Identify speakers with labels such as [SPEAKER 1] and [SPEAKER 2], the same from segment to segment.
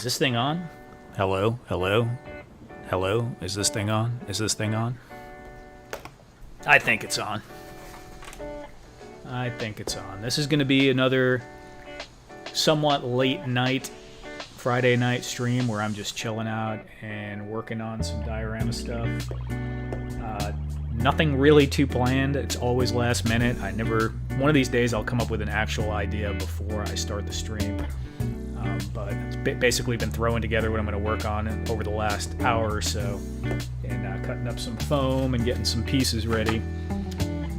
[SPEAKER 1] Is this thing on? Hello? Hello? Hello? Is this thing on? Is this thing on? I think it's on. I think it's on. This is going to be another somewhat late night, Friday night stream where I'm just chilling out and working on some diorama stuff. Nothing really too planned. It's always last minute. One of these days I'll come up with an actual idea before I start the stream. But it's basically been throwing together what I'm going to work on over the last hour or so, and cutting up some foam and getting some pieces ready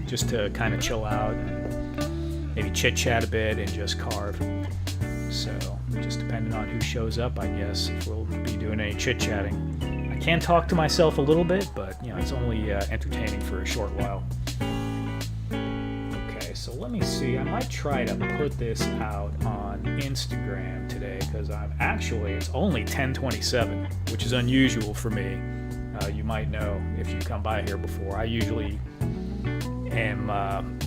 [SPEAKER 1] just to kind of chill out and maybe chit chat a bit and just carve. So just depending on who shows up, I guess, if we'll be doing any chit chatting. I can talk to myself a little bit, but it's only entertaining for a short while. Okay, so let me see. I might try to put this out on Instagram today because it's only 10:27, which is unusual for me. You might know if you come by here before. I usually am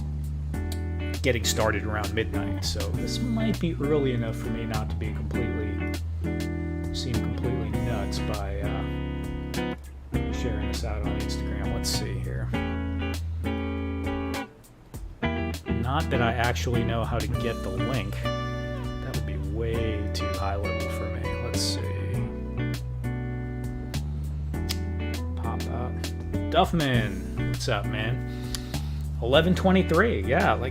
[SPEAKER 1] getting started around midnight, so this might be early enough for me not to be seem completely nuts by sharing this out on Instagram. Let's see here. Not that I actually know how to get the link. That would be way too high level for me. Let's see. Pop out. Duffman, what's up, man? 11:23. Yeah, I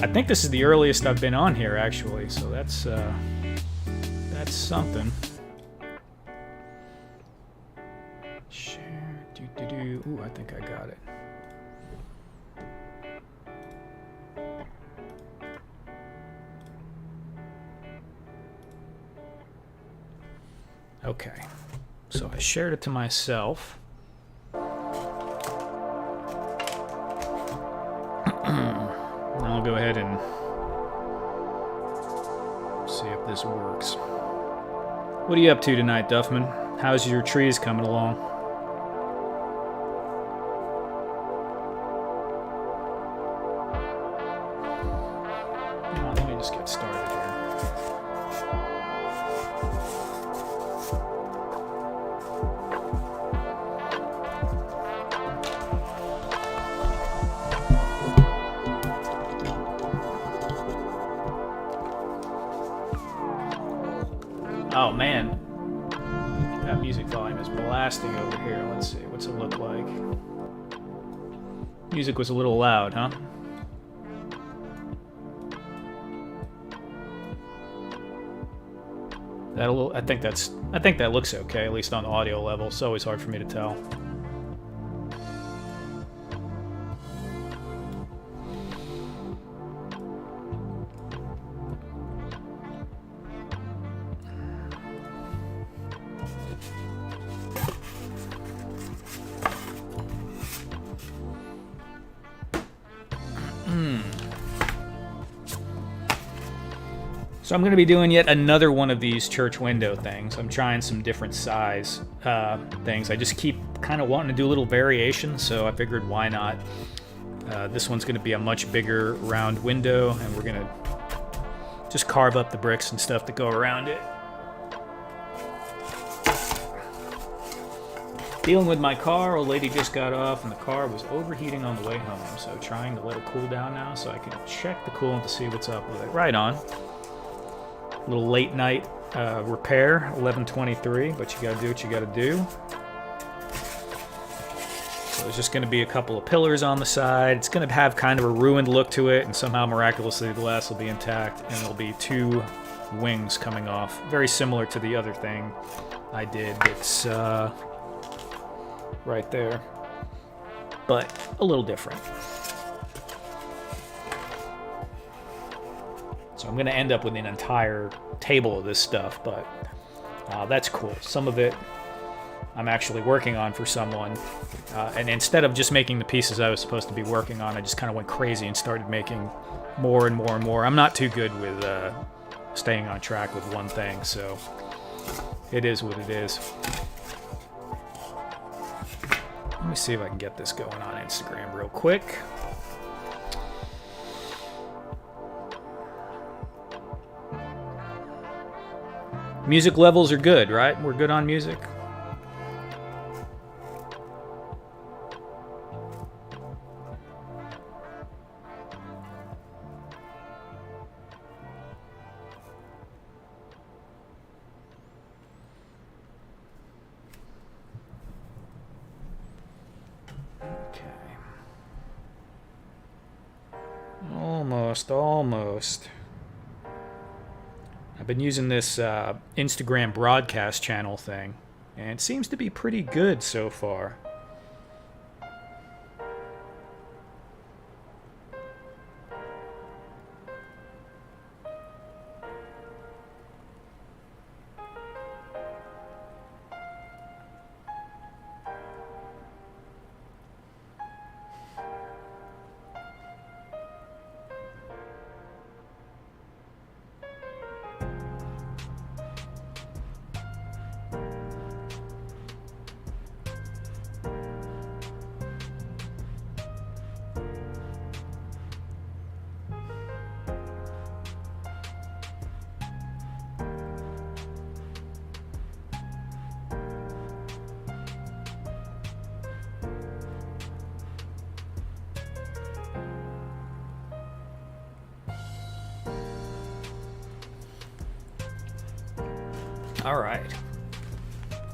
[SPEAKER 1] think this is the earliest I've been on here actually. So that's something. Share. Ooh, I think I got it. Okay, so I shared it to myself. I'll go ahead and see if this works. What are you up to tonight, Duffman? How's your trees coming along? Let me just get started here. Oh man, that music volume is blasting over here. Let's see, what's it look like? Music was a little loud, huh? I think that looks okay, at least on the audio level. It's always hard for me to tell. So I'm going to be doing yet another one of these church window things. I'm trying some different size things. I just keep kind of wanting to do a little variation, so I figured why not. This one's going to be a much bigger round window, and we're going to just carve up the bricks and stuff that go around it. Dealing with my car, old lady just got off, and the car was overheating on the way home, so trying to let it cool down now so I can check the coolant to see what's up with it. Right on. Little late night repair, 11:23, but you gotta do what you gotta do. So there's just gonna be a couple of pillars on the side. It's gonna have kind of a ruined look to it, and somehow miraculously the glass will be intact, and there'll be two wings coming off. Very similar to the other thing I did. It's right there, but a little different. So I'm going to end up with an entire table of this stuff, but that's cool. Some of it I'm actually working on for someone. And instead of just making the pieces I was supposed to be working on, I just kind of went crazy and started making more and more and more. I'm not too good with staying on track with one thing, so it is what it is. Let me see if I can get this going on Instagram real quick. Music levels are good, right? We're good on music. Almost. I've been using this Instagram broadcast channel thing, and it seems to be pretty good so far. All right.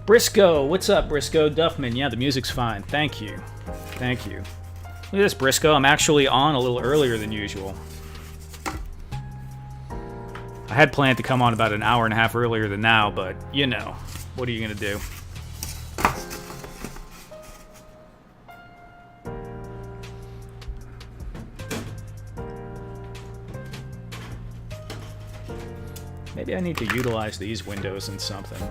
[SPEAKER 1] Briscoe, what's up, Briscoe? Duffman, yeah, the music's fine. Thank you. Thank you. Look at this, Briscoe. I'm actually on a little earlier than usual. I had planned to come on about an hour and a half earlier than now, but, you know, what are you going to do? Maybe I need to utilize these windows in something.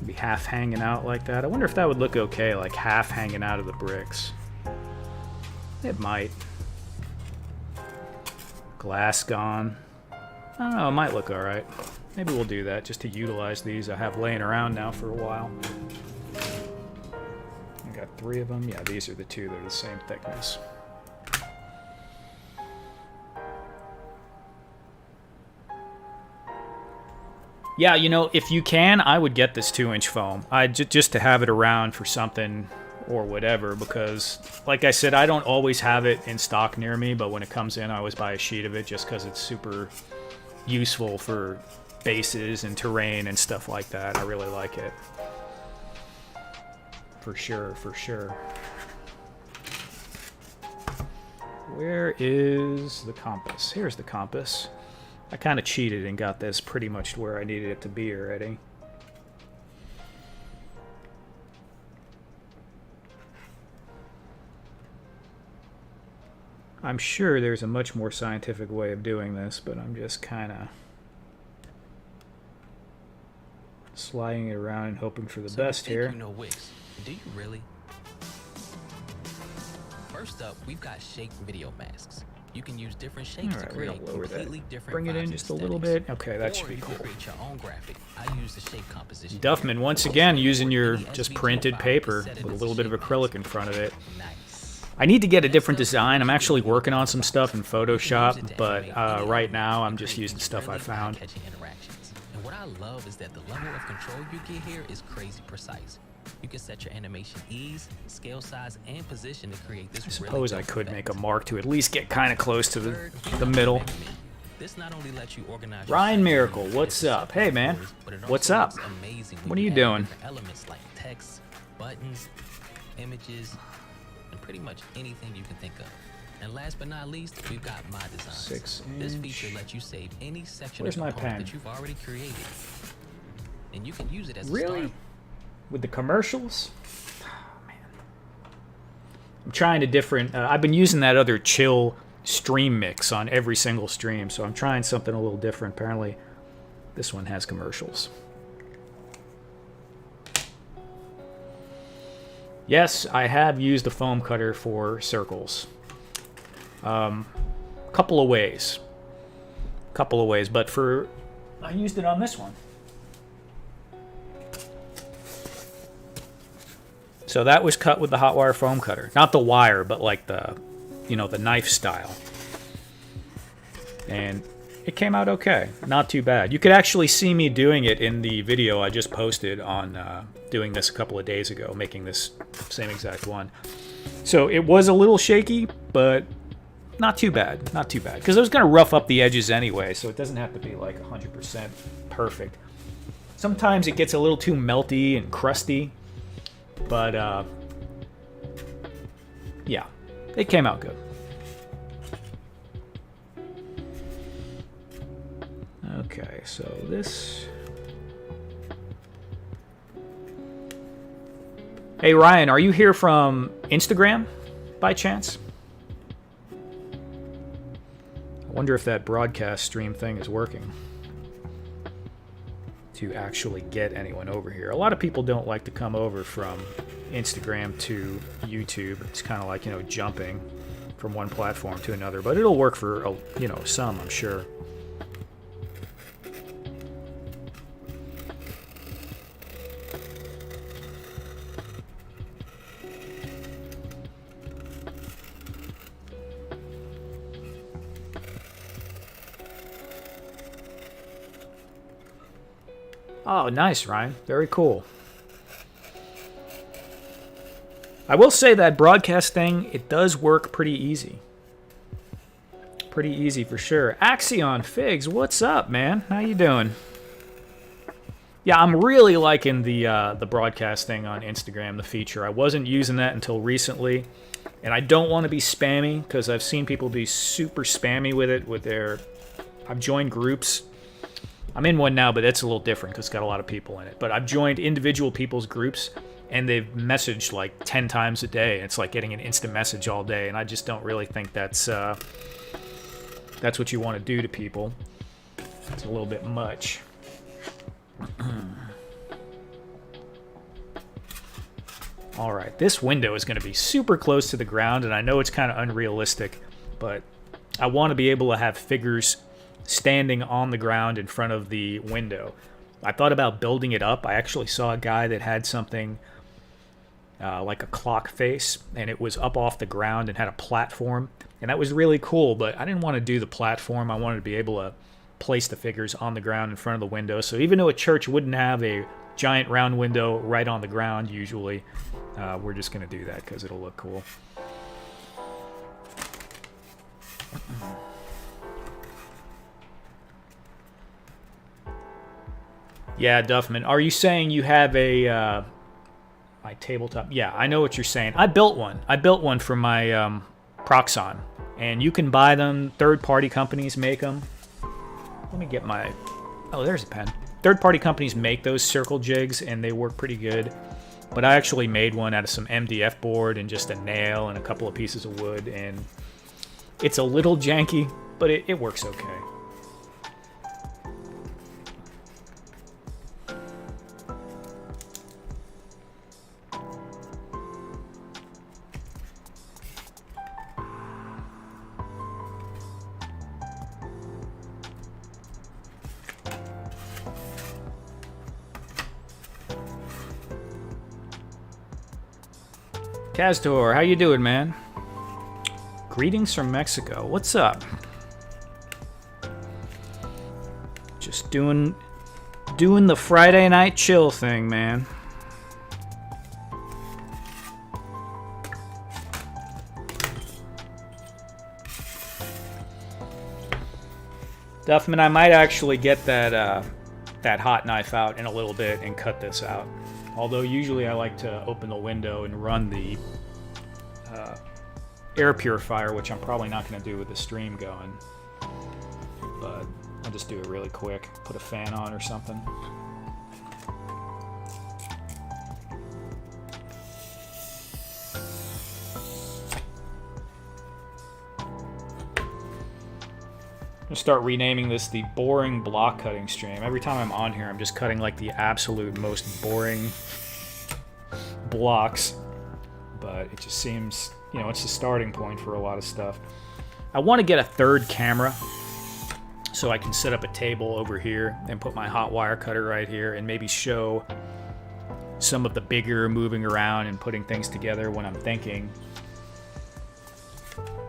[SPEAKER 1] Maybe half hanging out like that. I wonder if that would look okay, like half hanging out of the bricks. It might. Glass gone. I don't know, it might look alright. Maybe we'll do that just to utilize these I have laying around now for a while. I got 3 of them. Yeah, these are the 2 that are the same thickness. Yeah, you know, if you can, I would get this 2-inch foam. Just to have it around for something or whatever, because, like I said, I don't always have it in stock near me, but when it comes in, I always buy a sheet of it just because it's super useful for bases and terrain and stuff like that. I really like it. For sure, for sure. Where is the compass? Here's the compass. I kind of cheated and got this pretty much where I needed it to be already. I'm sure there's a much more scientific way of doing this, but I'm just kind of sliding it around and hoping for the best here.
[SPEAKER 2] You know Wix. Do you really? First up, we've got shape video masks. You can use different shapes to create completely different.
[SPEAKER 1] Bring it in just a little bit. Okay, that should be cool.
[SPEAKER 2] Create your own graphic. I use the shape composition.
[SPEAKER 1] Duffman, once again, using your just printed paper with a little bit of acrylic in front of it. I need to get a different design. I'm actually working on some stuff in Photoshop, but right now I'm just using stuff I found.
[SPEAKER 2] And what I love is that the level of control you get here is crazy precise. You can set your animation ease, scale size, and position to create this. I
[SPEAKER 1] suppose I could make a mark to at least get kind of close to the middle.
[SPEAKER 2] This not only lets you organize
[SPEAKER 1] Ryan Miracle, what's up? Hey man, what's up? What are you doing?
[SPEAKER 2] Elements like text, buttons, images, and pretty much anything you can think of. And last but not least, we've got My Designs.
[SPEAKER 1] 6-inch.
[SPEAKER 2] This feature lets you save any section
[SPEAKER 1] Where's
[SPEAKER 2] of
[SPEAKER 1] my
[SPEAKER 2] component
[SPEAKER 1] pen?
[SPEAKER 2] that you've already created, and you can use it as a
[SPEAKER 1] Really?
[SPEAKER 2] start.
[SPEAKER 1] With the commercials? Oh, man. I'm trying a different... I've been using that other chill stream mix on every single stream, so I'm trying something a little different. Apparently, this one has commercials. Yes, I have used the foam cutter for circles. Couple of ways, but I used it on this one. So that was cut with the hot wire foam cutter. Not the wire, but like the, you know, the knife style. And it came out okay. Not too bad. You could actually see me doing it in the video I just posted on doing this a couple of days ago, making this same exact one. So it was a little shaky, but not too bad. Not too bad. Because I was going to rough up the edges anyway, so it doesn't have to be like 100% perfect. Sometimes it gets a little too melty and crusty, but yeah, it came out good. Okay, so this... Hey Ryan, are you here from Instagram by chance? I wonder if that broadcast stream thing is working to actually get anyone over here. A lot of people don't like to come over from Instagram to YouTube. It's kind of like, you know, jumping from one platform to another, but it'll work for, you know, some, I'm sure. Oh, nice, Ryan. Very cool. I will say that broadcast thing, it does work pretty easy. Pretty easy for sure. Axion Figs, what's up, man? How you doing? Yeah, I'm really liking the broadcast thing on Instagram, the feature. I wasn't using that until recently, and I don't want to be spammy because I've seen people be super spammy with it. I've joined groups. I'm in one now, but it's a little different because it's got a lot of people in it. But I've joined individual people's groups, and they've messaged like 10 times a day. It's like getting an instant message all day, and I just don't really think that's what you want to do to people. It's a little bit much. All right, this window is going to be super close to the ground, and I know it's kind of unrealistic, but I want to be able to have figures standing on the ground in front of the window. I thought about building it up. I actually saw a guy that had something like a clock face, and it was up off the ground and had a platform, and that was really cool, but I didn't want to do the platform. I wanted to be able to place the figures on the ground in front of the window. So even though a church wouldn't have a giant round window right on the ground usually, we're just going to do that because it'll look cool. Yeah, Duffman. Are you saying you have a my tabletop? Yeah, I know what you're saying. I built one. I built one for my Proxon, and you can buy them. Third-party companies make them. Let me get my... Oh, there's a pen. Third-party companies make those circle jigs, and they work pretty good. But I actually made one out of some MDF board and just a nail and a couple of pieces of wood, and it's a little janky, but it works okay. Kaztor, how you doing, man? Greetings from Mexico. What's up? Just doing the Friday night chill thing, man. Duffman, I might actually get that hot knife out in a little bit and cut this out. Although usually I like to open the window and run the air purifier, which I'm probably not going to do with the stream going. But I'll just do it really quick. Put a fan on or something. I'm going to start renaming this the boring block cutting stream. Every time I'm on here, I'm just cutting like the absolute most boring blocks. But it just seems, you know, it's the starting point for a lot of stuff. I want to get a third camera so I can set up a table over here and put my hot wire cutter right here and maybe show some of the bigger moving around and putting things together when I'm thinking.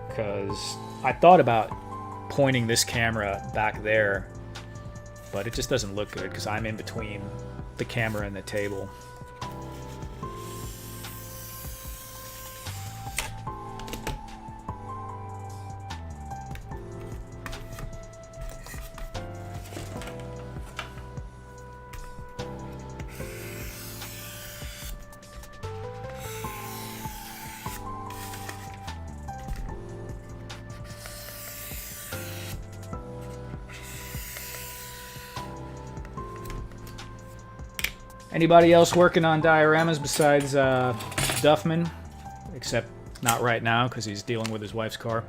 [SPEAKER 1] Because I thought about pointing this camera back there, but it just doesn't look good because I'm in between the camera and the table. Anybody else working on dioramas besides Duffman? Except not right now because he's dealing with his wife's car.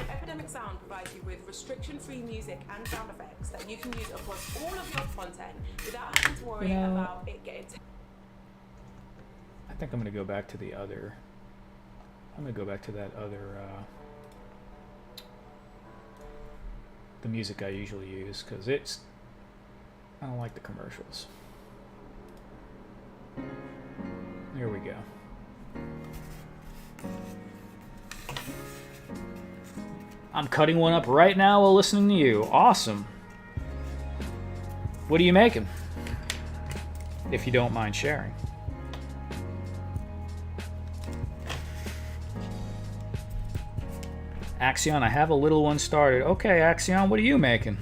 [SPEAKER 3] Epidemic Sound provides you with restriction-free music and sound effects that you can use across all of your content without having to worry about it getting...
[SPEAKER 1] I think I'm going to go back to the other... I'm going to go back to that other... the music I usually use because it's... I don't like the commercials. Here we go. I'm cutting one up right now while listening to you. Awesome. What are you making? If you don't mind sharing. Axion, I have a little one started. Okay, Axion, what are you making?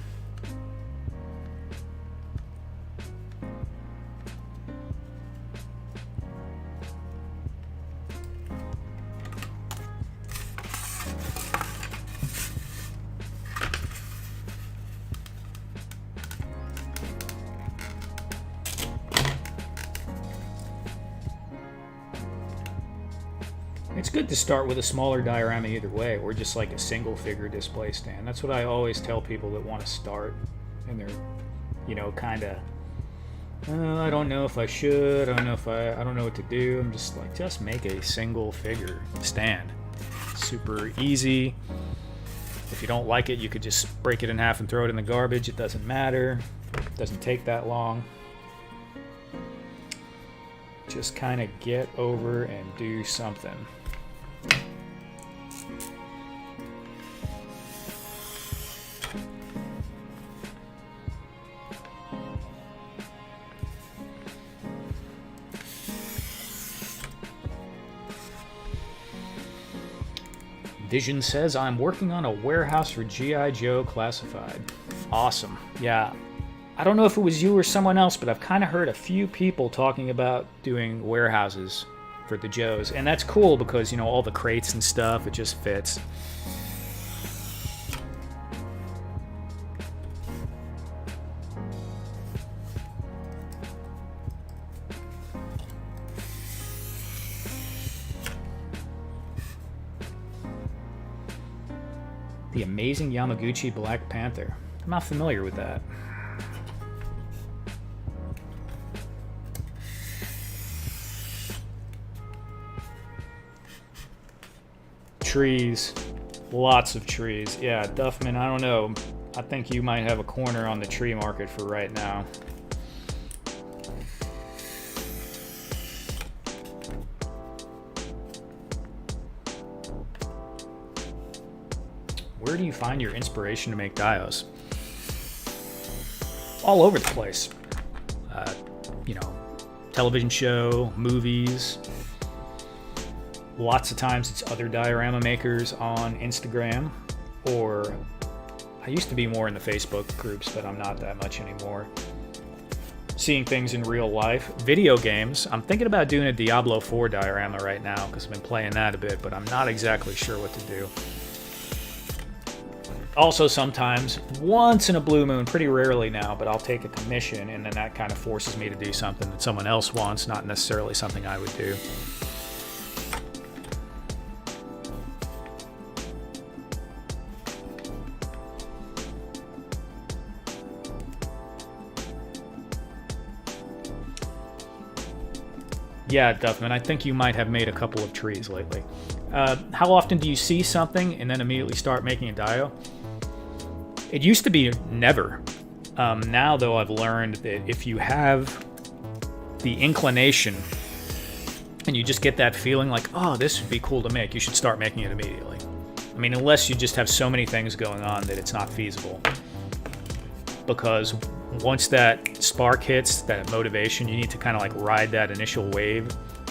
[SPEAKER 1] It's good to start with a smaller diorama either way, or just like a single figure display stand. That's what I always tell people that want to start, and they're, you know, kind of, I don't know if I should, I don't know what to do. I'm just like, just make a single figure stand. Super easy. If you don't like it, you could just break it in half and throw it in the garbage. It doesn't matter. It doesn't take that long. Just kind of get over and do something. Vision says, I'm working on a warehouse for G.I. Joe Classified. Awesome. Yeah. I don't know if it was you or someone else, but I've kind of heard a few people talking about doing warehouses for the Joes. And that's cool because, you know, all the crates and stuff, it just fits. The Amazing Yamaguchi Black Panther. I'm not familiar with that. Trees. Lots of trees. Yeah, Duffman, I don't know. I think you might have a corner on the tree market for right now. Where do you find your inspiration to make dios? All over the place. You know, television show, movies. Lots of times it's other diorama makers on Instagram, or I used to be more in the Facebook groups, but I'm not that much anymore. Seeing things in real life. Video games. I'm thinking about doing a Diablo 4 diorama right now because I've been playing that a bit, but I'm not exactly sure what to do. Also, sometimes, once in a blue moon, pretty rarely now, but I'll take a commission, and then that kind of forces me to do something that someone else wants, not necessarily something I would do. Yeah, Duffman, I think you might have made a couple of trees lately. How often do you see something and then immediately start making a dio? It used to be never. Now, though, I've learned that if you have the inclination and you just get that feeling like, oh, this would be cool to make, you should start making it immediately. I mean, unless you just have so many things going on that it's not feasible. Because once that spark hits, that motivation, you need to kind of like ride that initial wave,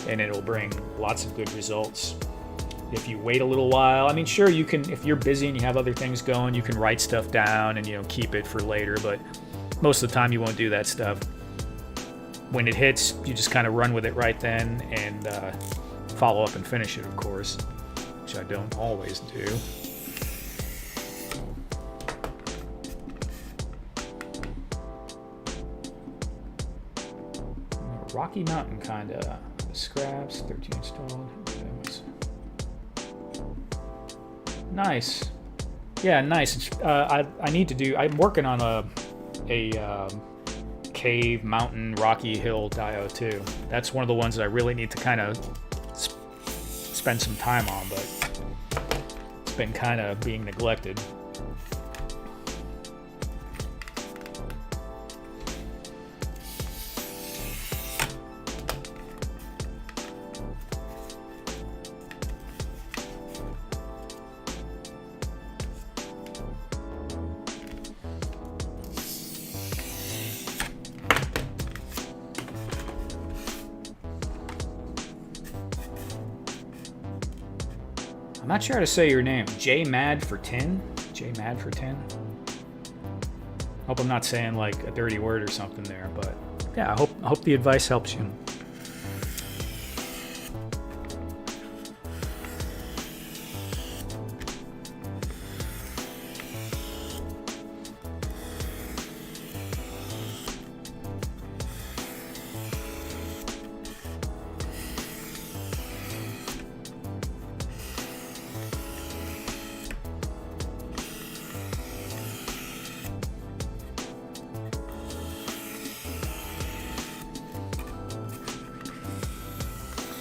[SPEAKER 1] and it'll bring lots of good results. If you wait a little while, I mean, sure, you can, if you're busy and you have other things going, you can write stuff down and, you know, keep it for later, but most of the time you won't do that stuff. When it hits, you just kind of run with it right then and follow up and finish it, of course, which I don't always do. Rocky Mountain kind of scraps, 13 installed. Nice. Yeah, nice. I need to do, I'm working on a cave, mountain, rocky hill dio too. That's one of the ones that I really need to kind of spend some time on, but it's been kind of being neglected. I'm not sure how to say your name. J Mad for 10? J Mad for 10? Hope I'm not saying like a dirty word or something there, but yeah, I hope the advice helps you.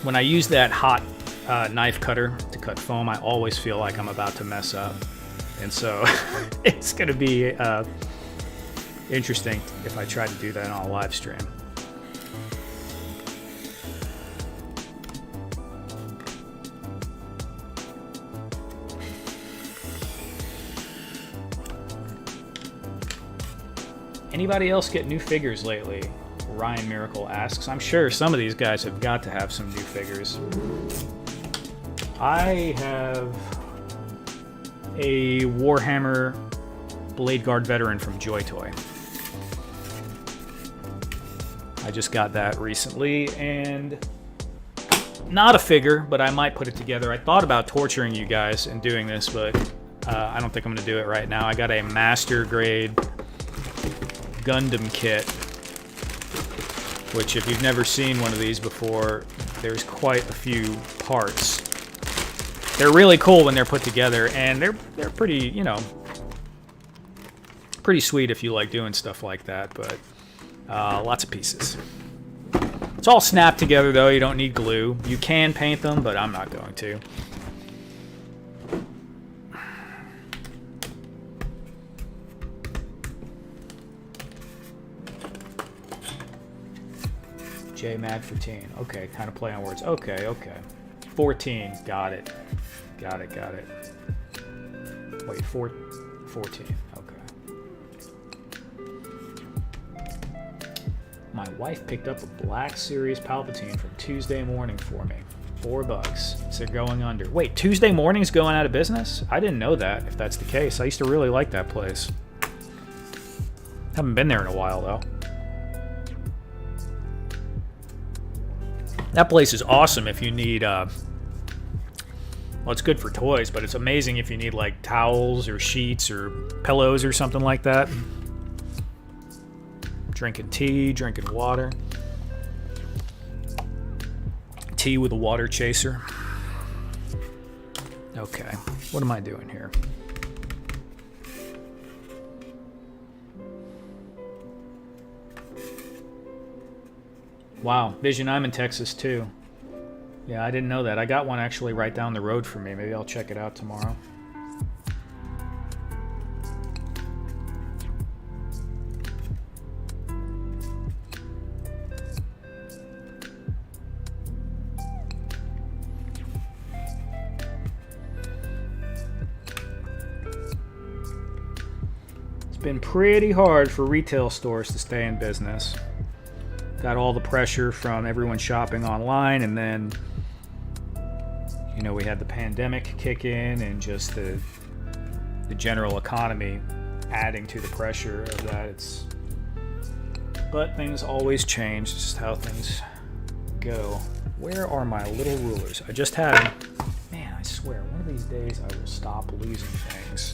[SPEAKER 1] When I use that hot knife cutter to cut foam, I always feel like I'm about to mess up. And so it's going to be interesting if I try to do that on a live stream. Anybody else get new figures lately? Ryan Miracle asks. I'm sure some of these guys have got to have some new figures. I have a Warhammer Blade Guard Veteran from Joy Toy. I just got that recently, and not a figure, but I might put it together. I thought about torturing you guys and doing this, but I don't think I'm going to do it right now. I got a master grade Gundam kit, which if you've never seen one of these before, there's quite a few parts. They're really cool when they're put together, and they're pretty, you know, pretty sweet if you like doing stuff like that, but lots of pieces. It's all snapped together though, you don't need glue. You can paint them, but I'm not going to. J Mad 14. Okay, kind of play on words. Okay. 14. Got it. Wait, 14. Okay. My wife picked up a Black Series Palpatine from Tuesday morning for me. $4. So they're going under. Wait, Tuesday morning's going out of business? I didn't know that, if that's the case. I used to really like that place. Haven't been there in a while, though. That place is awesome if you need, well, it's good for toys, but it's amazing if you need, like, towels or sheets or pillows or something like that. Drinking tea, drinking water. Tea with a water chaser. Okay, what am I doing here? Wow, Vision, I'm in Texas too. Yeah, I didn't know that. I got one actually right down the road from me. Maybe I'll check it out tomorrow. been pretty hard for retail stores to stay in business. Got all the pressure from everyone shopping online, and then, you know, we had the pandemic kick in, and just the general economy adding to the pressure of that. But things always change. It's just how things go. Where are my little rulers? I just had them. Man, I swear, one of these days I will stop losing things.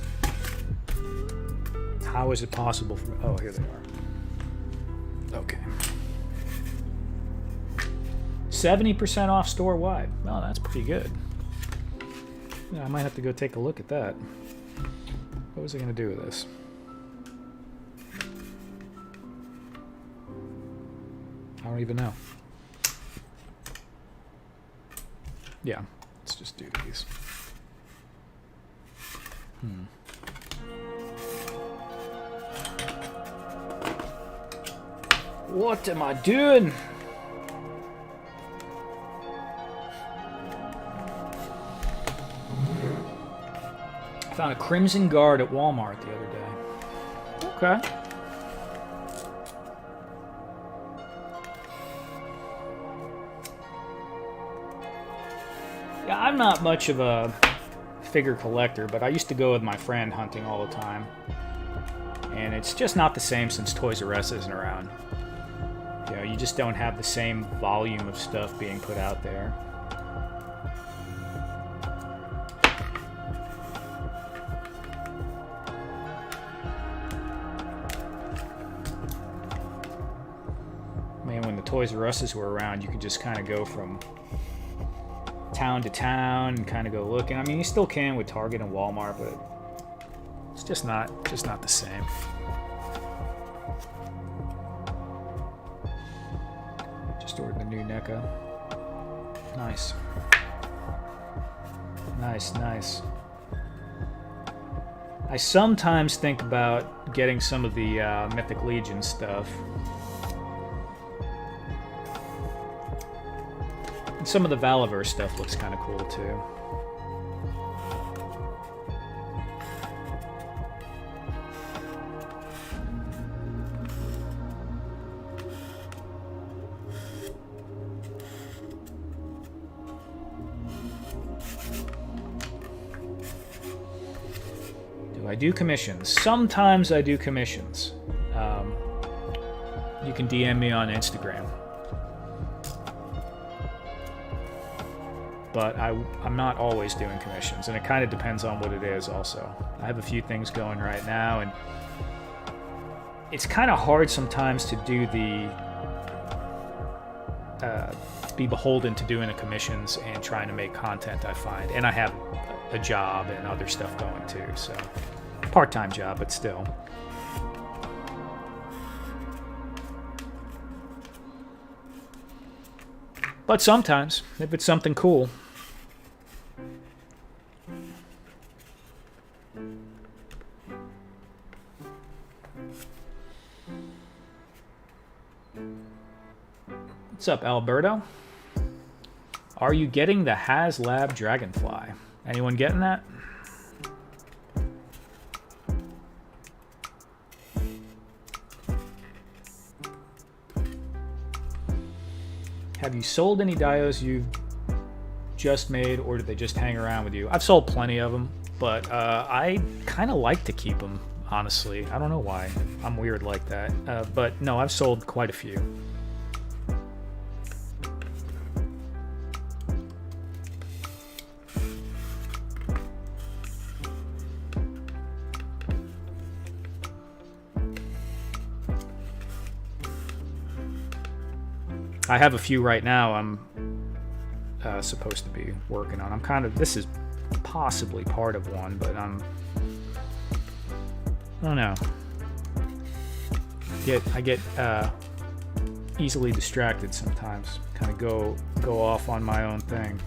[SPEAKER 1] How is it possible for me? Oh, here they are. Okay. 70% off store-wide. Well, that's pretty good. Yeah, I might have to go take a look at that. What was I going to do with this? I don't even know. Yeah, let's just do these. What am I doing? I found a Crimson Guard at Walmart the other day. Okay. Yeah, I'm not much of a figure collector, but I used to go with my friend hunting all the time. And it's just not the same since Toys R Us isn't around. You know, you just don't have the same volume of stuff being put out there. Man, when the Toys R Us's were around, you could just kind of go from town to town and kind of go looking. I mean, you still can with Target and Walmart, but it's just not the same. Just ordered a new NECA. Nice. Nice. I sometimes think about getting some of the Mythic Legion stuff. And some of the Valaverse stuff looks kind of cool too. I do commissions. Sometimes I do commissions. You can DM me on Instagram. But I'm not always doing commissions, and it kind of depends on what it is also. I have a few things going right now, and it's kind of hard sometimes to do be beholden to doing the commissions and trying to make content, I find. And I have a job and other stuff going too, so part-time job, but still. But sometimes, if it's something cool. What's up, Alberto? Are you getting the HasLab Dragonfly? Anyone getting that? Have you sold any dios you've just made, or do they just hang around with you? I've sold plenty of them, but I kind of like to keep them, honestly. I don't know why. I'm weird like that. But no, I've sold quite a few. I have a few right now I'm supposed to be working on. This is possibly part of one, but I don't know. I get easily distracted sometimes. Kind of go off on my own thing.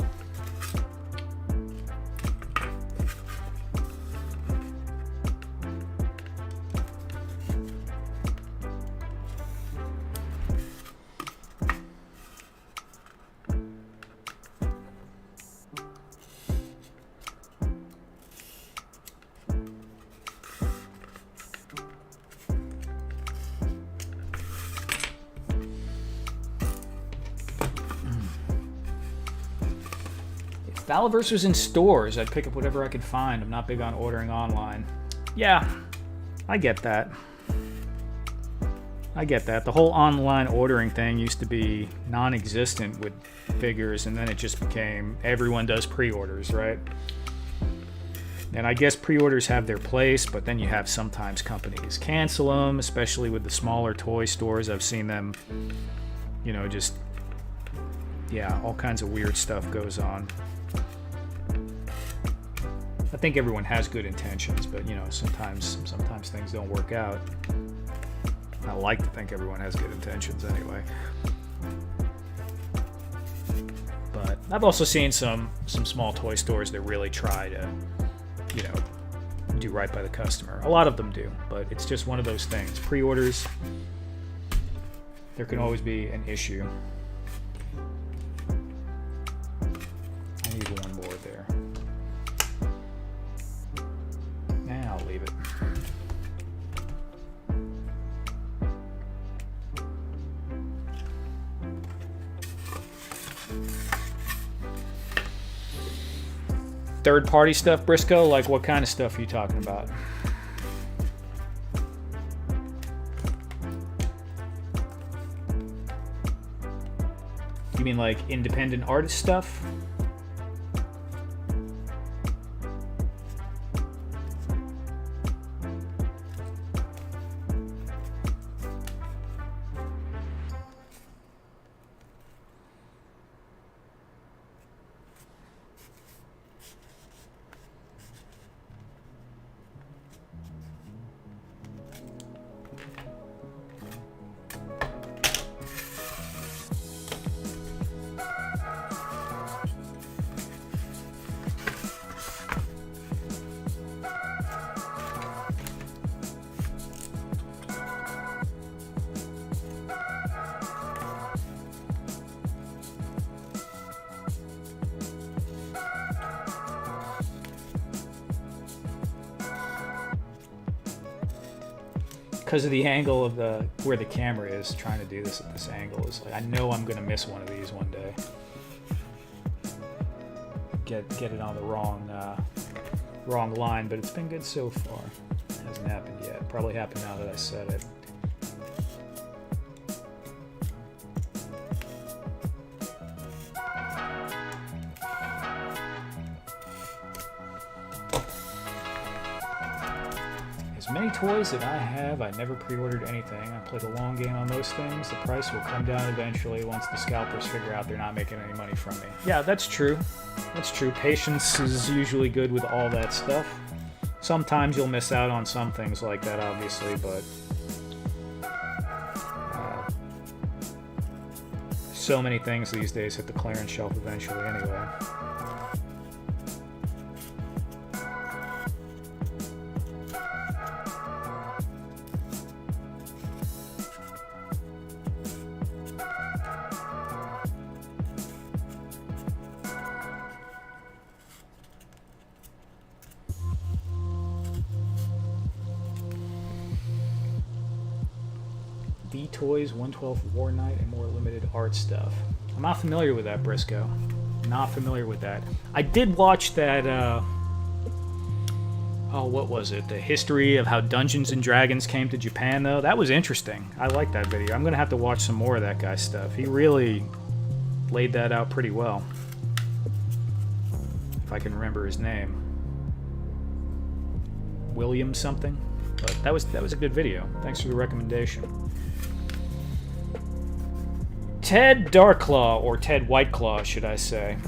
[SPEAKER 1] Valorverse was in stores. I'd pick up whatever I could find. I'm not big on ordering online. Yeah, I get that. The whole online ordering thing used to be non-existent with figures, and then it just became everyone does pre-orders, right? And I guess pre-orders have their place, but then you have sometimes companies cancel them, especially with the smaller toy stores. I've seen them, just, all kinds of weird stuff goes on. I think everyone has good intentions, but sometimes things don't work out. I like to think everyone has good intentions anyway. But I've also seen some small toy stores that really try to, do right by the customer. A lot of them do, but it's just one of those things. Pre-orders, there can always be an issue. I need one more there. Nah, I'll leave it. Third-party stuff, Briscoe? Like, what kind of stuff are you talking about? You mean like independent artist stuff? Because of the angle of where the camera is, trying to do this at this angle is like, I know I'm gonna miss one of these one day. Get it on the wrong line, but it's been good so far. It hasn't happened yet. Probably happened now that I said it. Many toys that I have, I never pre-ordered anything. I play the long game on those things. The price will come down eventually once the scalpers figure out they're not making any money from me. Yeah, that's true. That's true. Patience is usually good with all that stuff. Sometimes you'll miss out on some things like that, obviously, but so many things these days hit the clearance shelf eventually anyway. Toys, 112 War Night, and more limited art stuff. I'm not familiar with that, Briscoe. Not familiar with that. I did watch that, what was it? The history of how Dungeons and Dragons came to Japan, though. That was interesting. I like that video. I'm going to have to watch some more of that guy's stuff. He really laid that out pretty well. If I can remember his name. William something. But that was a good video. Thanks for the recommendation. Ted Darklaw, or Ted Whiteclaw, should I say.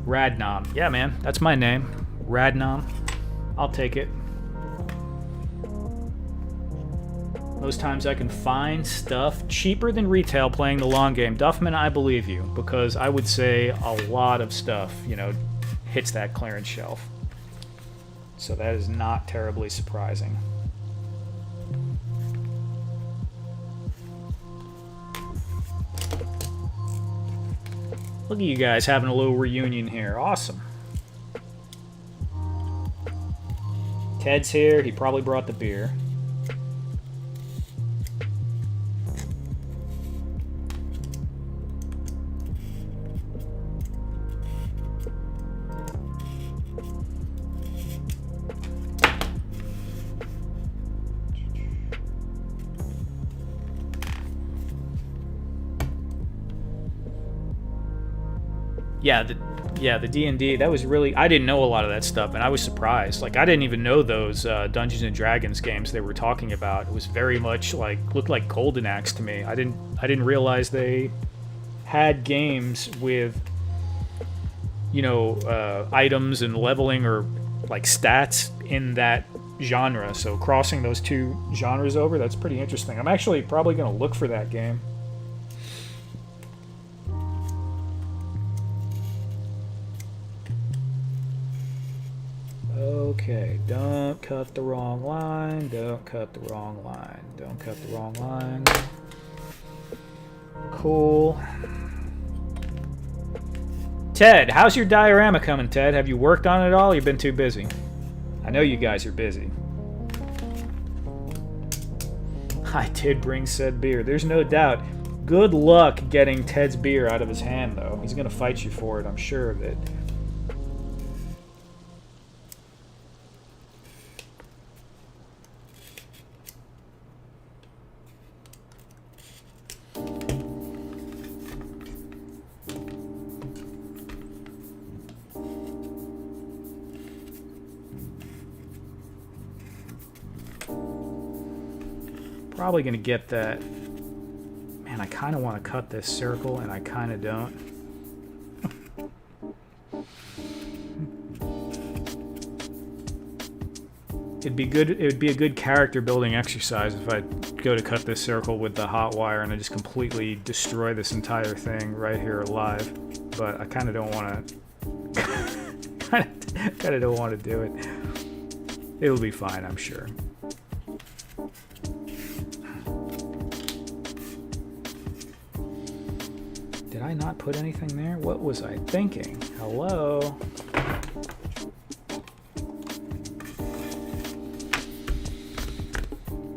[SPEAKER 1] Radnom. Yeah, man, that's my name. Radnom. I'll take it. Most times I can find stuff cheaper than retail playing the long game. Duffman, I believe you, because I would say a lot of stuff, hits that clearance shelf. So that is not terribly surprising. Look at you guys having a little reunion here. Awesome. Ted's here. He probably brought the beer. the D&D, that was really, I didn't know a lot of that stuff, and I was surprised. Like, I didn't even know those Dungeons and Dragons games they were talking about. It was very much like, looked like Golden Axe to me. I didn't realize they had games with, items and leveling or like stats in that genre. So crossing those two genres over, that's pretty interesting. I'm actually probably going to look for that game. Okay, don't cut the wrong line, don't cut the wrong line, don't cut the wrong line. Cool. Ted, how's your diorama coming, Ted? Have you worked on it at all, or you've been too busy? I know you guys are busy. I did bring said beer, there's no doubt. Good luck getting Ted's beer out of his hand, though. He's going to fight you for it, I'm sure of it. Probably going to get that. Man, I kind of want to cut this circle, and I kind of don't. It'd be good. It would be a good character building exercise if I go to cut this circle with the hot wire and I just completely destroy this entire thing right here live. But I kind of don't want to. kind of don't want to do it. It'll be fine, I'm sure. Did I not put anything there? What was I thinking? Hello?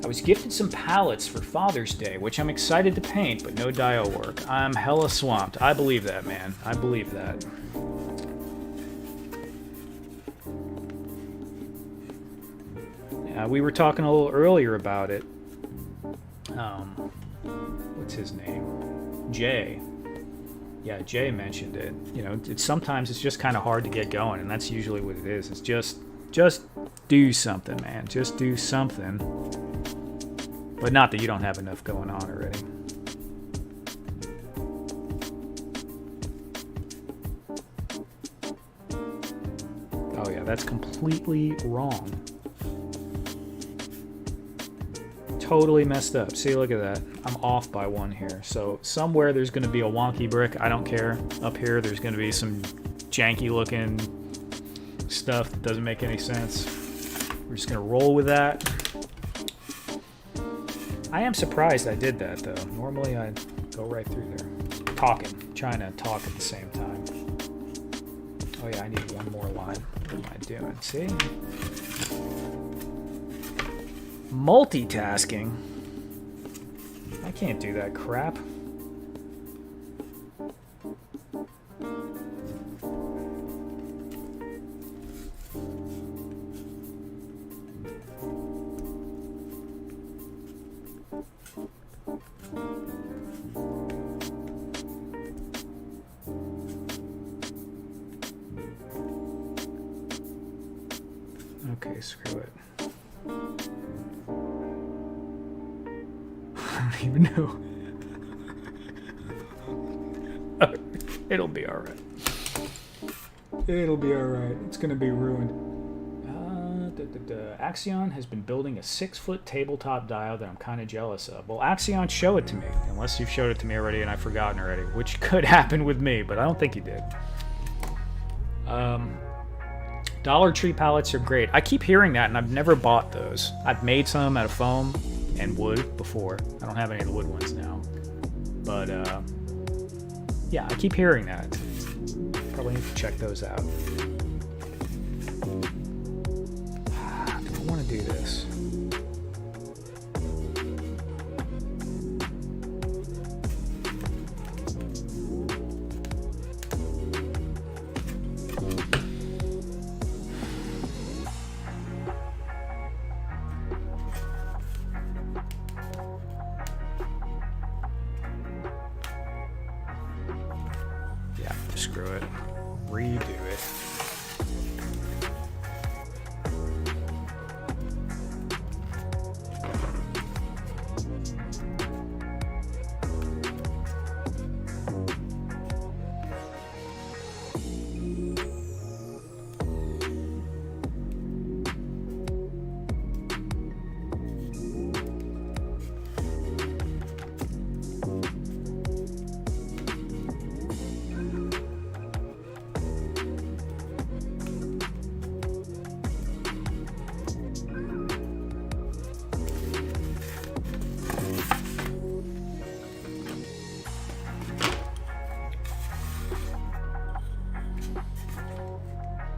[SPEAKER 1] I was gifted some palettes for Father's Day, which I'm excited to paint, but no dio work. I'm hella swamped. I believe that, man. I believe that. We were talking a little earlier about it. What's his name? Jay. Yeah, Jay mentioned it. You know, sometimes it's just kind of hard to get going, and that's usually what it is. It's just do something, man. Just do something. But not that you don't have enough going on already. Oh yeah, that's completely wrong. Totally messed up. See, look at that. I'm off by one here. So somewhere there's going to be a wonky brick. I don't care. Up here there's going to be some janky looking stuff that doesn't make any sense. We're just going to roll with that. I am surprised I did that, though. Normally I'd go right through there. Trying to talk at the same time. Oh yeah, I need one more line. What am I doing? See? Multitasking? I can't do that crap. Okay, screw it. I don't even know. It'll be alright. It'll be alright. It's gonna be ruined. Axion has been building a 6-foot tabletop dial that I'm kind of jealous of. Well, Axion, show it to me. Unless you've showed it to me already and I've forgotten already. Which could happen with me, but I don't think you did. Dollar Tree pallets are great. I keep hearing that, and I've never bought those. I've made some out of foam and wood before. I don't have any of the wood ones now. But, yeah, I keep hearing that. Probably need to check those out. Do I want to do this? Screw it. Redo it.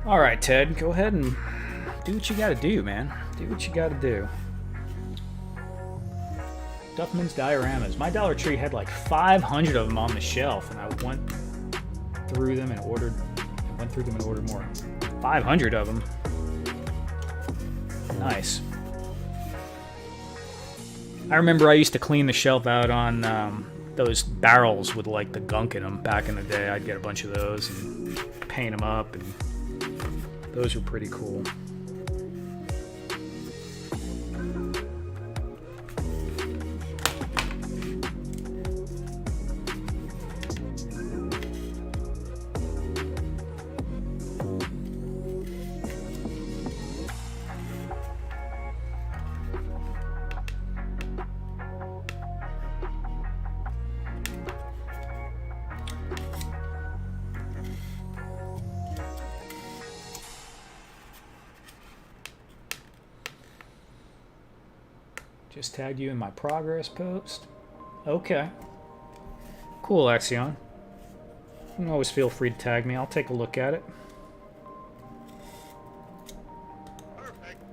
[SPEAKER 1] All right, Ted, go ahead and do what you got to do, man. Do what you got to do. Duffman's Dioramas. My Dollar Tree had like 500 of them on the shelf, and I went through them and ordered more. 500 of them. Nice. I remember I used to clean the shelf out on those barrels with like the gunk in them back in the day. I'd get a bunch of those and paint them up, and those were pretty cool. Just tagged you in my progress post. Okay. Cool, Axion. You can always feel free to tag me. I'll take a look at it.
[SPEAKER 4] Perfect.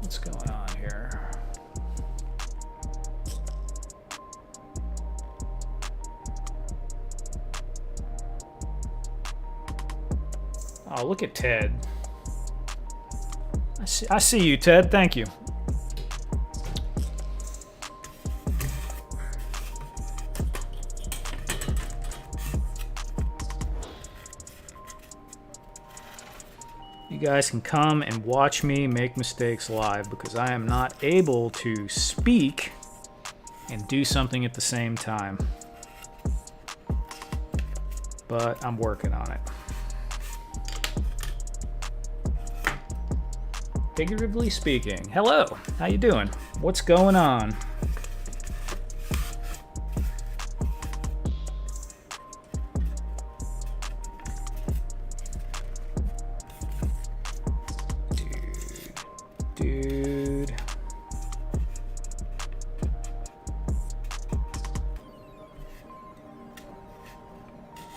[SPEAKER 1] What's going on here? Oh, look at Ted. I see you, Ted. Thank you. You guys can come and watch me make mistakes live because I am not able to speak and do something at the same time. But I'm working on it. Figuratively speaking. Hello, how you doing? What's going on? Dude.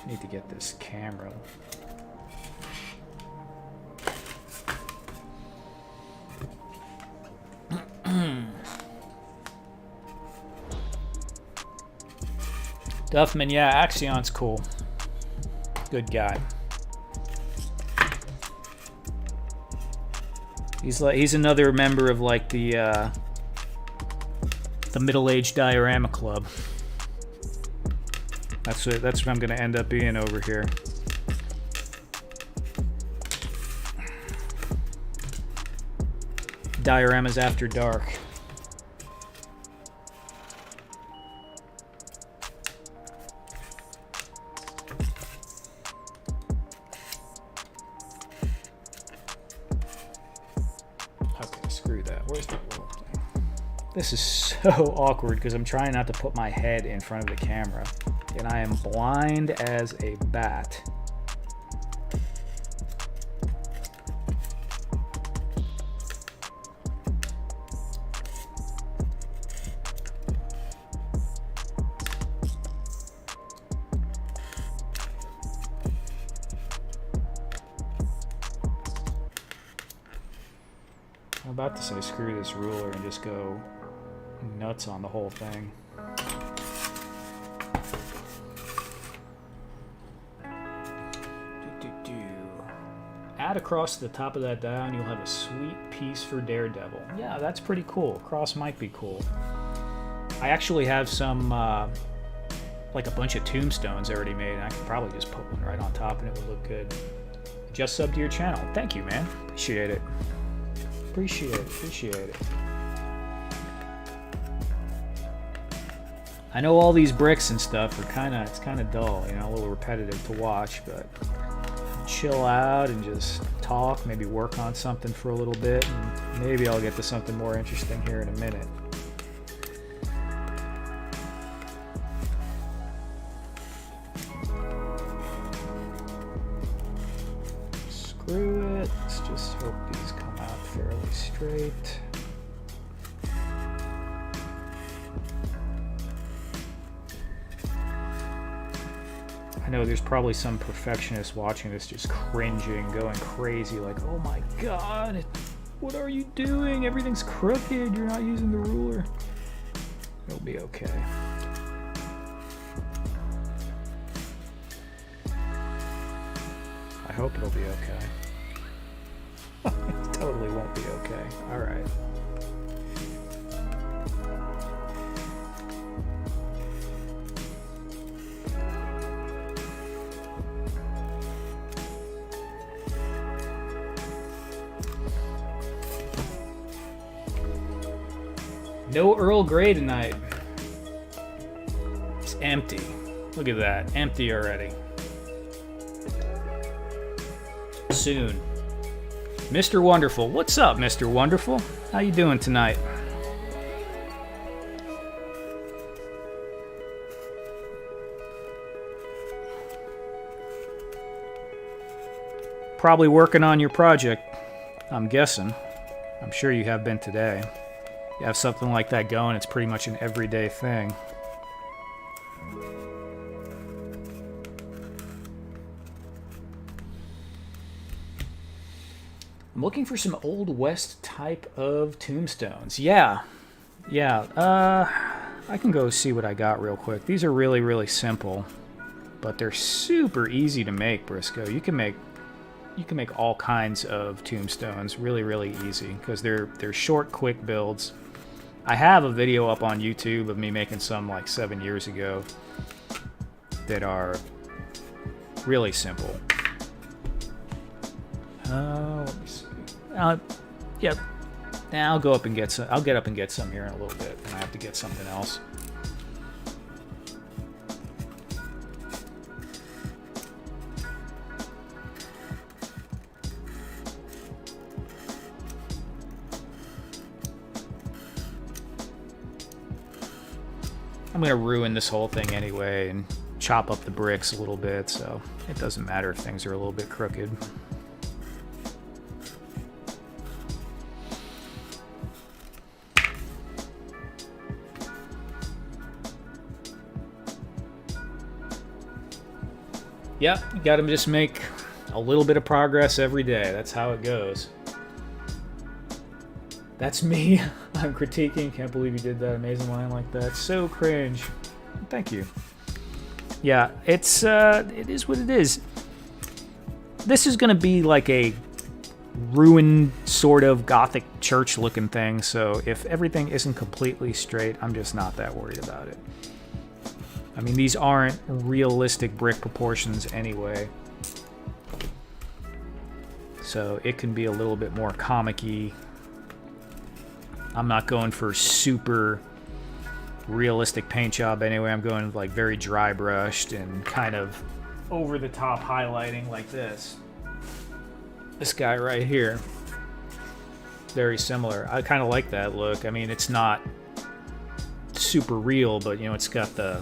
[SPEAKER 1] Need to get this camera. Duffman, yeah, Axion's cool. Good guy. He's another member of like the middle-aged diorama club. That's what I'm gonna end up being over here. Dioramas After Dark. This is so awkward because I'm trying not to put my head in front of the camera, and I am blind as a bat. I'm about to say screw this ruler and just go nuts on the whole thing. Add across the top of that dial and you'll have a sweet piece for Daredevil. Yeah, that's pretty cool. Cross might be cool. I actually have some, like a bunch of tombstones already made, and I could probably just put one right on top and it would look good. Just sub to your channel. Thank you, man. Appreciate it. Appreciate it. I know all these bricks and stuff are it's kind of dull, you know, a little repetitive to watch, but chill out and just talk, maybe work on something for a little bit, and maybe I'll get to something more interesting here in a minute. Screw it. Let's just hope these come out fairly straight. I know there's probably some perfectionist watching this just cringing, going crazy, like, oh my god, what are you doing? Everything's crooked, you're not using the ruler. It'll be okay. I hope it'll be okay. It totally won't be okay. Alright. No Earl Grey tonight. It's empty. Look at that. Empty already. Soon. Mr. Wonderful. What's up, Mr. Wonderful? How you doing tonight? Probably working on your project, I'm guessing. I'm sure you have been today. You have something like that going, it's pretty much an everyday thing. I'm looking for some Old West type of tombstones. Yeah. I can go see what I got real quick. These are really, really simple, but they're super easy to make, Briscoe. You can make all kinds of tombstones really, really easy because they're short, quick builds. I have a video up on YouTube of me making some like 7 years ago that are really simple. Let me see. Yep. Now I'll go up and get some. I'll get up and get some here in a little bit, and I have to get something else. I'm going to ruin this whole thing anyway and chop up the bricks a little bit, so it doesn't matter if things are a little bit crooked. Yep, you got to just make a little bit of progress every day. That's how it goes. That's me. I'm critiquing. Can't believe you did that amazing line like that. So cringe. Thank you. Yeah, it is what it is. This is gonna be like a ruined sort of Gothic church looking thing. So if everything isn't completely straight, I'm just not that worried about it. I mean, these aren't realistic brick proportions anyway. So it can be a little bit more comic-y. I'm not going for super realistic paint job anyway. I'm going like very dry brushed and kind of over the top highlighting like this. This guy right here. Very similar. I kind of like that look. I mean, it's not super real, but you know, it's got the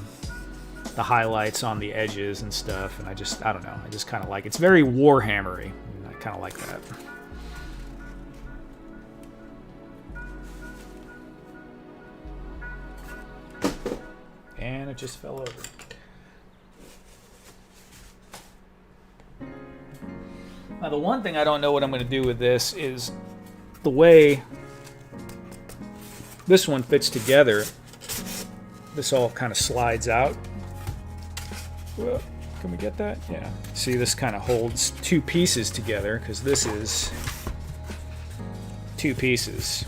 [SPEAKER 1] highlights on the edges and stuff, and I don't know. I just kind of like it. It's very Warhammery. I kind of like that. And it just fell over. Now, the one thing I don't know what I'm going to do with this is the way this one fits together. This all kind of slides out. Well, can we get that? Yeah. See, this kind of holds two pieces together because this is two pieces.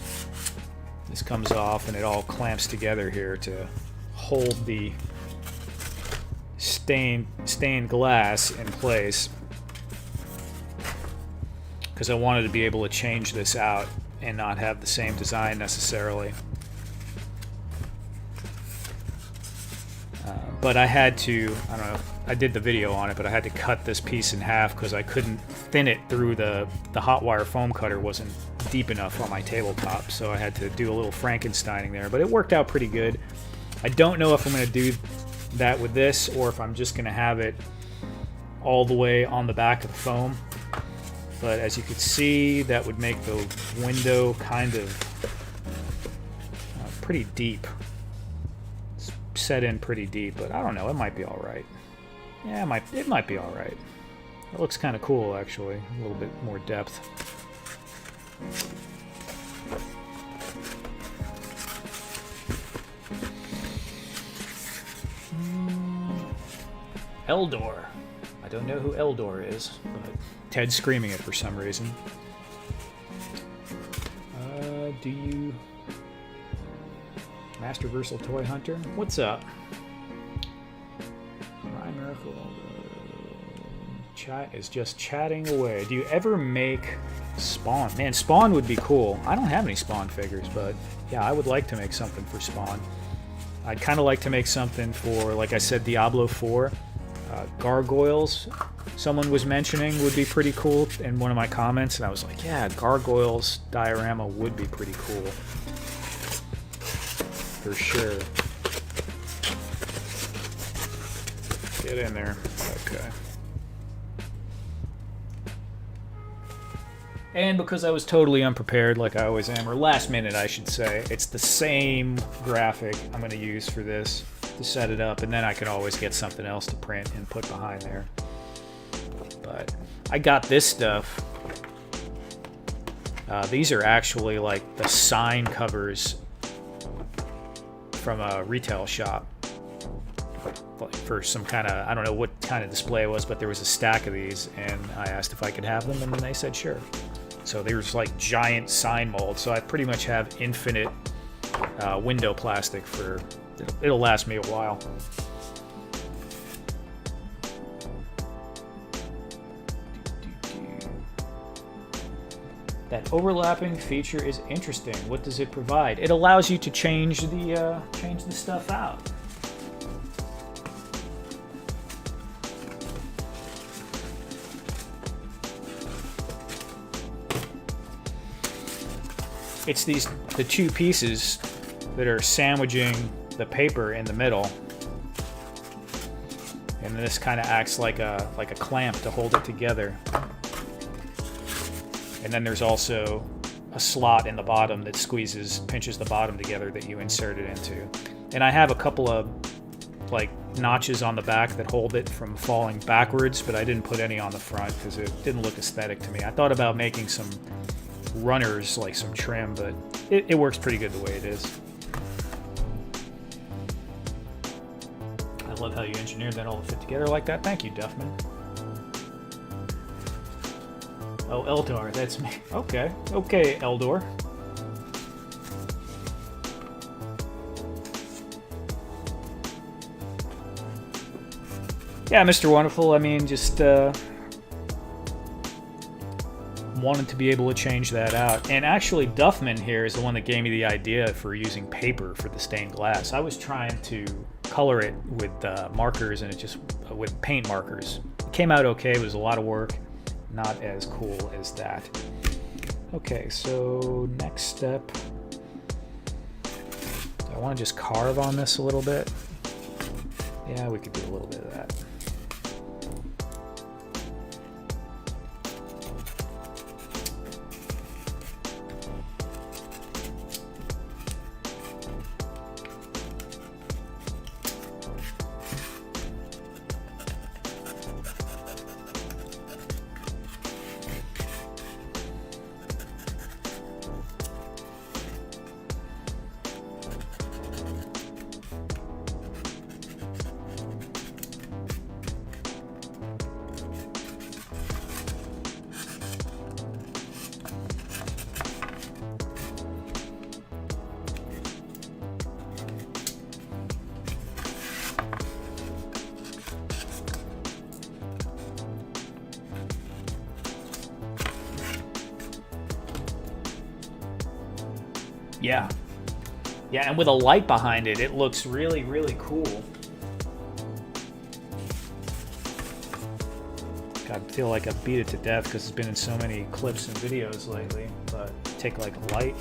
[SPEAKER 1] This comes off and it all clamps together here to hold the stained glass in place, because I wanted to be able to change this out and not have the same design necessarily. But I had to, I don't know, I did the video on it, but I had to cut this piece in half because I couldn't thin it through the hot wire foam cutter wasn't deep enough on my tabletop, so I had to do a little Frankensteining there, but it worked out pretty good. I don't know if I'm going to do that with this or if I'm just going to have it all the way on the back of the foam, but as you can see, that would make the window kind of pretty deep. It's set in pretty deep, but I don't know, it might be alright. Yeah, it might be alright. It looks kind of cool, actually. A little bit more depth. Eldor. I don't know who Eldor is, but Ted's screaming it for some reason. Do you... Master Versal Toy Hunter? What's up? My miracle. Chat is just chatting away. Do you ever make Spawn? Man, Spawn would be cool. I don't have any Spawn figures, but yeah, I would like to make something for Spawn. I'd kind of like to make something for, like I said, Diablo 4. Gargoyles, someone was mentioning, would be pretty cool in one of my comments, and I was like, yeah, Gargoyles diorama would be pretty cool. For sure. Get in there. Okay. And because I was totally unprepared, like I always am, or last minute I should say, it's the same graphic I'm going to use for this to set it up, and then I can always get something else to print and put behind there. But I got this stuff. These are actually like the sign covers from a retail shop. Like for some kind of, I don't know what kind of display it was, but there was a stack of these, and I asked if I could have them, and then they said sure. So there's like giant sign molds, so I pretty much have infinite window plastic for, it'll last me a while. That overlapping feature is interesting. What does it provide? It allows you to change the stuff out. It's the two pieces that are sandwiching the paper in the middle, and this kind of acts like a clamp to hold it together. And then there's also a slot in the bottom that pinches the bottom together that you insert it into. And I have a couple of like notches on the back that hold it from falling backwards, but I didn't put any on the front because it didn't look aesthetic to me. I thought about making some runners, like some trim, but it works pretty good the way it is. I love how you engineered that all to fit together like that. Thank you, Duffman. Oh, Eldor, that's me. Okay, Eldor. Yeah, Mr. Wonderful, I mean, just wanted to be able to change that out. And actually, Duffman here is the one that gave me the idea for using paper for the stained glass. I was trying to color it with markers, and it just, with paint markers. It came out okay, it was a lot of work. Not as cool as that. Okay, so next step. Do I want to just carve on this a little bit? Yeah, we could do a little bit of that. Yeah. Yeah, and with a light behind it, it looks really, really cool. I feel like I beat it to death because it's been in so many clips and videos lately. But take like a light.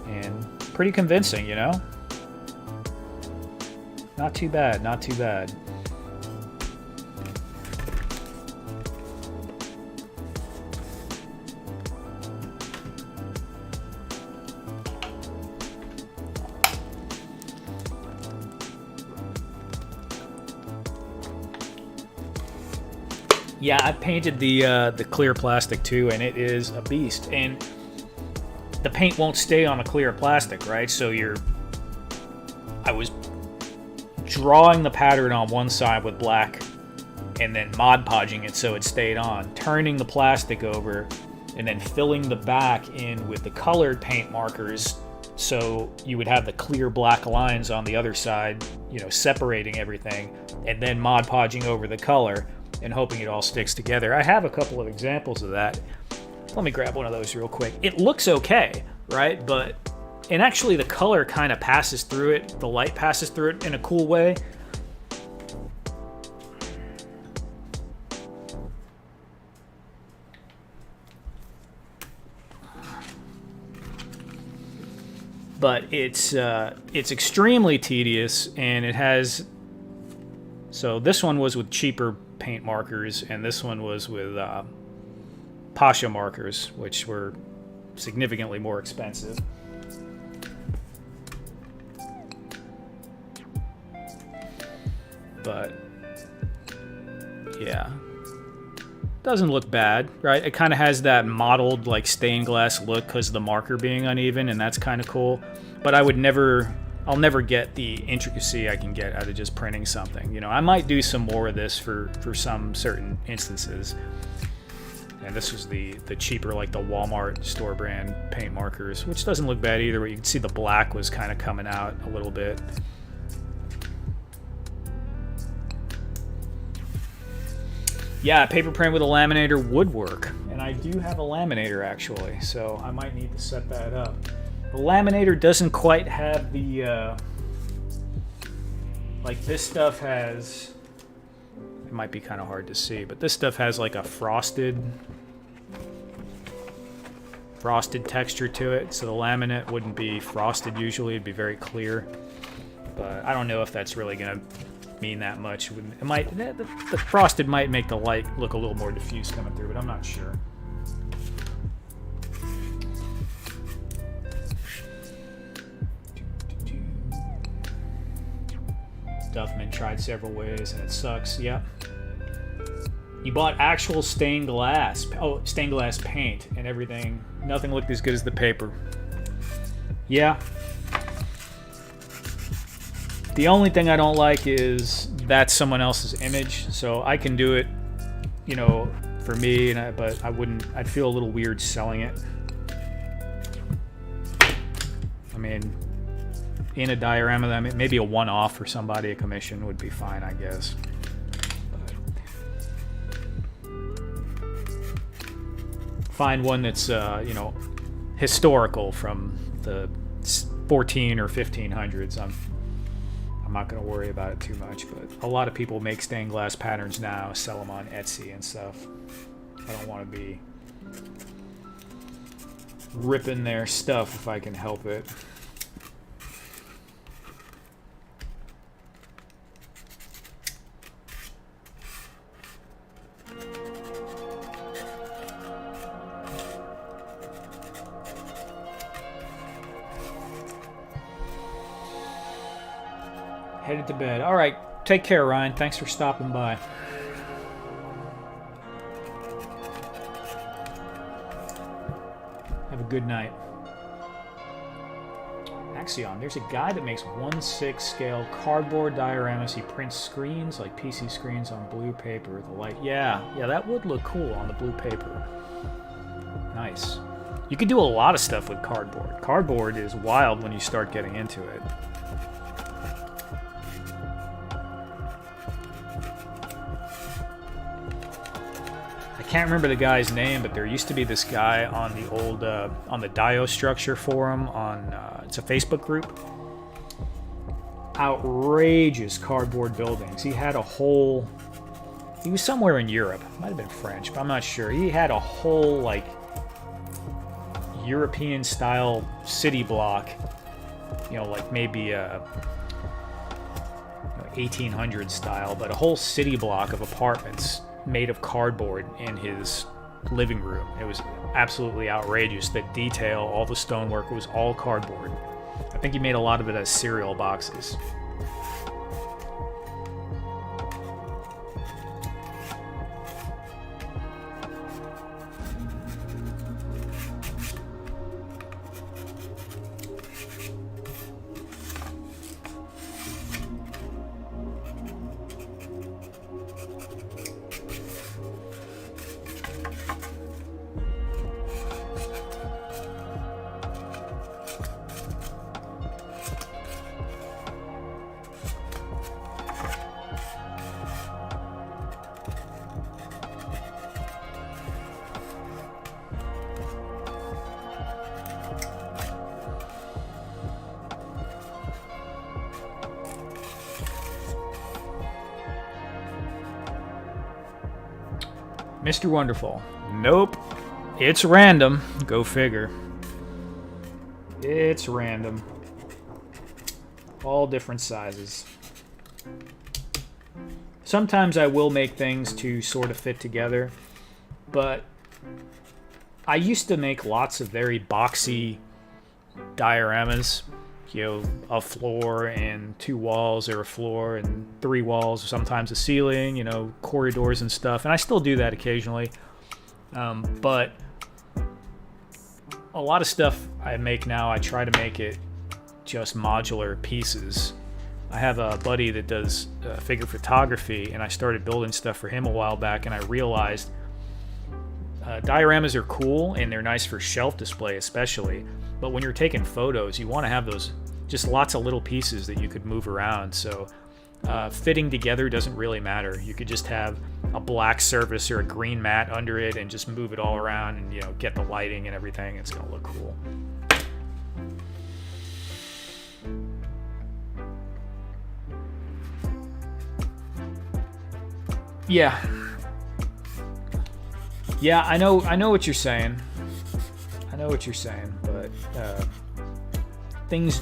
[SPEAKER 1] And pretty convincing, you know? Not too bad, not too bad. Yeah, I painted the clear plastic too, and it is a beast. And the paint won't stay on a clear plastic, right? So I was drawing the pattern on one side with black, and then Mod Podging it so it stayed on, turning the plastic over, and then filling the back in with the colored paint markers, so you would have the clear black lines on the other side, you know, separating everything, and then Mod Podging over the color and hoping it all sticks together. I have a couple of examples of that. Let me grab one of those real quick. It looks okay, right? And actually the color kind of passes through it. The light passes through it in a cool way. But it's extremely tedious, and it has. So this one was with cheaper paint markers, and this one was with Pasha markers, which were significantly more expensive. But yeah, doesn't look bad, right? It kind of has that mottled like stained glass look because of the marker being uneven, and that's kind of cool. But I'll never get the intricacy I can get out of just printing something. You know, I might do some more of this for some certain instances. And this was the cheaper, like the Walmart store brand paint markers, which doesn't look bad either. But you can see the black was kind of coming out a little bit. Yeah, paper print with a laminator would work. And I do have a laminator actually, so I might need to set that up. The laminator doesn't quite have the, like this stuff has, it might be kind of hard to see, but this stuff has like a frosted texture to it, so the laminate wouldn't be frosted usually, it'd be very clear. But I don't know if that's really going to mean that much. It might, the frosted might make the light look a little more diffuse coming through, but I'm not sure. Duffman tried several ways and it sucks. Yep. You bought actual stained glass. Oh, stained glass paint and everything. Nothing looked as good as the paper. Yeah. The only thing I don't like is that's someone else's image. So I can do it, you know, for me, but I wouldn't. I'd feel a little weird selling it. I mean, in a diorama, maybe a one-off for somebody, a commission would be fine, I guess. But find one that's, you know, historical from the 14 or 1500s. I'm not going to worry about it too much, but a lot of people make stained glass patterns now, sell them on Etsy and stuff. I don't want to be ripping their stuff if I can help it. Headed to bed. All right. Take care, Ryan. Thanks for stopping by. Have a good night. Axion. There's a guy that makes 1/6 scale cardboard dioramas. He prints screens, like PC screens, on blue paper with a light. Yeah, that would look cool on the blue paper. Nice. You could do a lot of stuff with cardboard. Cardboard is wild when you start getting into it. I can't remember the guy's name, but there used to be this guy on the old on the Diostructure forum on it's a Facebook group. Outrageous cardboard buildings. He had a whole. He was somewhere in Europe. Might have been French, but I'm not sure. He had a whole like European style city block. You know, like maybe 1800 style, but a whole city block of apartments made of cardboard in his living room. It was absolutely outrageous. The detail, all the stonework was all cardboard. I think he made a lot of it as cereal boxes. Mr. Wonderful. Nope. It's random. Go figure. It's random. All different sizes. Sometimes I will make things to sort of fit together, but I used to make lots of very boxy dioramas. You know, a floor and 2 walls, or a floor and 3 walls, or sometimes a ceiling, you know, corridors and stuff. And I still do that occasionally. But a lot of stuff I make now, I try to make it just modular pieces. I have a buddy that does figure photography, and I started building stuff for him a while back, and I realized dioramas are cool and they're nice for shelf display especially, but when you're taking photos, you want to have those just lots of little pieces that you could move around. So fitting together doesn't really matter. You could just have a black surface or a green mat under it and just move it all around and, you know, get the lighting and everything. It's going to look cool. Yeah. Yeah, I know what you're saying. I know what you're saying, but things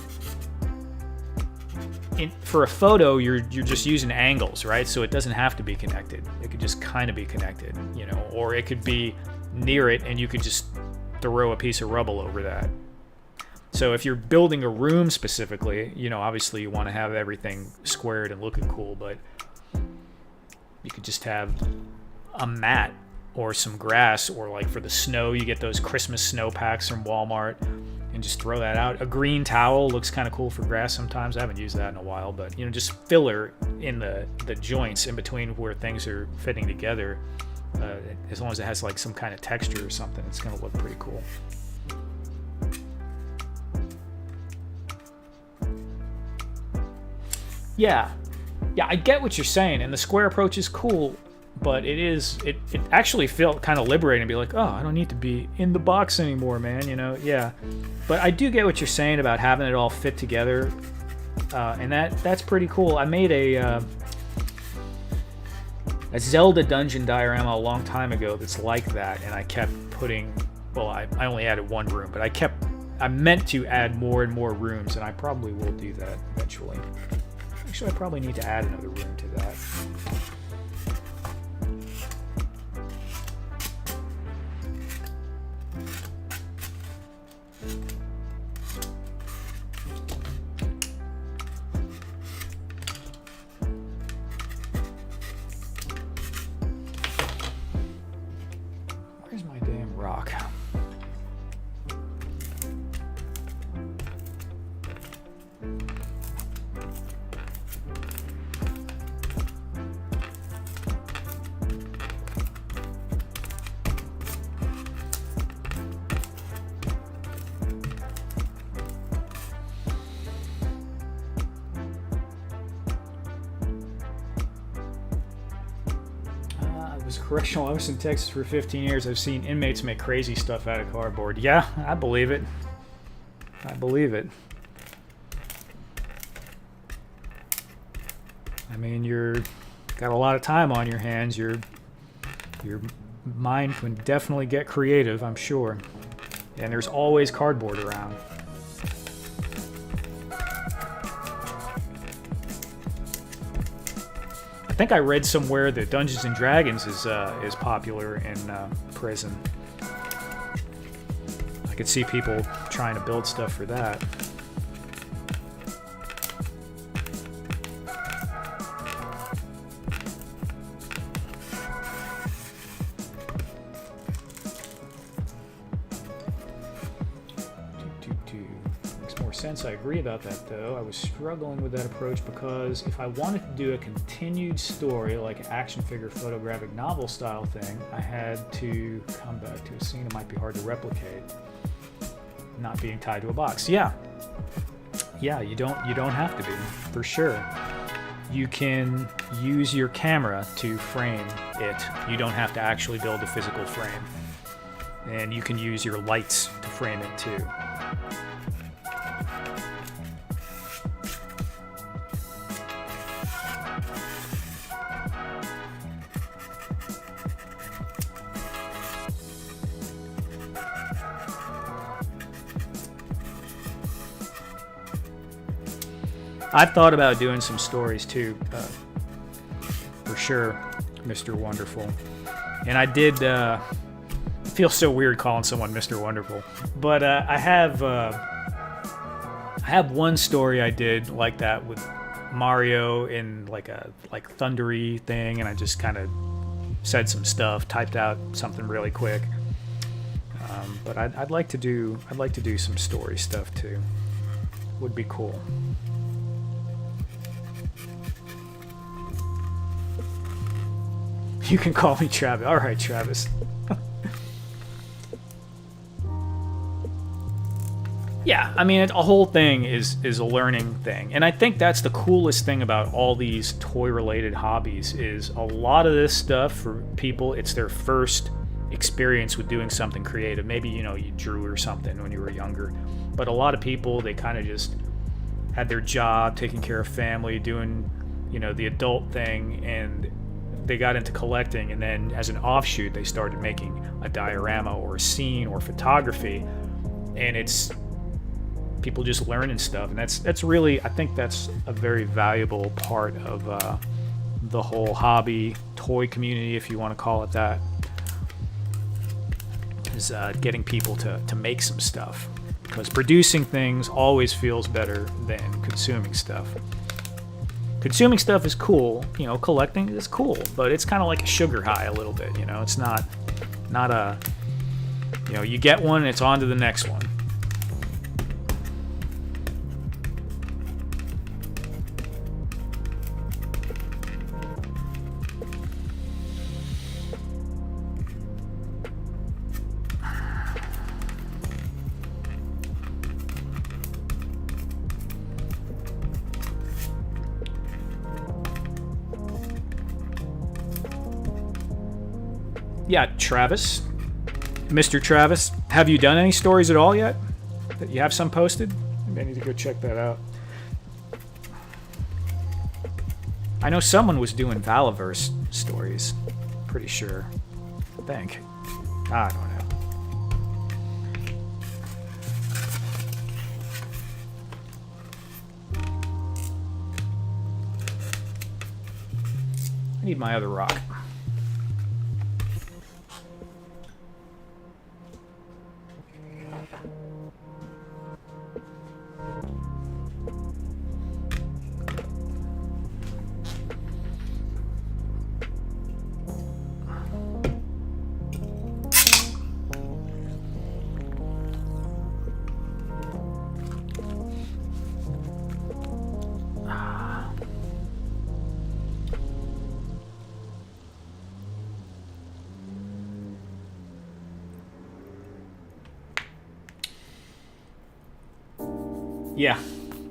[SPEAKER 1] for a photo, you're just using angles, right? So it doesn't have to be connected. It could just kind of be connected, you know, or it could be near it and you could just throw a piece of rubble over that. So if you're building a room specifically, you know, obviously you want to have everything squared and looking cool, but you could just have a mat or some grass, or like for the snow, you get those Christmas snow packs from Walmart and just throw that out. A green towel looks kind of cool for grass sometimes. I haven't used that in a while, but, you know, just filler in the joints in between where things are fitting together. As long as it has like some kind of texture or something, it's going to look pretty cool. Yeah, I get what you're saying, and the square approach is cool, but it actually felt kind of liberating to be like, oh, I don't need to be in the box anymore, man, you know? Yeah, but I do get what you're saying about having it all fit together, and that's pretty cool. I made a Zelda dungeon diorama a long time ago that's like that, and I kept putting, well, I only added 1 room, but I meant to add more and more rooms, and I probably will do that eventually. Actually, I probably need to add another room to that. Where's my damn rock? was a correctional officer in Texas for 15 years. I've seen inmates make crazy stuff out of cardboard. Yeah, I believe it. I believe it. I mean, you're got a lot of time on your hands. Your mind can definitely get creative, I'm sure. And there's always cardboard around. I think I read somewhere that Dungeons and Dragons is popular in prison. I could see people trying to build stuff for that. Makes more sense. I agree about that, though. I was struggling with that approach because if I wanted to do a continued story, like an action figure photographic novel style thing, I had to come back to a scene that might be hard to replicate, not being tied to a box. Yeah, you don't have to be, for sure. You can use your camera to frame it. You don't have to actually build a physical frame. And you can use your lights to frame it too. I've thought about doing some stories too, for sure, Mr. Wonderful. And I did, it feels so weird calling someone Mr. Wonderful, but I have one story I did like that with Mario in like a thundery thing, and I just kind of said some stuff, typed out something really quick. But I'd like to do some story stuff too. Would be cool. You can call me Travis. All right, Travis. Yeah, I mean, a whole thing is a learning thing. And I think that's the coolest thing about all these toy-related hobbies is a lot of this stuff for people, it's their first experience with doing something creative. Maybe, you drew or something when you were younger. But a lot of people, they kind of just had their job, taking care of family, doing, the adult thing, and they got into collecting, and then as an offshoot they started making a diorama or a scene or photography, and it's people just learning stuff, and that's really, I think that's a very valuable part of the whole hobby toy community, if you want to call it that, is getting people to make some stuff, because producing things always feels better than consuming stuff. Consuming stuff is cool, collecting is cool, but it's kind of like a sugar high a little bit, it's not a, you get one and it's on to the next one. Yeah, Travis. Mr. Travis, have you done any stories at all yet? That you have some posted? Maybe I need to go check that out. I know someone was doing Valaverse stories. Pretty sure. I think. I don't know. I need my other rock.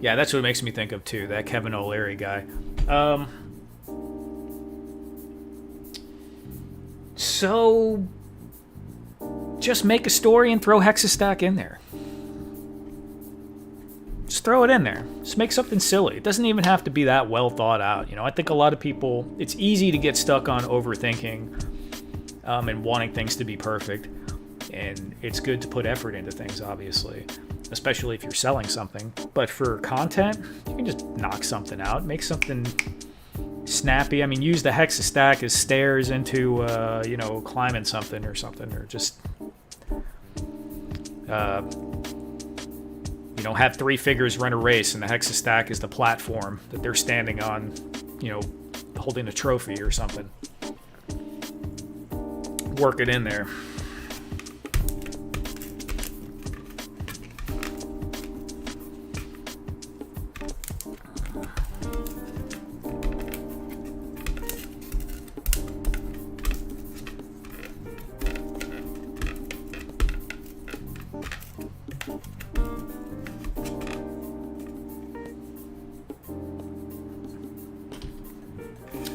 [SPEAKER 1] Yeah, that's what it makes me think of too. That Kevin O'Leary guy. So just make a story and throw Hexastack in there. Just throw it in there. Just make something silly. It doesn't even have to be that well thought out. I think a lot of people, it's easy to get stuck on overthinking and wanting things to be perfect. And it's good to put effort into things, obviously, especially if you're selling something. But for content, you can just knock something out, make something snappy. I mean, use the Hexastack as stairs into, climbing something, or just, have three figures run a race, and the Hexastack is the platform that they're standing on, holding a trophy or something. Work it in there.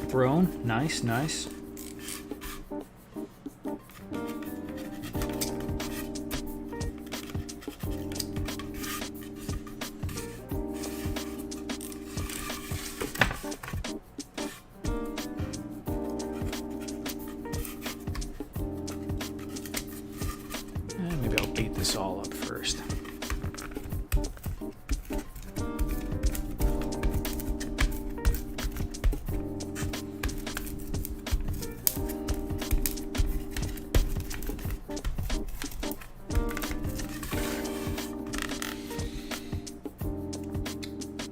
[SPEAKER 1] Throne, nice. Maybe I'll beat this all up first.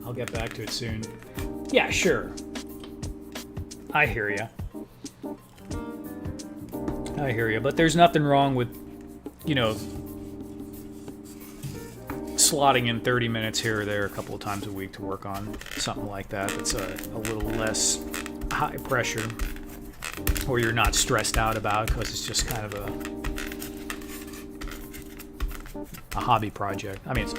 [SPEAKER 1] I'll get back to it soon. Yeah, sure. I hear ya. But there's nothing wrong with, slotting in 30 minutes here or there a couple of times a week to work on something like that. That's a little less high pressure, or you're not stressed out about, because it's just kind of a hobby project. I mean, it's,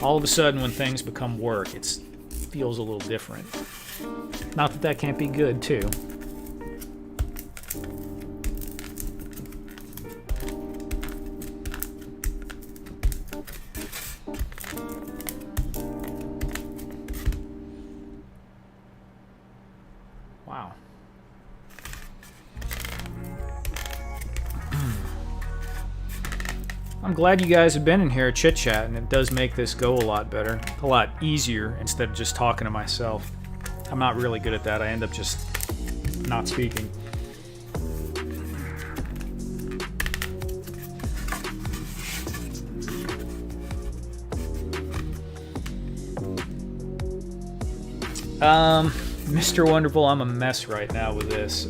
[SPEAKER 1] all of a sudden when things become work, it feels a little different. Not that can't be good too. Wow. I'm glad you guys have been in here chit-chatting. It does make this go a lot better, a lot easier, instead of just talking to myself. I'm not really good at that. I end up just not speaking. Mr. Wonderful, I'm a mess right now with this.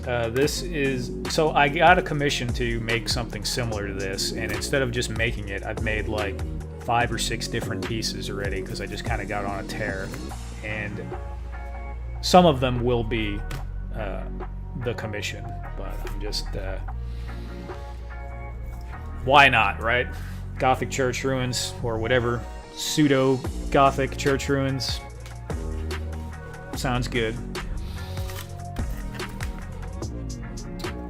[SPEAKER 1] So I got a commission to make something similar to this, and instead of just making it, I've made like 5 or 6 different pieces already, because I just kind of got on a tear. And some of them will be the commission, but I'm just, why not, right? Gothic church ruins, or whatever, pseudo-Gothic church ruins. Sounds good.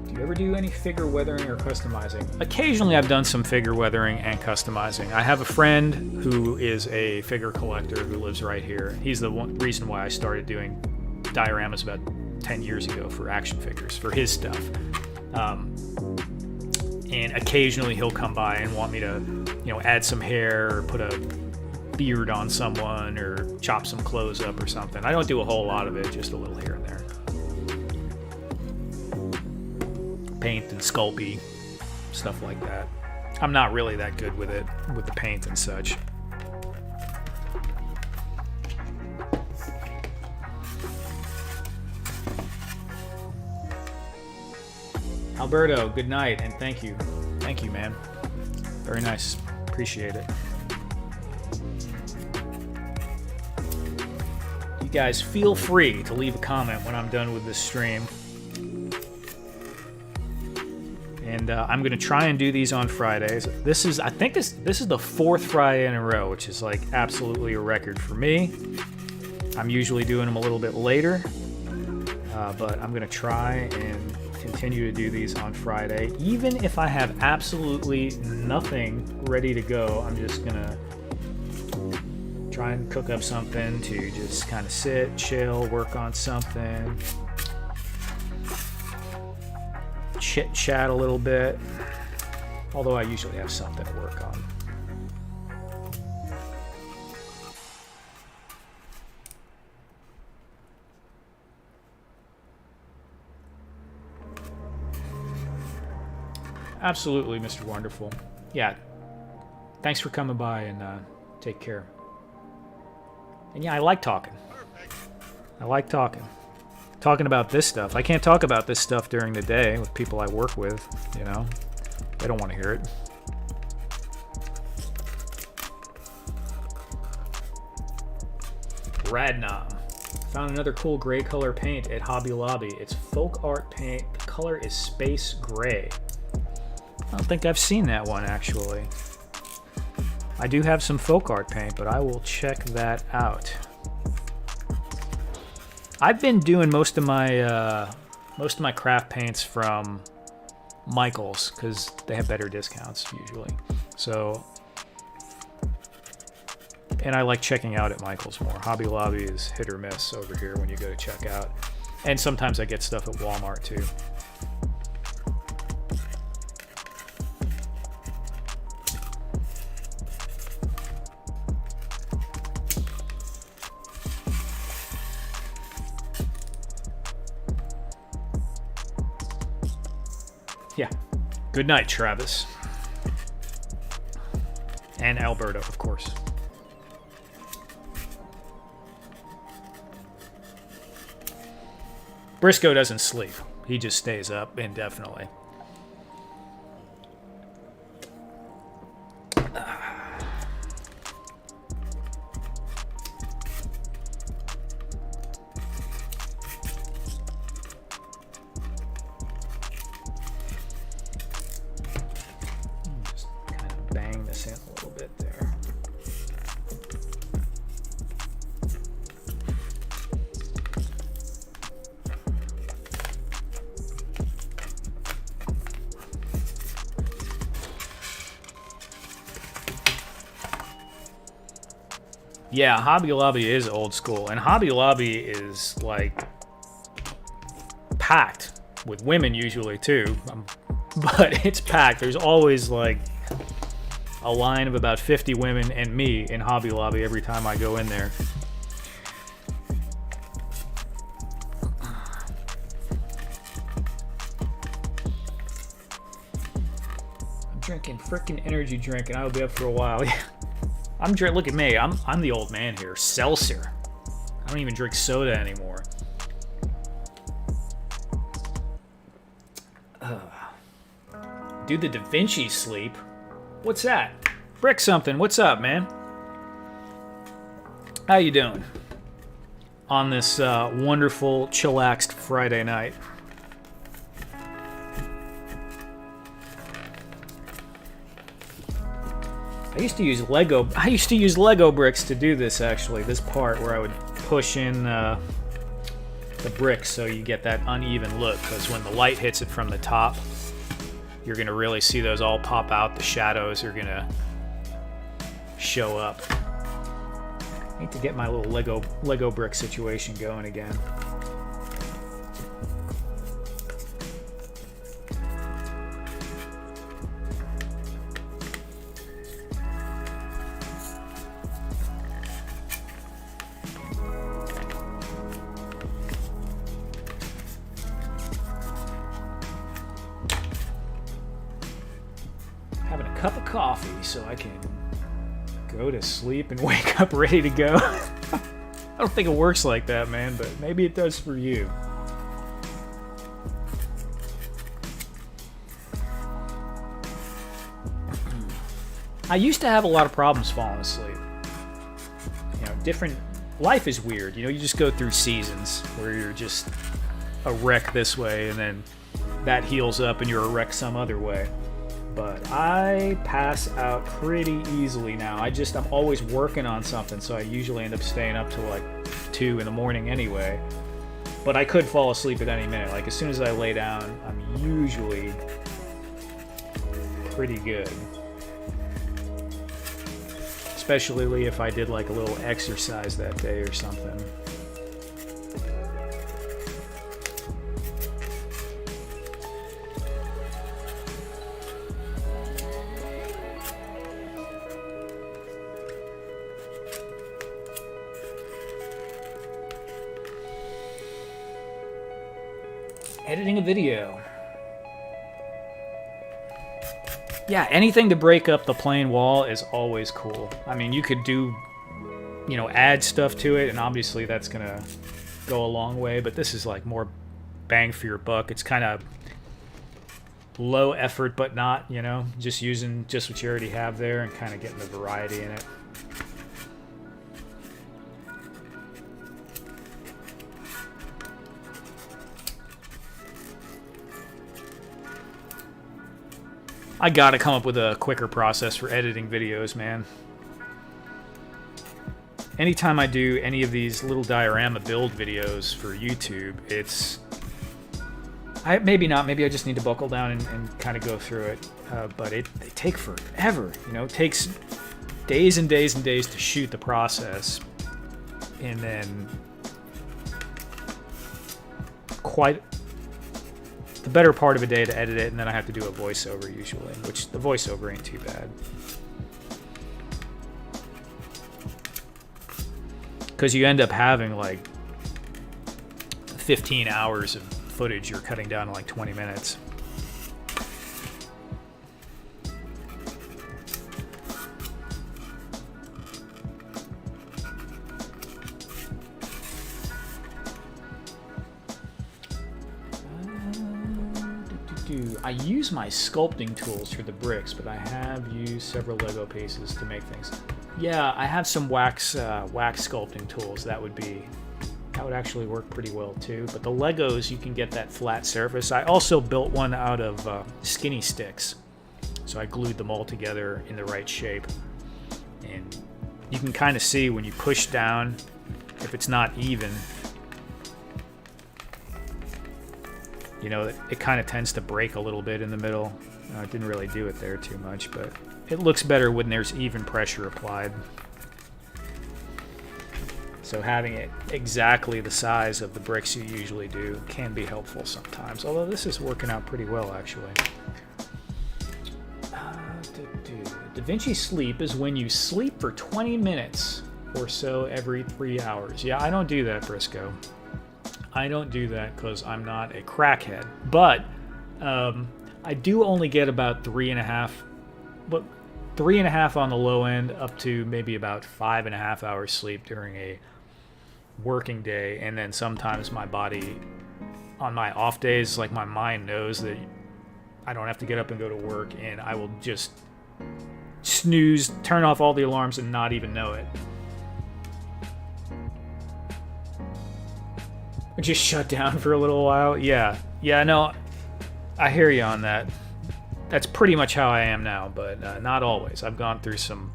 [SPEAKER 1] Do you ever do any figure weathering or customizing? Occasionally I've done some figure weathering and customizing. I have a friend who is a figure collector who lives right here. He's the reason why I started doing dioramas about 10 years ago for action figures, for his stuff. And occasionally he'll come by and want me to, add some hair or put a beard on someone or chop some clothes up or something. I don't do a whole lot of it, just a little here and there. Paint and sculpey, stuff like that. I'm not really that good with it, with the paint and such. Alberto, good night, and thank you. Thank you, man. Very nice. Appreciate it. You guys feel free to leave a comment when I'm done with this stream. And I'm going to try and do these on Fridays. I think this is the 4th Friday in a row, which is like absolutely a record for me. I'm usually doing them a little bit later, but I'm going to try and continue to do these on Friday. Even if I have absolutely nothing ready to go, I'm just going to try and cook up something to just kind of sit, chill, work on something, chit-chat a little bit, although I usually have something to work on. Absolutely, Mr. Wonderful. Yeah, thanks for coming by, and take care. And yeah, I like talking. I like talking. Talking about this stuff. I can't talk about this stuff during the day with people I work with, you know. They don't want to hear it. Radnom. Found another cool gray color paint at Hobby Lobby. It's folk art paint. The color is space gray. I don't think I've seen that one, actually. I do have some folk art paint, but I will check that out. I've been doing most of my craft paints from Michaels because they have better discounts usually. So, and I like checking out at Michaels more. Hobby Lobby is hit or miss over here when you go to check out, and sometimes I get stuff at Walmart too. Yeah. Good night, Travis. And Alberto, of course. Briscoe doesn't sleep. He just stays up indefinitely. Yeah, Hobby Lobby is old school, and Hobby Lobby is like packed with women usually too, but it's packed. There's always like a line of about 50 women and me in Hobby Lobby every time I go in there. I'm drinking frickin' energy drink, and I'll be up for a while. Look at me. I'm the old man here. Seltzer. I don't even drink soda anymore. Do the Da Vinci sleep? What's that? Brick something. What's up, man? How you doing? On this wonderful, chillaxed Friday night. I used to use Lego bricks to do this, actually. This part where I would push in the bricks so you get that uneven look, because when the light hits it from the top, you're going to really see those all pop out. The shadows are going to show up. I need to get my little Lego brick situation going again. Cup of coffee so I can go to sleep and wake up ready to go. I don't think it works like that, man, but maybe it does for you. I used to have a lot of problems falling asleep. You know, life is weird. You know, you just go through seasons where you're just a wreck this way, and then that heals up and you're a wreck some other way. But I pass out pretty easily now. I'm always working on something, so I usually end up staying up till like 2 in the morning anyway. But I could fall asleep at any minute. Like as soon as I lay down, I'm usually pretty good. Especially if I did like a little exercise that day or something. Editing a video. Yeah, anything to break up the plain wall is always cool. I mean, you could do, you know, add stuff to it, and obviously that's gonna go a long way, but this is like more bang for your buck. It's kind of low effort, but not, you know, just using just what you already have there and kind of getting the variety in it. I gotta come up with a quicker process for editing videos, man. Anytime I do any of these little diorama build videos for YouTube, it's... maybe not, maybe I just need to buckle down and kind of go through it. But they take forever, you know? It takes days and days and days to shoot the process. And then quite the better part of a day to edit it, and then I have to do a voiceover usually, which the voiceover ain't too bad. Because you end up having like 15 hours of footage you're cutting down to like 20 minutes. I use my sculpting tools for the bricks, but I have used several Lego pieces to make things. Yeah, I have some wax sculpting tools. That would actually work pretty well too. But the Legos, you can get that flat surface. I also built one out of skinny sticks, so I glued them all together in the right shape. And you can kind of see when you push down if it's not even. You know, it kind of tends to break a little bit in the middle. It didn't really do it there too much, but it looks better when there's even pressure applied. So having it exactly the size of the bricks you usually do can be helpful sometimes, although this is working out pretty well, actually. Da Vinci sleep is when you sleep for 20 minutes or so every 3 hours. Yeah, I don't do that, Briscoe. I don't do that because I'm not a crackhead. But I do only get about 3.5, but 3.5 on the low end, up to maybe about 5.5 hours sleep during a working day. And then sometimes my body, on my off days, like my mind knows that I don't have to get up and go to work, and I will just snooze, turn off all the alarms, and not even know it. Just shut down for a little while. Yeah, no, I hear you on that. That's pretty much how I am now, but not always. I've gone through some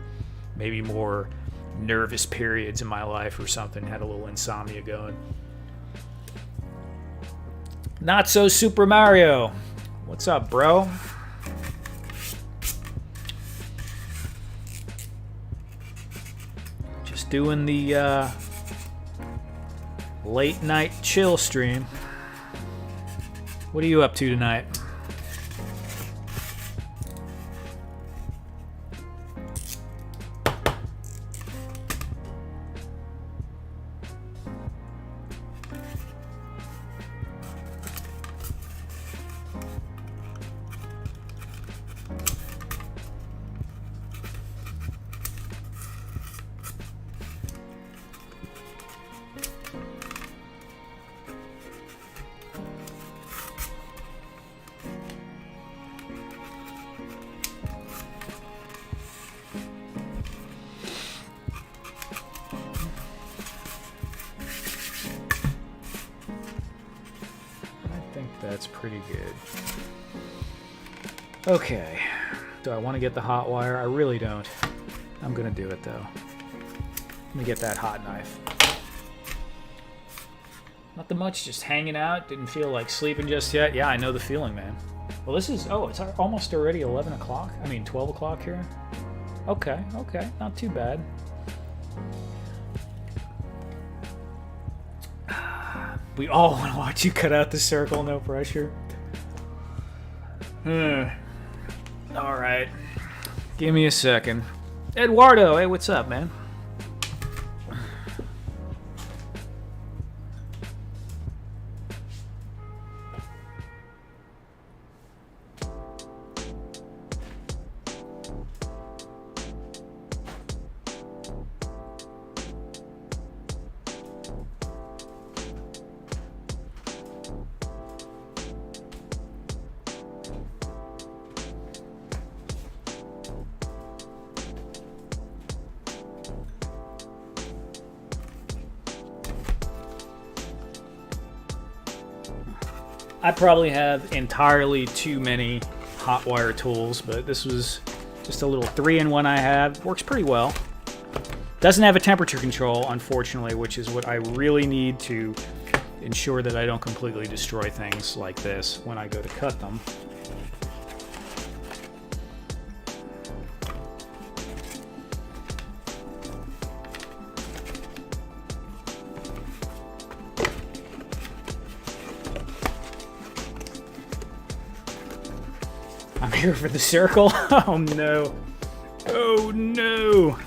[SPEAKER 1] maybe more nervous periods in my life or something, had a little insomnia going. Not so Super Mario. What's up, bro? Just doing the late night chill stream. What are you up to tonight? That's pretty good. Okay. Do I want to get the hot wire? I really don't. I'm going to do it, though. Let me get that hot knife. Nothing much, just hanging out. Didn't feel like sleeping just yet. Yeah, I know the feeling, man. Well, this is, it's almost already 11 o'clock. 12 o'clock here. Okay, not too bad. We all want to watch you cut out the circle, no pressure. All right. Give me a second. Eduardo, hey, what's up, man? I probably have entirely too many hot wire tools, but this was just a little 3-in-1 I have. Works pretty well. Doesn't have a temperature control, unfortunately, which is what I really need to ensure that I don't completely destroy things like this when I go to cut them. I'm here for the circle. Oh no. Oh no.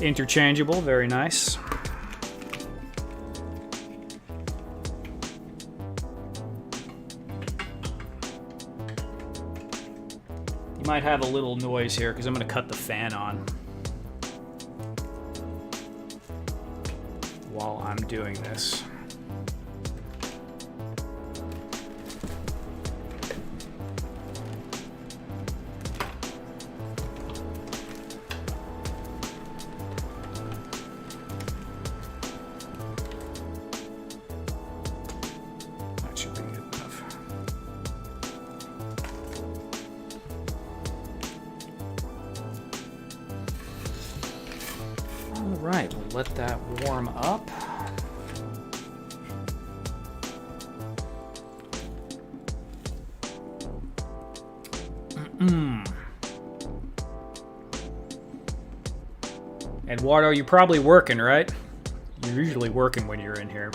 [SPEAKER 1] Interchangeable, very nice. You might have a little noise here because I'm going to cut the fan on while I'm doing this. Alright, we'll let that warm up. Eduardo, you're probably working, right? You're usually working when you're in here.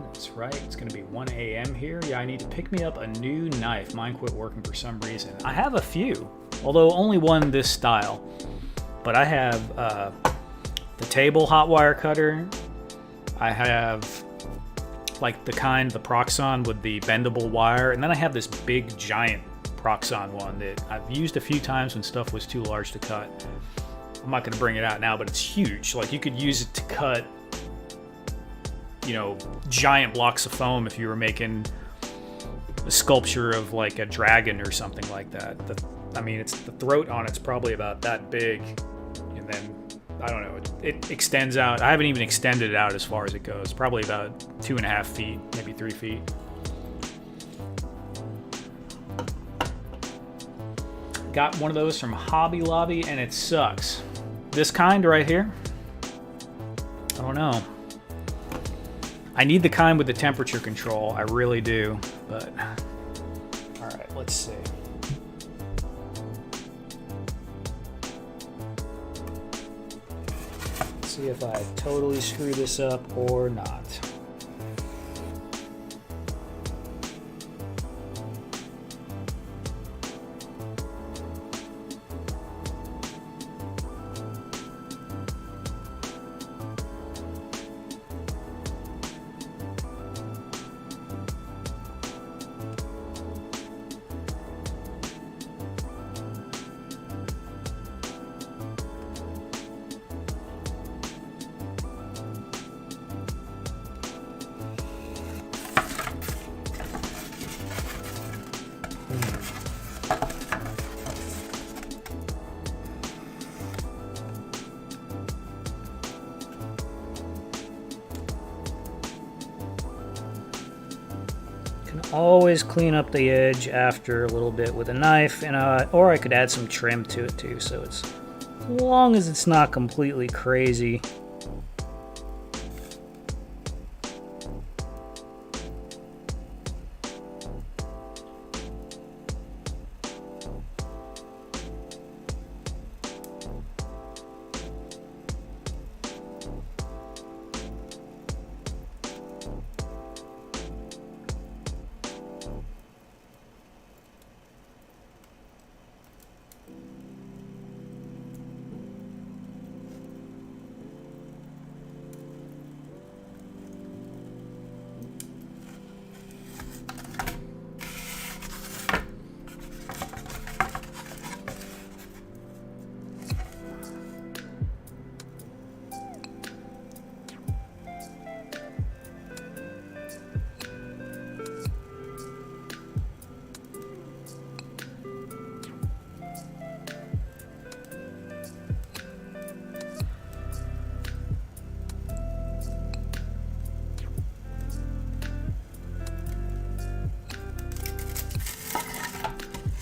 [SPEAKER 1] That's right, it's going to be 1 a.m. here. Yeah, I need to pick me up a new knife. Mine quit working for some reason. I have a few, although only one this style. But I have the table hot wire cutter. I have like the Proxxon with the bendable wire. And then I have this big giant Proxxon one that I've used a few times when stuff was too large to cut. I'm not going to bring it out now, but it's huge. Like you could use it to cut, giant blocks of foam if you were making a sculpture of like a dragon or something like that. It's the throat on it's probably about that big, and then I don't know, it extends out. I haven't even extended it out as far as it goes. Probably about 2.5 feet, maybe 3 feet. Got one of those from Hobby Lobby, and it sucks. This kind right here. I don't know. I need the kind with the temperature control. I really do, but all right, let's see. See if I totally screw this up or not. Always clean up the edge after a little bit with a knife, and or I could add some trim to it too, so it's long as it's not completely crazy.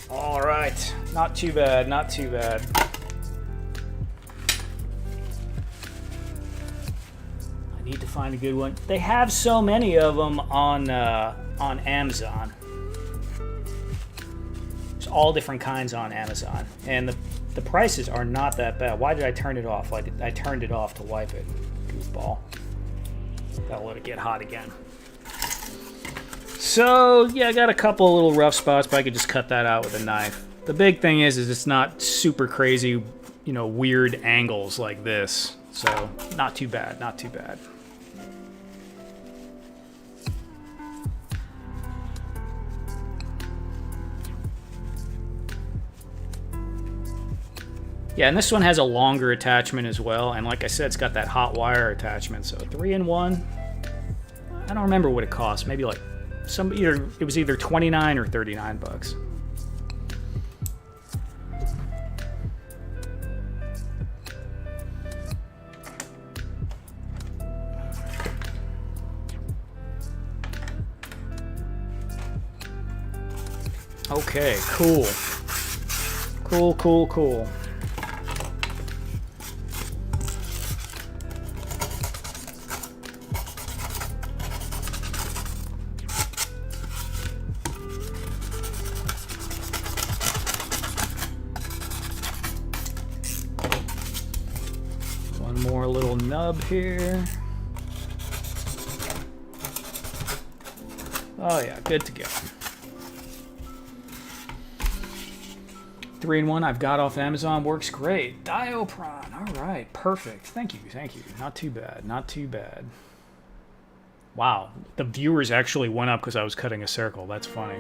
[SPEAKER 1] All right, not too bad, not too bad. I need to find a good one. They have so many of them on Amazon. There's all different kinds on Amazon, and the prices are not that bad. Why did I turn it off? Like I turned it off to wipe it. Goofball. Gotta let it get hot again. So, yeah, I got a couple of little rough spots, but I could just cut that out with a knife. The big thing is it's not super crazy, you know, weird angles like this. So, not too bad, not too bad. Yeah, and this one has a longer attachment as well. And like I said, it's got that hot wire attachment. So 3-in-1. I don't remember what it cost. Maybe like it was either 29 or 39 bucks. Okay, cool. Cool. One more little nub here. Oh yeah, good to go. 3-in-1 I've got off Amazon, works great. Dioramas, all right, perfect. Thank you. Not too bad. Wow, the viewers actually went up because I was cutting a circle. That's funny.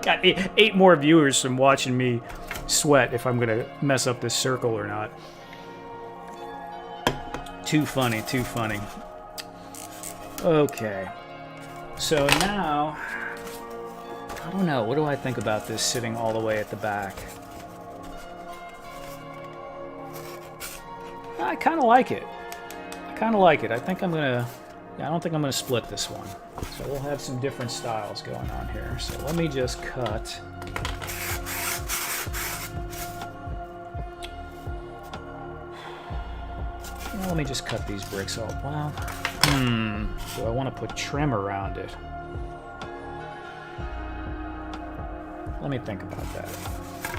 [SPEAKER 1] Got eight more viewers from watching me sweat if I'm gonna mess up this circle or not. Too funny. Okay, so now, I don't know, what do I think about this sitting all the way at the back? I kind of like it. I think I'm gonna, I don't think I'm gonna split this one. So we'll have some different styles going on here. So let me just cut. Let me just cut these bricks off. Well, do I want to put trim around it? Let me think about that.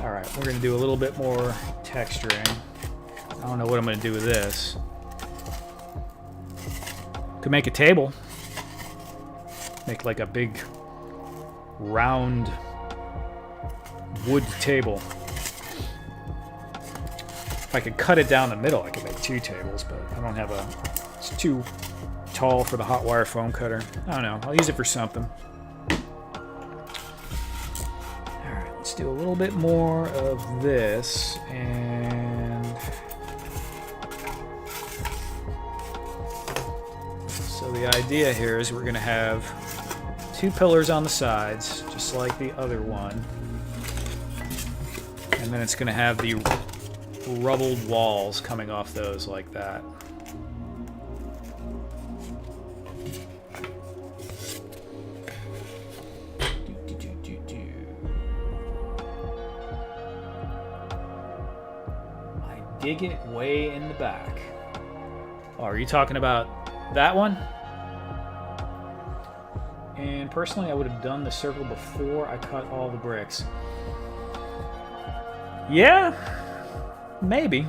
[SPEAKER 1] All right, we're going to do a little bit more texturing. I don't know what I'm going to do with this. Could make a table. Make like a big round wood table. If I could cut it down the middle, I could make 2 tables, but I don't have it's too tall for the hot wire foam cutter. I don't know, I'll use it for something. Alright, let's do a little bit more of this, and so the idea here is we're going to have 2 pillars on the sides, just like the other one, and then it's going to have the rubbled walls coming off those like that. dig it way in the back. Oh, are you talking about that one? And personally, I would have done the circle before I cut all the bricks. Yeah, maybe.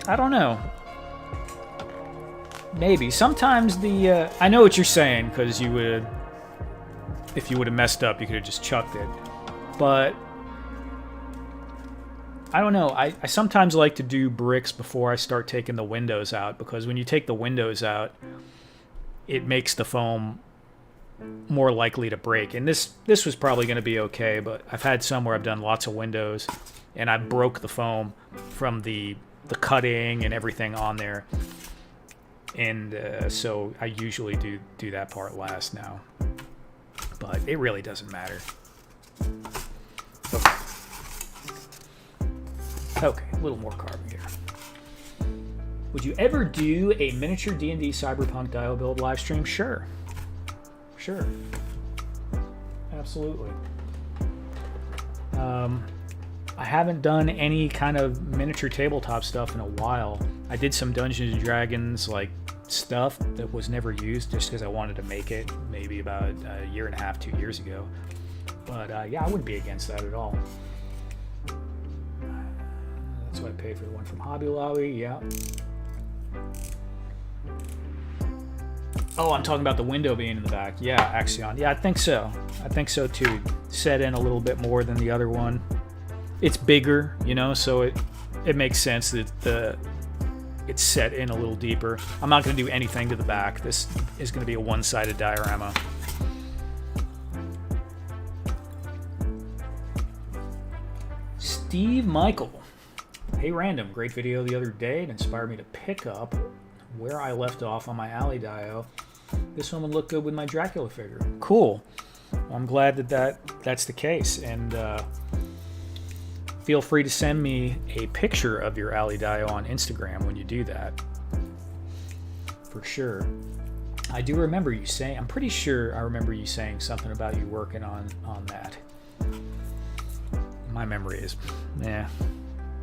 [SPEAKER 1] I don't know. Maybe. Sometimes I know what you're saying, because you would... If you would have messed up, you could have just chucked it. But... I don't know. I sometimes like to do bricks before I start taking the windows out, because when you take the windows out, it makes the foam more likely to break. And this was probably going to be okay, but I've had some where I've done lots of windows, and I broke the foam from the cutting and everything on there. And so I usually do that part last now. But it really doesn't matter. Okay, a little more carbon here. Would you ever do a miniature D&D Cyberpunk Dio build live stream? Sure. Sure. Absolutely. I haven't done any kind of miniature tabletop stuff in a while. I did some Dungeons and Dragons like stuff that was never used just because I wanted to make it maybe about a year and a half, 2 years ago. But yeah, I wouldn't be against that at all. That's what I paid for the one from Hobby Lobby, yeah. Oh, I'm talking about the window being in the back. Yeah, Axion. Yeah, I think so. I think so too. Set in a little bit more than the other one. It's bigger, you know, so it makes sense that it's set in a little deeper. I'm not going to do anything to the back. This is going to be a one-sided diorama. Steve Michael. Hey Random, great video the other day. It inspired me to pick up where I left off on my alley dio. This one would look good with my Dracula figure. Cool. Well, I'm glad that's the case. And feel free to send me a picture of your alley dio on Instagram when you do that. For sure. I do remember you saying, I'm pretty sure I remember you saying something about you working on that. My memory is,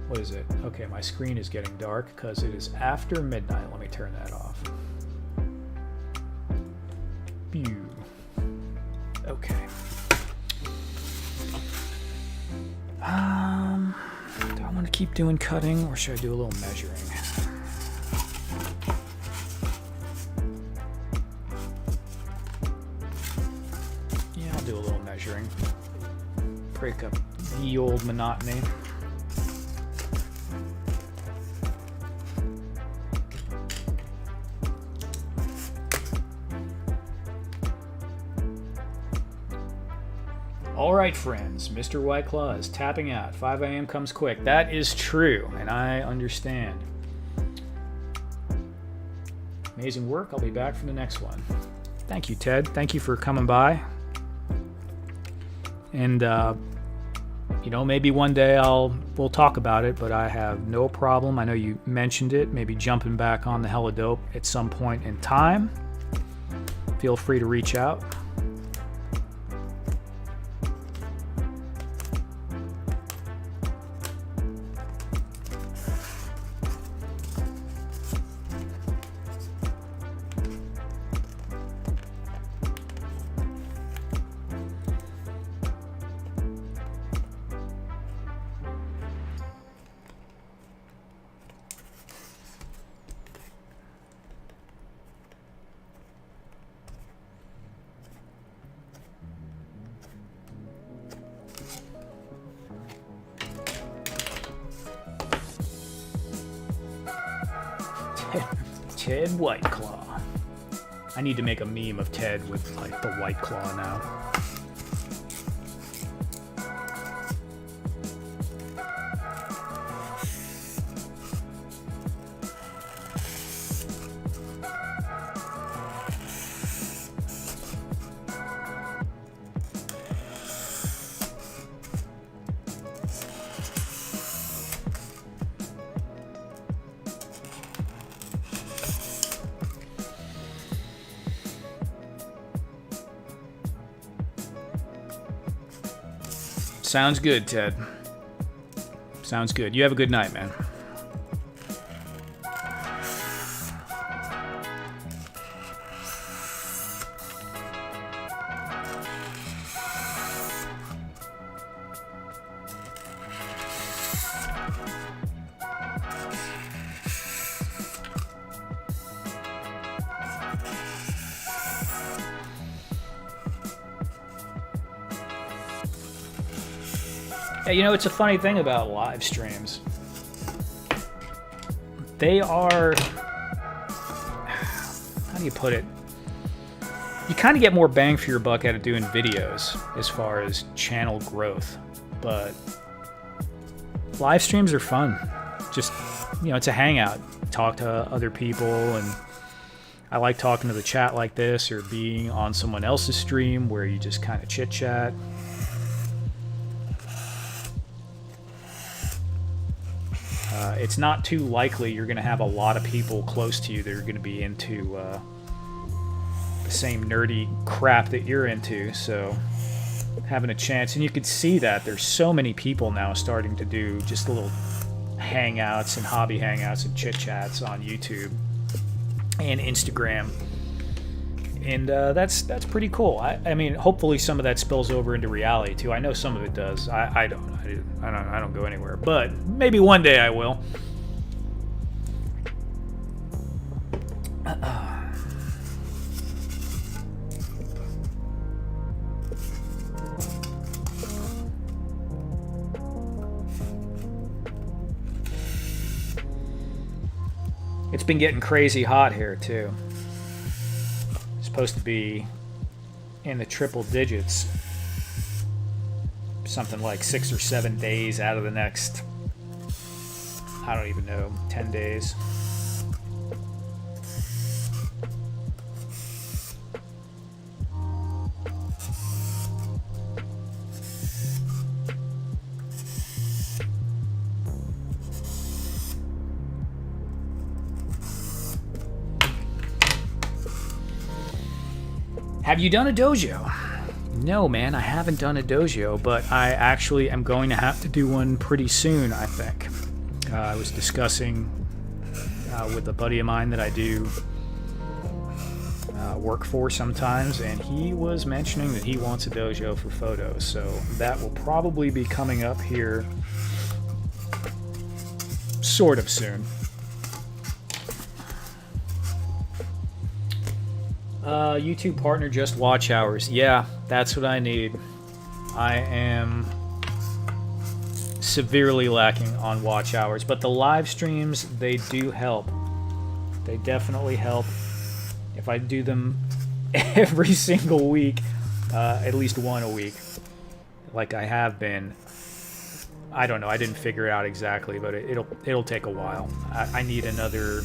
[SPEAKER 1] what is it? Okay, my screen is getting dark because it is after midnight. Let me turn that off. Pew. Okay. Do I want to keep doing cutting or should I do a little measuring? Yeah, I'll do a little measuring. Break up the old monotony. All right, friends, Mr. White Claw is tapping out. 5 a.m. comes quick. That is true, and I understand. Amazing work. I'll be back for the next one. Thank you, Ted. Thank you for coming by. And, you know, maybe one day we'll talk about it, but I have no problem. I know you mentioned it, maybe jumping back on the Hella Dope at some point in time. Feel free to reach out. Ted White Claw. I need to make a meme of Ted with like the White Claw now. Sounds good, Ted. Sounds good. You have a good night, man. You know, it's a funny thing about live streams. They are, how do you put it? You kind of get more bang for your buck out of doing videos as far as channel growth, but live streams are fun. Just, you know, it's a hangout. Talk to other people, and I like talking to the chat like this, or being on someone else's stream where you just kind of chit chat. It's not too likely you're going to have a lot of people close to you that are going to be into the same nerdy crap that you're into, so having a chance. And you could see that there's so many people now starting to do just little hangouts and hobby hangouts and chit chats on YouTube and Instagram, and that's pretty cool. I mean, hopefully some of that spills over into reality too. I know some of it does. I don't go anywhere, but maybe one day I will. It's been getting crazy hot here too. It's supposed to be in the triple digits. Something like 6 or 7 days out of the next, I don't even know, 10 days. Have you done a dojo? No, man, I haven't done a dojo, but I actually am going to have to do one pretty soon, I think. I was discussing with a buddy of mine that I do work for sometimes, and he was mentioning that he wants a dojo for photos, so that will probably be coming up here sort of soon. YouTube partner, just watch hours. Yeah, that's what I need. I am severely lacking on watch hours, but the live streams, they do help. They definitely help. If I do them every single week, at least one a week, like I have been, I don't know, I didn't figure it out exactly, but it'll take a while. I need another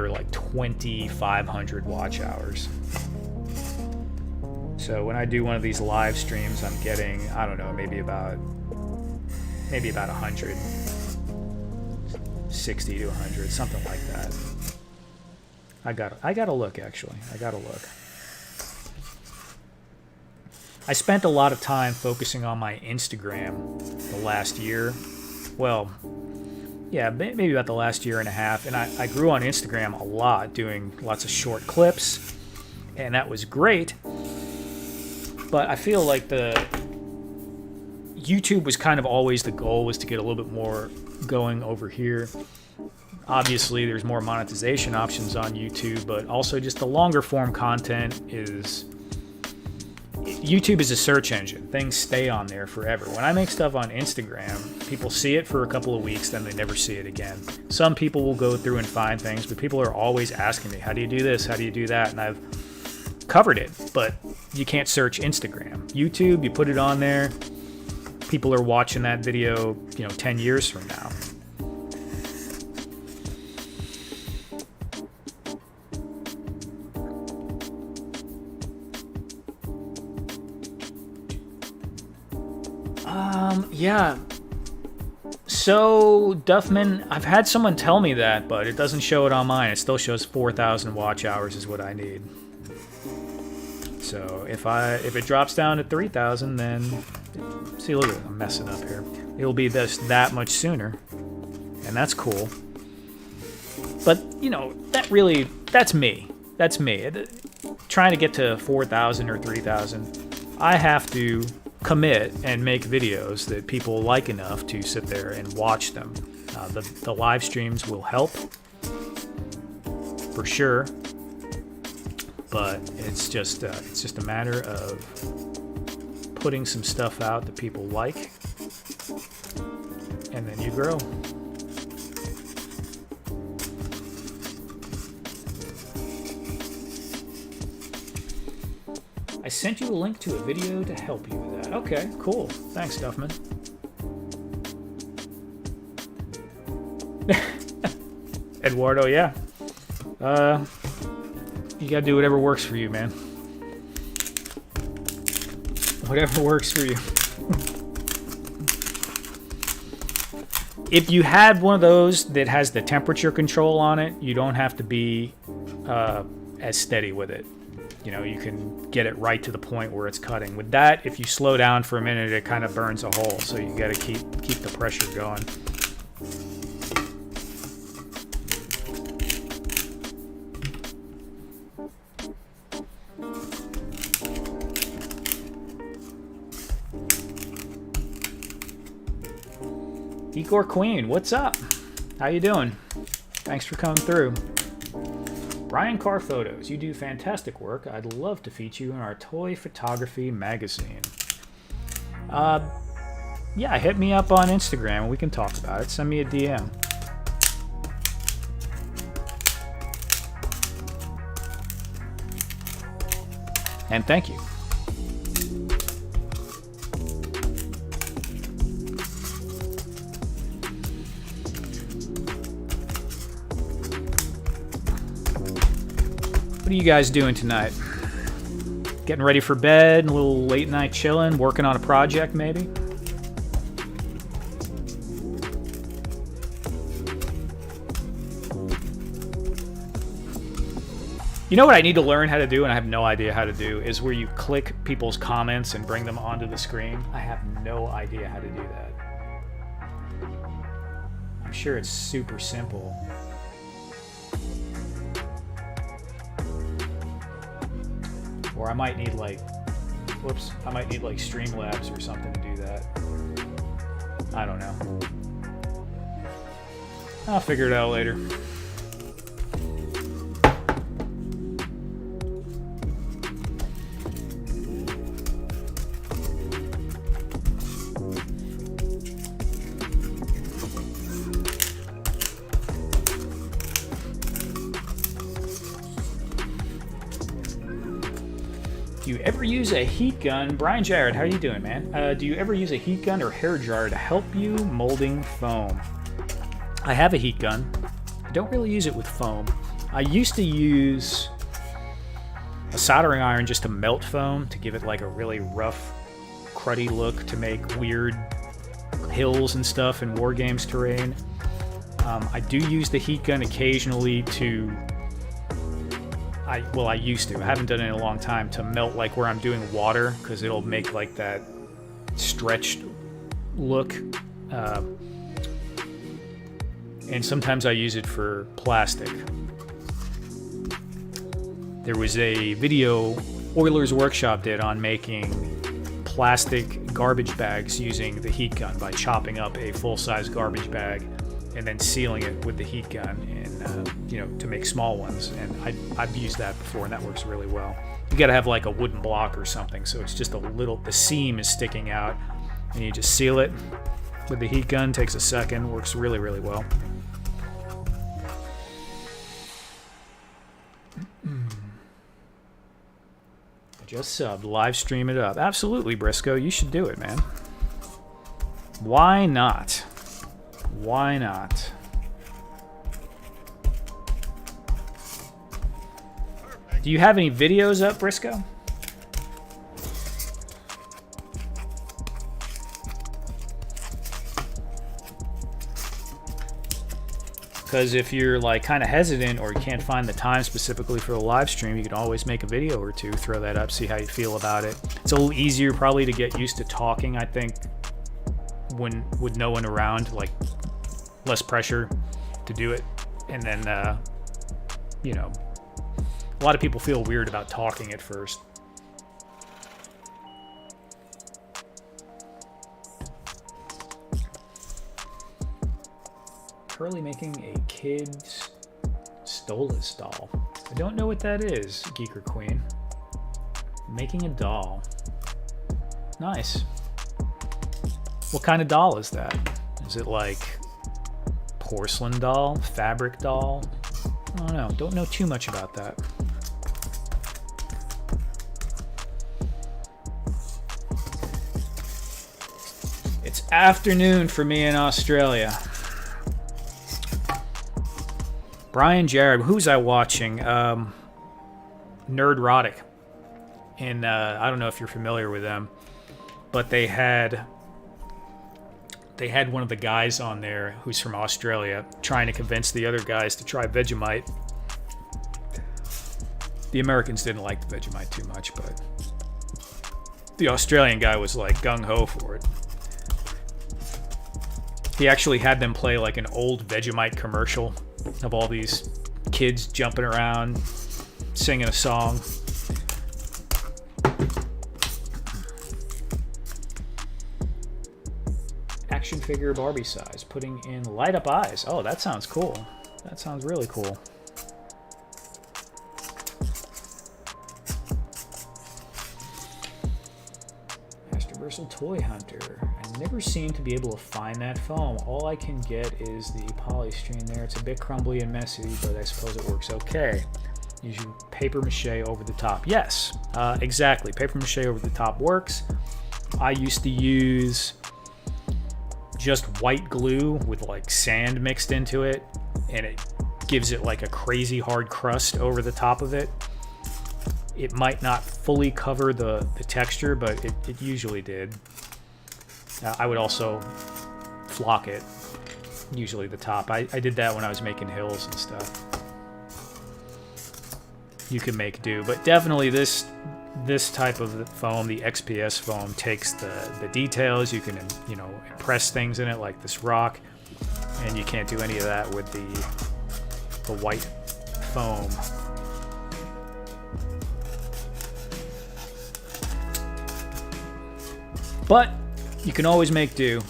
[SPEAKER 1] like 2,500 watch hours. So when I do one of these live streams, I'm getting, I don't know, maybe about 100, 60 to 100, something like that. I gotta look, actually. I gotta look. I spent a lot of time focusing on my Instagram the last year. Well, yeah, maybe about the last year and a half. And I grew on Instagram a lot, doing lots of short clips. And that was great. But I feel like the YouTube was kind of always the goal, was to get a little bit more going over here. Obviously, there's more monetization options on YouTube, but also just the longer form content is... YouTube is a search engine. Things stay on there forever. When I make stuff on Instagram, people see it for a couple of weeks, then they never see it again. Some people will go through and find things, but people are always asking me, how do you do this? How do you do that? And I've covered it, but you can't search Instagram. YouTube, you put it on there, people are watching that video, 10 years from now. Yeah. So, Duffman, I've had someone tell me that, but it doesn't show it on mine. It still shows 4,000 watch hours is what I need. So, if it drops down to 3,000, then... See, look at it. I'm messing up here. It'll be that much sooner. And that's cool. But, that's me. That's me. Trying to get to 4,000 or 3,000, I have to commit and make videos that people like enough to sit there and watch them. The live streams will help for sure, but it's just a matter of putting some stuff out that people like, and then you grow. I sent you a link to a video to help you with that. Okay, cool. Thanks, Duffman. Eduardo, yeah. You gotta do whatever works for you, man. Whatever works for you. If you had one of those that has the temperature control on it, you don't have to be as steady with it. You know, you can get it right to the point where it's cutting. With that, if you slow down for a minute, it kind of burns a hole. So you got to keep the pressure going. Decor Queen, what's up? How you doing? Thanks for coming through. Brian Carr Photos, you do fantastic work. I'd love to feature you in our toy photography magazine. Yeah, hit me up on Instagram and we can talk about it. Send me a DM. And thank you. What are you guys doing tonight? Getting ready for bed, a little late night chilling, working on a project maybe? You know what I need to learn how to do, and I have no idea how to do, is where you click people's comments and bring them onto the screen. I have no idea how to do that. I'm sure it's super simple. Or I might need like, I might need like Streamlabs or something to do that. I don't know. I'll figure it out later. Do you ever use a heat gun? Brian Jared, how are you doing, man? Do you ever use a heat gun or hair dryer to help you molding foam? I have a heat gun. I don't really use it with foam. I used to use a soldering iron just to melt foam, to give it like a really rough, cruddy look, to make weird hills and stuff in War Games terrain. I do use the heat gun occasionally to... I used to. I haven't done it in a long time, to melt like where I'm doing water, because it'll make like that stretched look. And sometimes I use it for plastic. There was a video Oilers Workshop did on making plastic garbage bags using the heat gun by chopping up a full-size garbage bag and then sealing it with the heat gun, and you know, to make small ones. And I've used that before, and that works really well. You got to have like a wooden block or something, so it's just a little, the seam is sticking out, and you just seal it with the heat gun. Takes a second, works really, really well. I just subbed, live stream it up. Absolutely, Briscoe, you should do it, man. Why not? Why not? Do you have any videos up, Briscoe? Because if you're like kind of hesitant, or you can't find the time specifically for the live stream, you can always make a video or two, throw that up, see how you feel about it. It's a little easier probably to get used to talking, I think, when with no one around, like less pressure to do it. And then you know, a lot of people feel weird about talking at first. Curly making a kid's Stolas doll. I don't know what that is, Geeker Queen. Making a doll. Nice. What kind of doll is that? Is it like porcelain doll? Fabric doll? I don't know. Don't know too much about that. It's afternoon for me in Australia. Brian Jared, who's I watching? Nerdrotic. And I don't know if you're familiar with them, but they had one of the guys on there who's from Australia trying to convince the other guys to try Vegemite. The Americans didn't like the Vegemite too much, but the Australian guy was like gung-ho for it. He actually had them play like an old Vegemite commercial of all these kids jumping around, singing a song. Action figure Barbie size, putting in light up eyes. Oh, that sounds cool. That sounds really cool. Astroversal Toy Hunter. I never seem to be able to find that foam. All I can get is the polystyrene there. It's a bit crumbly and messy, but I suppose it works okay. Using paper mache over the top. Yes, exactly. Paper mache over the top works. I used to use just white glue with like sand mixed into it, and it gives it like a crazy hard crust over the top of it. It might not fully cover the texture, but it usually did. I would also flock it, usually the top. I did that when I was making hills and stuff. You can make do, but definitely this type of foam, the XPS foam, takes the details. You can, you know, impress things in it like this rock, and you can't do any of that with the white foam. But you can always make do.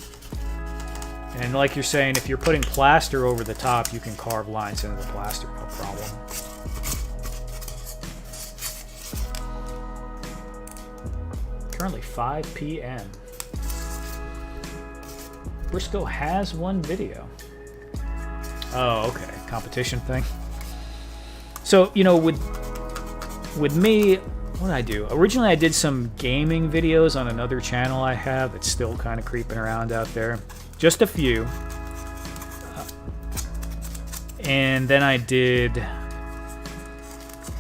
[SPEAKER 1] And like you're saying, if you're putting plaster over the top, you can carve lines into the plaster, no problem. Currently 5 p.m. Briscoe has one video. Oh, okay. Competition thing. So, you know, with me, what did I do? Originally, I did some gaming videos on another channel I have that's still kind of creeping around out there. Just a few. And then I did...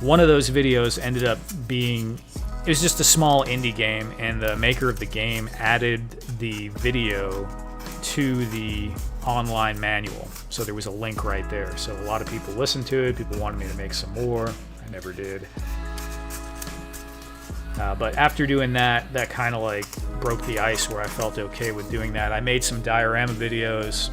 [SPEAKER 1] One of those videos ended up being... It was just a small indie game, and the maker of the game added the video to the online manual. So there was a link right there. So a lot of people listened to it. People wanted me to make some more. I never did. But after doing that, that kind of like broke the ice where I felt okay with doing that. I made some diorama videos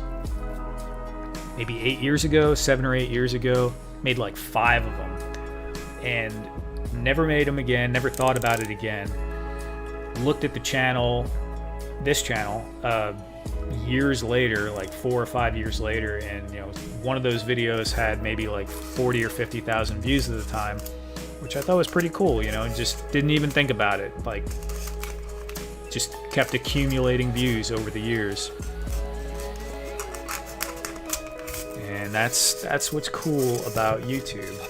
[SPEAKER 1] maybe 8 years ago, 7 or 8 years ago. Made like 5 of them. And never made them again, never thought about it again. Looked at the channel, this channel, years later, like 4 or 5 years later, and you know, one of those videos had maybe like 40 or 50,000 views at the time, which I thought was pretty cool, you know, and just didn't even think about it. Like, just kept accumulating views over the years. And that's what's cool about YouTube.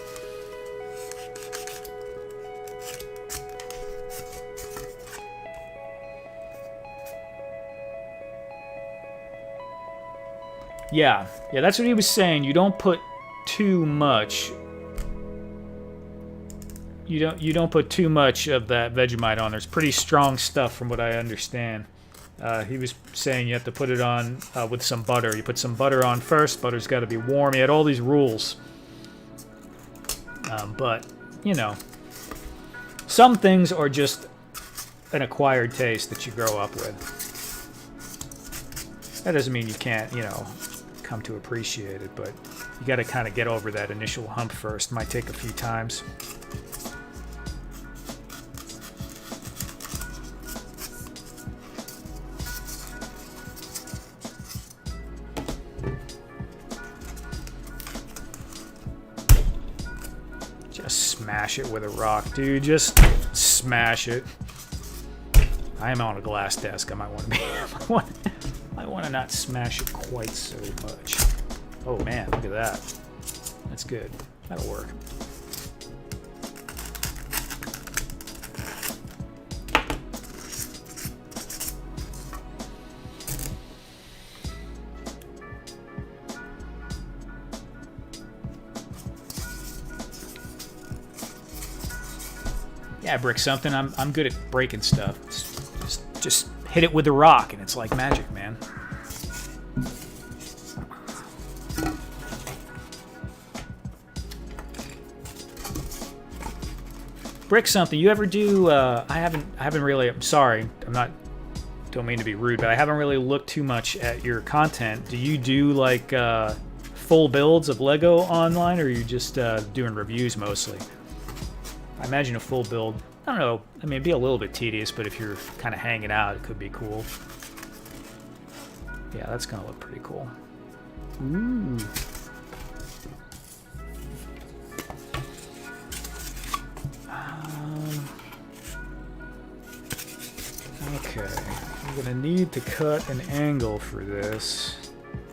[SPEAKER 1] Yeah, that's what he was saying. You don't put too much. You don't put too much of that Vegemite on. There's pretty strong stuff, from what I understand. He was saying you have to put it on with some butter. You put some butter on first. Butter's got to be warm. He had all these rules. But you know, some things are just an acquired taste that you grow up with. That doesn't mean you can't, you know, come to appreciate it, but you got to kind of get over that initial hump first. Might take a few times. Just smash it with a rock, dude. Just smash it. I am on a glass desk. I might want to be. I want to not smash it quite so much. Oh man, look at that. That's good. That'll work. Yeah, brick something. I'm good at breaking stuff. Just hit it with a rock, and it's like magic, man. Brick something. You ever do? I haven't really. I'm sorry. Don't mean to be rude, but I haven't really looked too much at your content. Do you do like full builds of Lego online, or are you just doing reviews mostly? I imagine a full build, I don't know, I mean, it'd be a little bit tedious, but if you're kind of hanging out, it could be cool. Yeah, that's going to look pretty cool. Ooh. Okay, I'm going to need to cut an angle for this.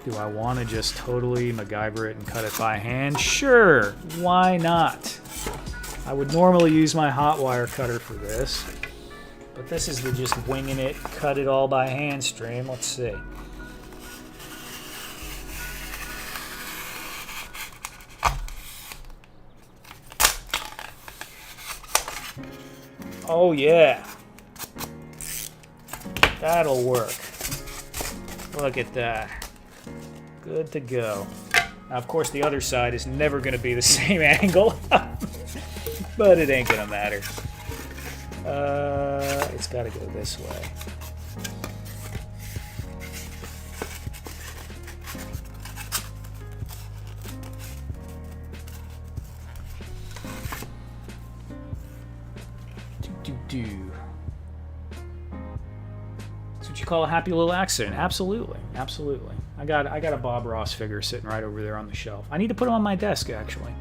[SPEAKER 1] Do I want to just totally MacGyver it and cut it by hand? Sure, why not? I would normally use my hot wire cutter for this, but this is the just winging it, cut it all by hand stream. Let's see. Oh yeah, that'll work. Look at that. Good to go. Now, of course, the other side is never going to be the same angle. But it ain't gonna matter. It's gotta go this way. Do. That's what you call a happy little accident. Absolutely, absolutely. I got a Bob Ross figure sitting right over there on the shelf. I need to put it on my desk actually.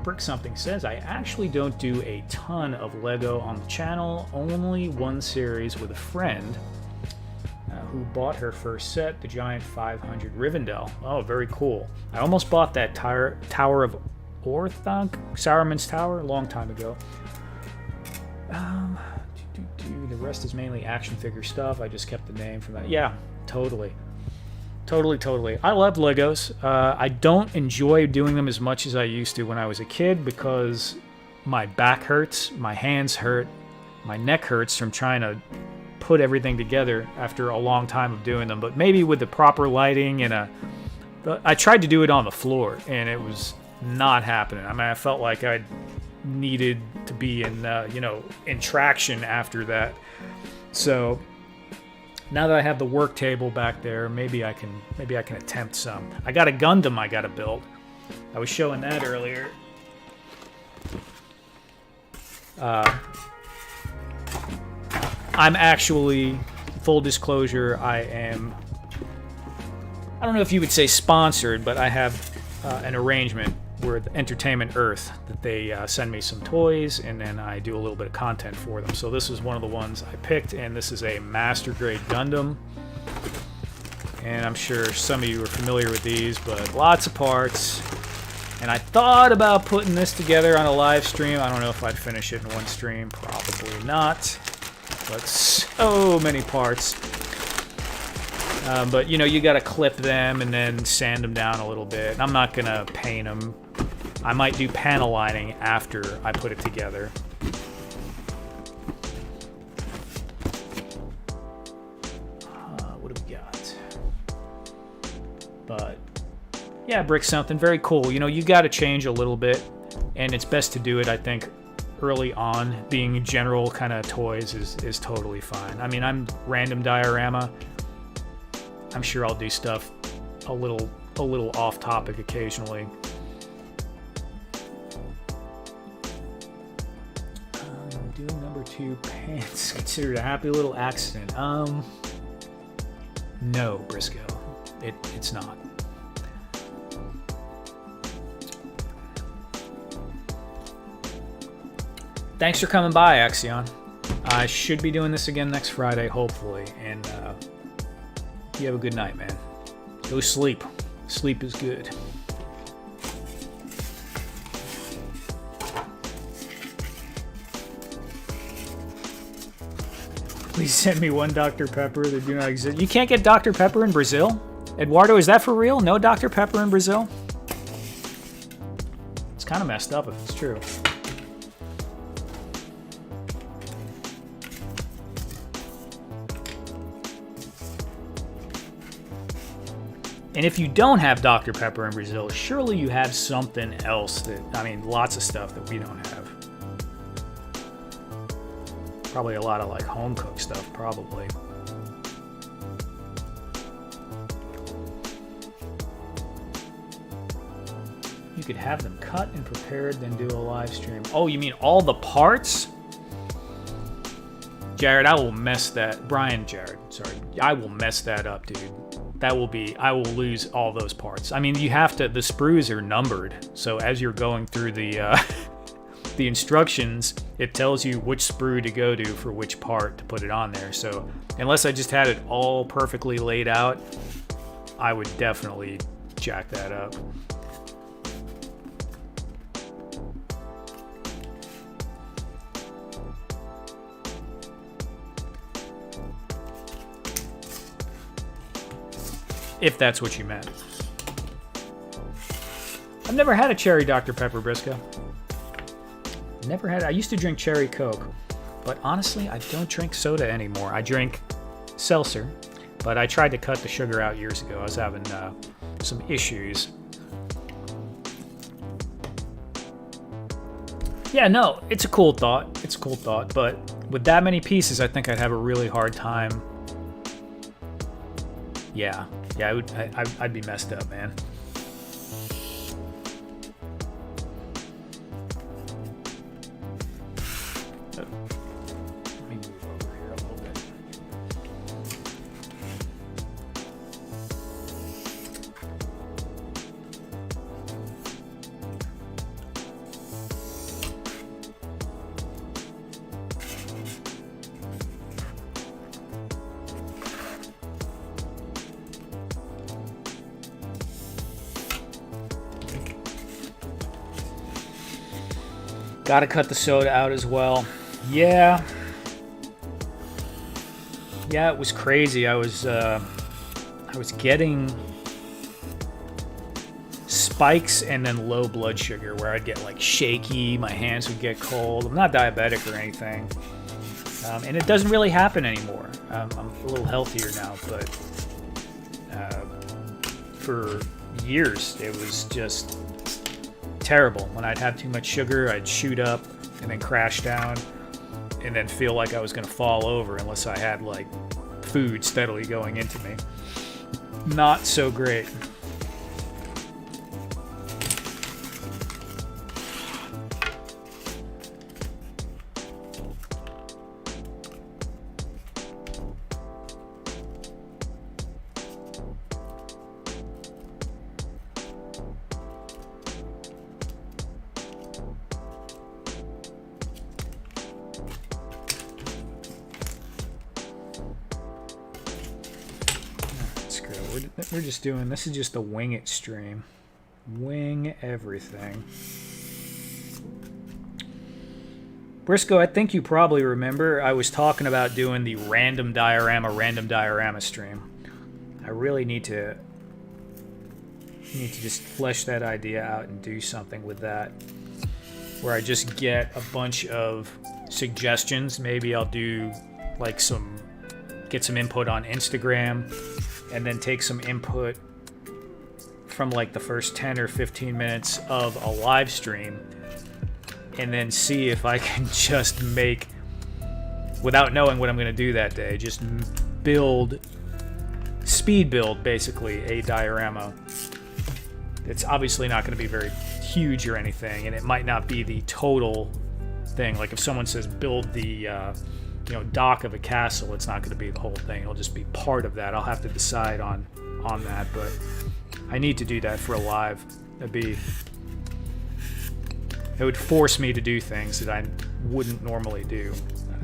[SPEAKER 1] Brick Something says, I actually don't do a ton of Lego on the channel, only one series with a friend who bought her first set, the Giant 500 Rivendell. Oh, very cool. I almost bought that Tower of Orthanc, Saruman's Tower, a long time ago. The rest is mainly action figure stuff. I just kept the name from that. Yeah, totally. Totally. I love Legos. I don't enjoy doing them as much as I used to when I was a kid because my back hurts, my hands hurt, my neck hurts from trying to put everything together after a long time of doing them. But maybe with the proper lighting and I tried to do it on the floor and it was not happening. I mean, I felt like I needed to be in traction after that. So now that I have the work table back there, maybe I can attempt some. I got a Gundam I got to build. I was showing that earlier. I'm actually, full disclosure, I don't know if you would say sponsored, but I have an arrangement with Entertainment Earth that they send me some toys and then I do a little bit of content for them. So this is one of the ones I picked, and this is a master grade Gundam. And I'm sure some of you are familiar with these, but lots of parts. And I thought about putting this together on a live stream. I don't know if I'd finish it in one stream. Probably not. But so many parts. But you got to clip them and then sand them down a little bit. I'm not going to paint them. I might do panel lining after I put it together. What do we got? But yeah, Brick Something, very cool. You got to change a little bit, and it's best to do it, I think, early on. Being general kind of toys is totally fine. I mean, I'm random diorama. I'm sure I'll do stuff a little off topic occasionally. Doing number 2 pants considered a happy little accident. No, Briscoe, it's not. Thanks for coming by, Axion. I should be doing this again next Friday, hopefully. And you have a good night, man. Go sleep. Sleep is good. Please send me one Dr. Pepper that do not exist. You can't get Dr. Pepper in Brazil? Eduardo, is that for real? No Dr. Pepper in Brazil? It's kind of messed up if it's true. And if you don't have Dr. Pepper in Brazil, surely you have something else that, I mean, lots of stuff that we don't have. Probably a lot of like home cooked stuff, probably. You could have them cut and prepared, then do a live stream. Oh, you mean all the parts? Jared, I will mess that. Jared, sorry. I will mess that up, dude. That will be, I will lose all those parts. I mean, you have to, the sprues are numbered. So as you're going through the instructions, it tells you which sprue to go to for which part to put it on there. So unless I just had it all perfectly laid out, I would definitely jack that up. If that's what you meant. I've never had a cherry Dr. Pepper, Briscoe. Never had. I used to drink cherry Coke, but honestly, I don't drink soda anymore. I drink seltzer, but I tried to cut the sugar out years ago. I was having some issues. Yeah, no, it's a cool thought. It's a cool thought, but with that many pieces, I think I'd have a really hard time. Yeah, I'd be messed up, man. Let me move over here a little bit. Gotta cut the soda out as well. Yeah, it was crazy. I was getting spikes and then low blood sugar where I'd get like shaky, my hands would get cold. I'm not diabetic or anything, and it doesn't really happen anymore. I'm a little healthier now, but for years it was just terrible. When I'd have too much sugar, I'd shoot up and then crash down and then feel like I was going to fall over unless I had like food steadily going into me. Not so great. We're just doing, this is just a wing it stream. Wing everything. Briscoe, I think you probably remember I was talking about doing the random diorama stream. I really need to just flesh that idea out and do something with that, where I just get a bunch of suggestions. Maybe I'll do like get some input on Instagram, and then take some input from like the first 10 or 15 minutes of a live stream, and then see if I can just make, without knowing what I'm going to do that day, just speed build basically a diorama. It's obviously not going to be very huge or anything, and it might not be the total thing. Like if someone says build the dock of a castle, it's not going to be the whole thing. It'll just be part of that. I'll have to decide on that, but I need to do that for a live. It would force me to do things that I wouldn't normally do.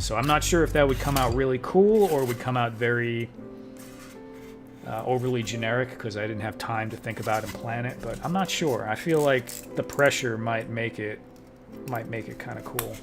[SPEAKER 1] So I'm not sure if that would come out really cool or would come out very overly generic because I didn't have time to think about and plan it. But I'm not sure. I feel like the pressure might make it kind of cool.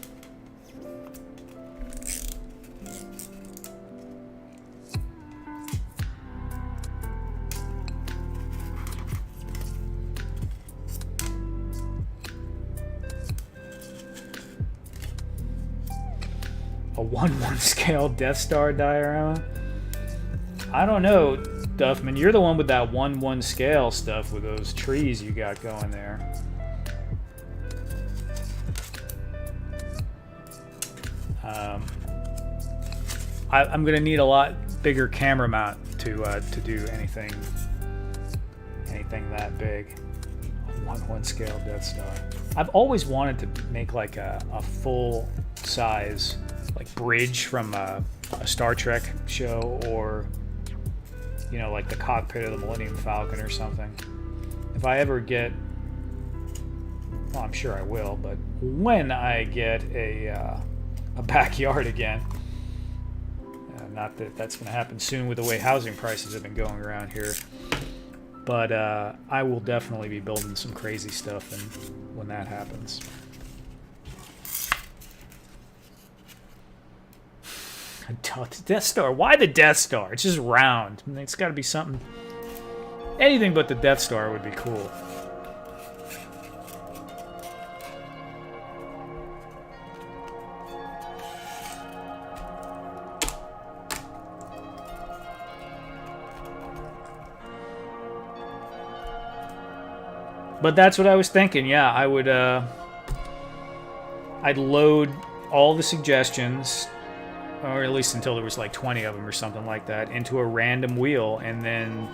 [SPEAKER 1] A 1/1 scale Death Star diorama? I don't know, Duffman. You're the one with that 1/1 scale stuff with those trees you got going there. I'm gonna need a lot bigger camera mount to do anything that big. 1/1 scale Death Star. I've always wanted to make like a full size like bridge from a Star Trek show, or you know, like the cockpit of the Millennium Falcon or something. If I ever get, well, I'm sure I will, but when I get a backyard again, not that that's going to happen soon with the way housing prices have been going around here, but I will definitely be building some crazy stuff when that happens. Death Star. Why the Death Star? It's just round. I mean, it's got to be something. Anything but the Death Star would be cool. But that's what I was thinking. Yeah, I would. I'd load all the suggestions, or at least until there was like 20 of them or something like that, into a random wheel, and then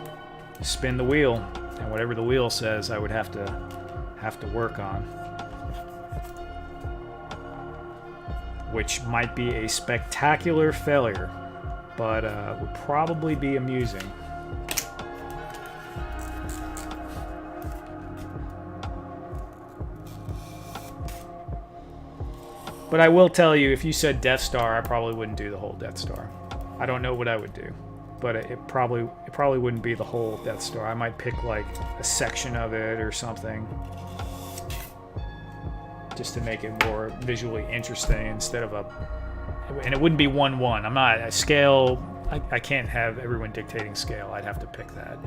[SPEAKER 1] spin the wheel, and whatever the wheel says, I would have to work on, which might be a spectacular failure, but would probably be amusing. But I will tell you, if you said Death Star, I probably wouldn't do the whole Death Star. I don't know what I would do, but it probably wouldn't be the whole Death Star. I might pick like a section of it or something, just to make it more visually interesting instead of and it wouldn't be 1/1. I'm not a scale. I can't have everyone dictating scale. I'd have to pick that.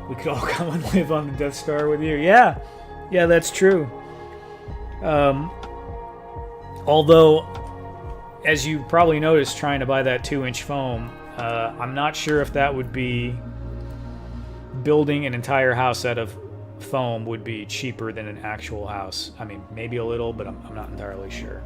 [SPEAKER 1] We could all come and live on the Death Star with you. Yeah, that's true. Although, as you probably noticed, trying to buy that 2-inch foam, I'm not sure if that would be building an entire house out of foam would be cheaper than an actual house. I mean, maybe a little, but I'm not entirely sure.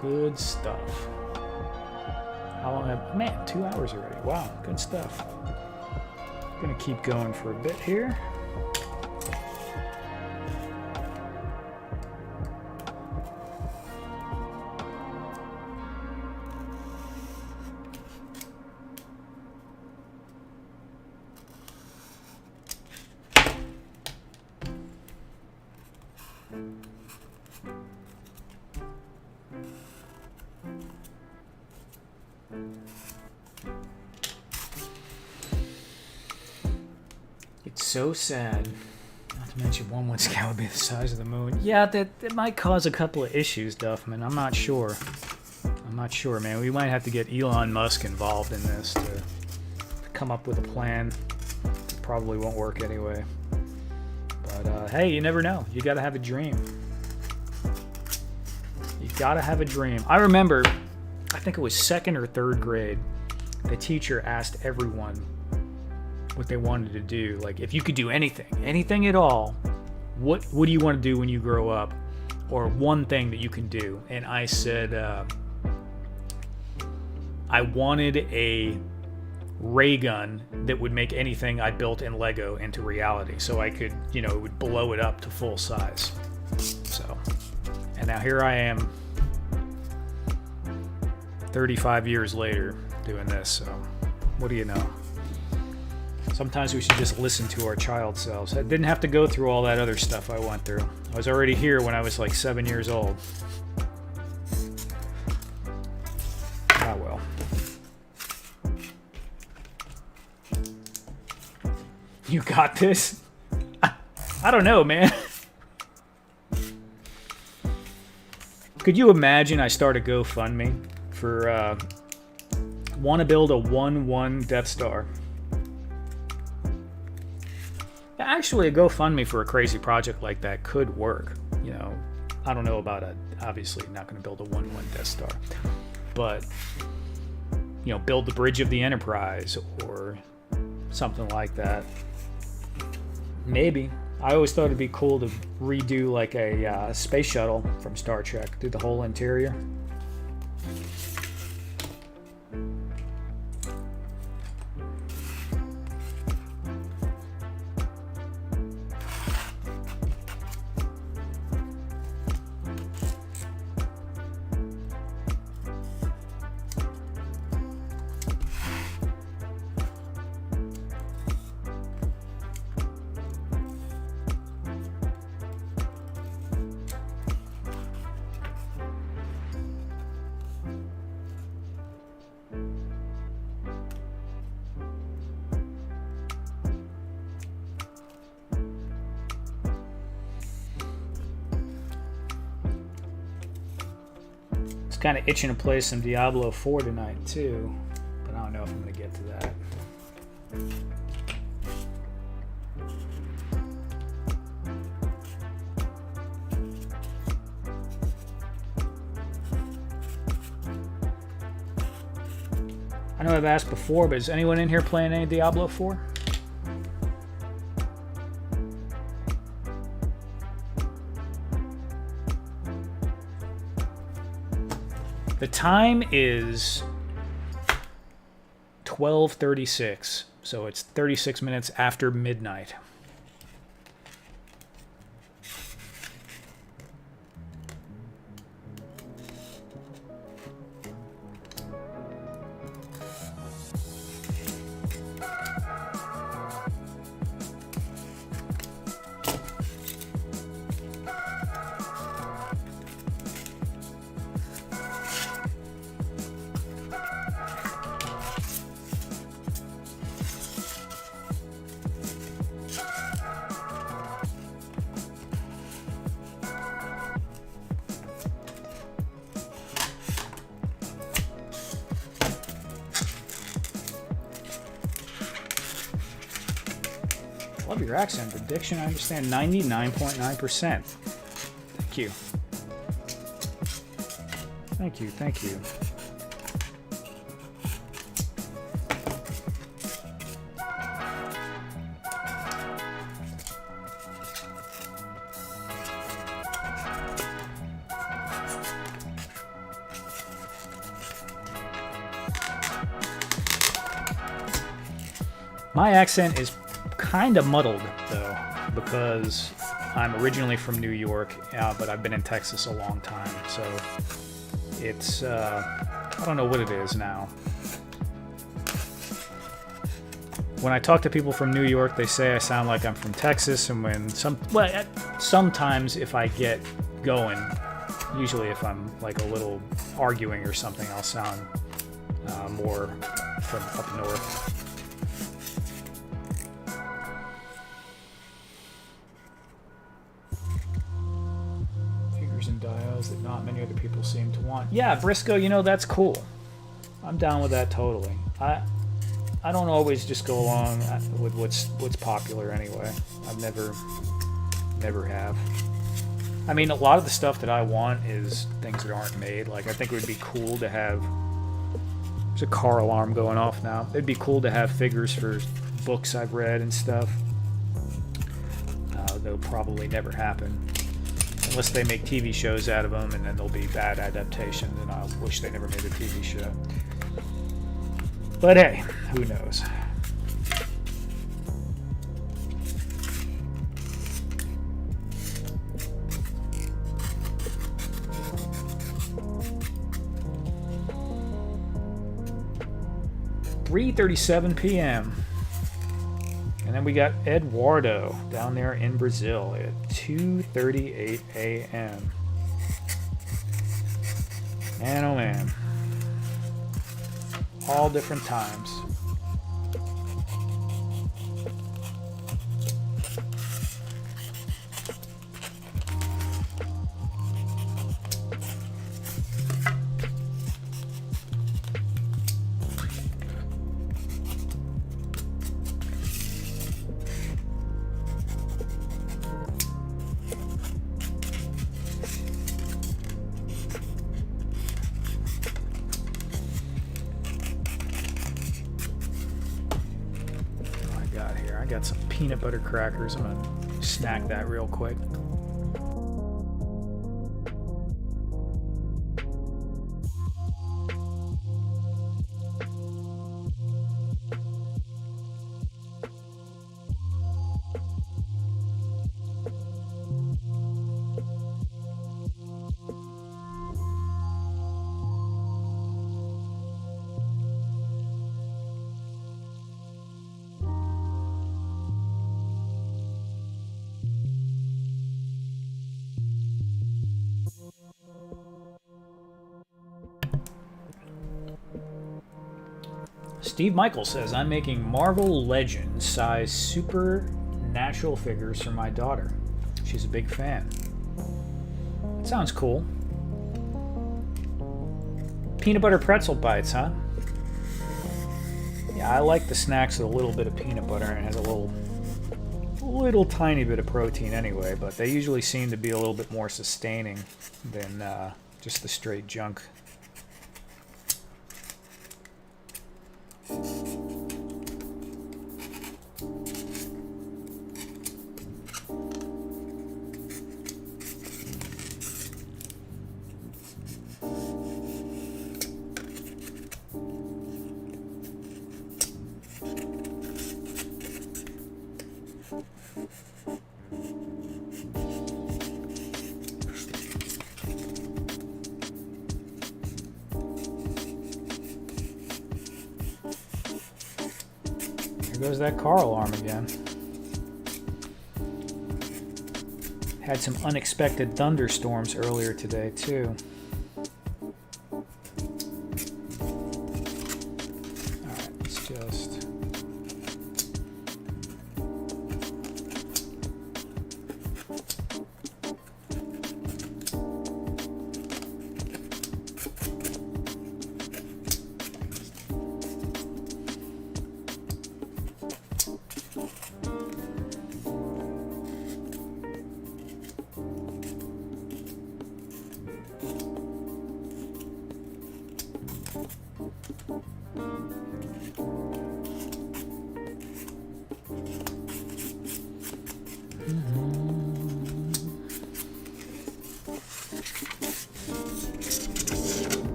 [SPEAKER 1] Good stuff. How long man, 2 hours already. Wow, good stuff. Gonna keep going for a bit here. So sad. Not to mention 1/1 scale would be the size of the moon. Yeah, that might cause a couple of issues, Duffman. I'm not sure. Man. We might have to get Elon Musk involved in this to come up with a plan. It probably won't work anyway. But hey, you never know. You gotta have a dream. I remember, I think it was 2nd or 3rd grade, the teacher asked everyone what they wanted to do. Like, if you could do anything at all, what do you want to do when you grow up? Or one thing that you can do. And I said, I wanted a ray gun that would make anything I built in Lego into reality. So I could, it would blow it up to full size. So, and now here I am 35 years later doing this. So what do you know? Sometimes we should just listen to our child selves. I didn't have to go through all that other stuff I went through. I was already here when I was like 7 years old. Ah, well. You got this? I don't know, man. Could you imagine I start a GoFundMe for want to build a 1-1 Death Star? Actually, a GoFundMe for a crazy project like that could work. I don't know about obviously not going to build a 1-1 Death Star, but build the Bridge of the Enterprise or something like that. Maybe. I always thought it'd be cool to redo like a space shuttle from Star Trek, do the whole interior. Kind of itching to play some Diablo 4 tonight too, but I don't know if I'm going to get to that. I know I've asked before, but is anyone in here playing any Diablo 4? The time is 12:36, so it's 36 minutes after midnight. Love your accent. The diction, I understand 99.9%. Thank you. Thank you, thank you. My accent is kind of muddled, though, because I'm originally from New York, but I've been in Texas a long time, so it's, I don't know what it is now. When I talk to people from New York, they say I sound like I'm from Texas, and when sometimes if I get going, usually if I'm like a little arguing or something, I'll sound more from up north. And dials that not many other people seem to want. Yeah, Briscoe, that's cool. I'm down with that totally. I don't always just go along with what's popular anyway. I've never have. I mean, a lot of the stuff that I want is things that aren't made. Like, I think it would be cool to have... There's a car alarm going off now. It'd be cool to have figures for books I've read and stuff. They'll probably never happen. Unless they make TV shows out of them, and then they'll be bad adaptations, and I wish they never made a TV show. But hey, who knows? "3:37 p.m. And then we got Eduardo down there in Brazil at 2:38 a.m. Man, oh man. All different times. I got some peanut butter crackers. I'm gonna snack that real quick. Steve Michael says, "I'm making Marvel Legends size supernatural figures for my daughter. She's a big fan." That sounds cool. Peanut butter pretzel bites, huh? Yeah, I like the snacks with a little bit of peanut butter, and it has a little tiny bit of protein anyway, but they usually seem to be a little bit more sustaining than just the straight junk. There goes that car alarm again. Had some unexpected thunderstorms earlier today, too. Alright, let's just...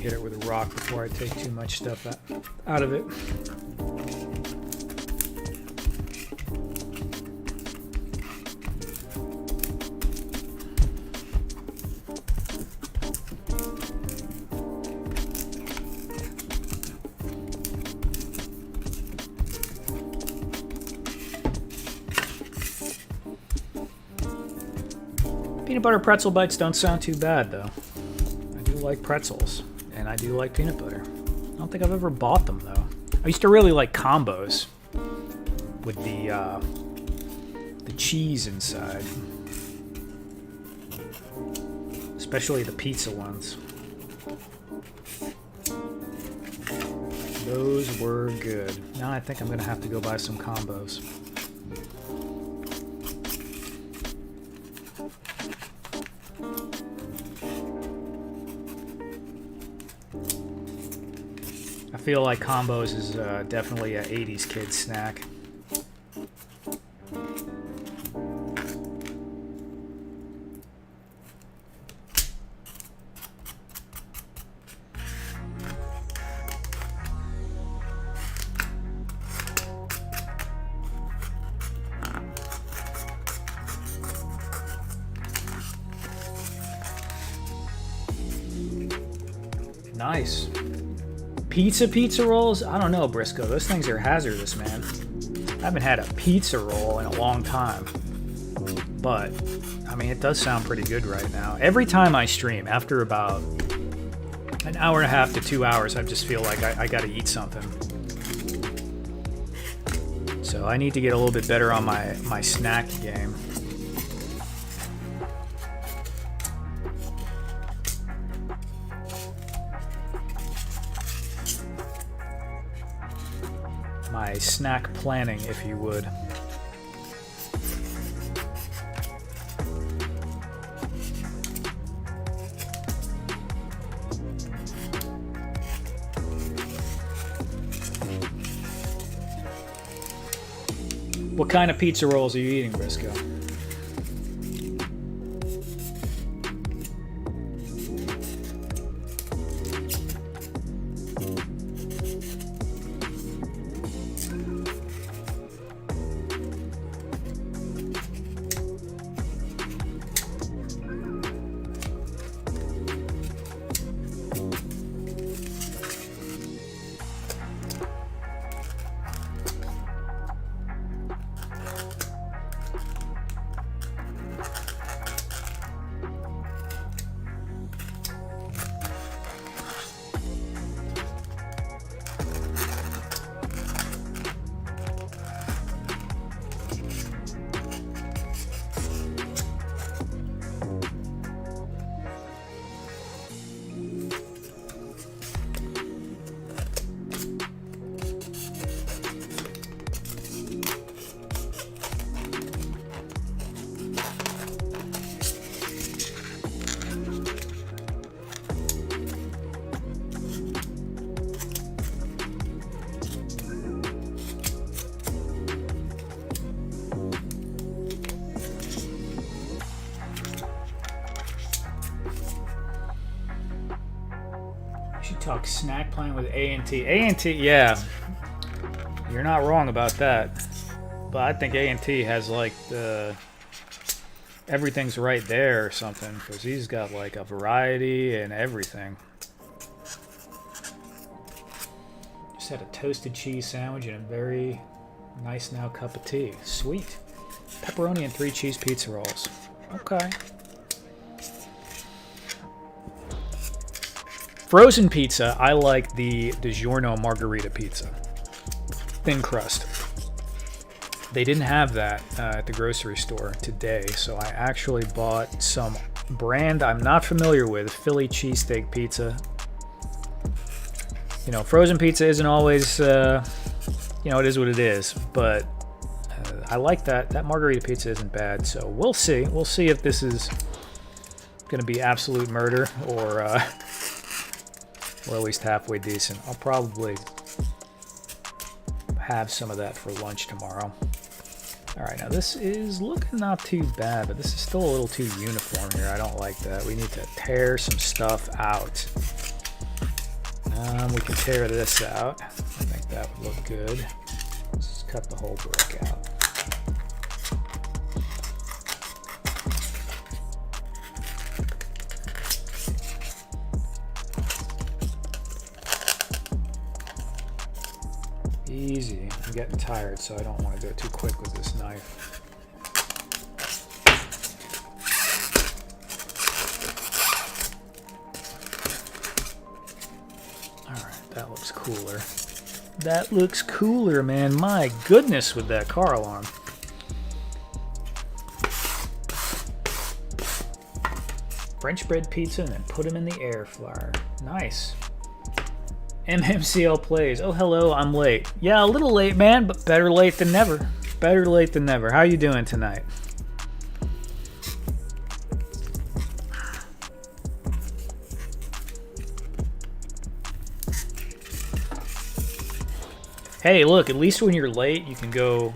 [SPEAKER 1] hit it with a rock before I take too much stuff out of it. Peanut butter pretzel bites don't sound too bad, though. I do like pretzels. And I do like peanut butter. I don't think I've ever bought them, though. I used to really like combos with the cheese inside. Especially the pizza ones. Those were good. Now I think I'm going to have to go buy some combos. feel like combos is definitely a 80s kid snack. Nice. Pizza rolls? I don't know, Briscoe. Those things are hazardous, man. I haven't had a pizza roll in a long time. But, I mean, it does sound pretty good right now. Every time I stream, after about an hour and a half to 2 hours, I just feel like I gotta eat something. So I need to get a little bit better on my snack game. My snack planning, if you would. What kind of pizza rolls are you eating, Briscoe? Talk snack plan with A&T. A&T, yeah. You're not wrong about that. But I think A&T has like the everything's right there or something, because he's got like a variety and everything. Just had a toasted cheese sandwich and a very nice now cup of tea. Sweet. Pepperoni and 3 cheese pizza rolls. Okay. Frozen pizza, I like the DiGiorno margarita pizza. Thin crust. They didn't have that at the grocery store today, so I actually bought some brand I'm not familiar with, Philly cheesesteak pizza. You know, frozen pizza isn't always, you know, it is what it is, but I like that. That margarita pizza isn't bad, so we'll see. We'll see if this is going to be absolute murder or at least halfway decent. I'll probably have some of that for lunch tomorrow. Alright, now this is looking not too bad, but this is still a little too uniform here. I don't like that. We need to tear some stuff out. We can tear this out. I think that would look good. Let's just cut the whole brick out. Easy. I'm getting tired, so I don't want to go too quick with this knife. Alright, that looks cooler. That looks cooler, man. My goodness with that car alarm. French bread pizza and then put them in the air fryer. Nice. MMCL plays. Oh, hello, I'm late. Yeah, a little late, man, but better late than never. Better late than never. How you doing tonight? Hey, look, at least when you're late, you can go,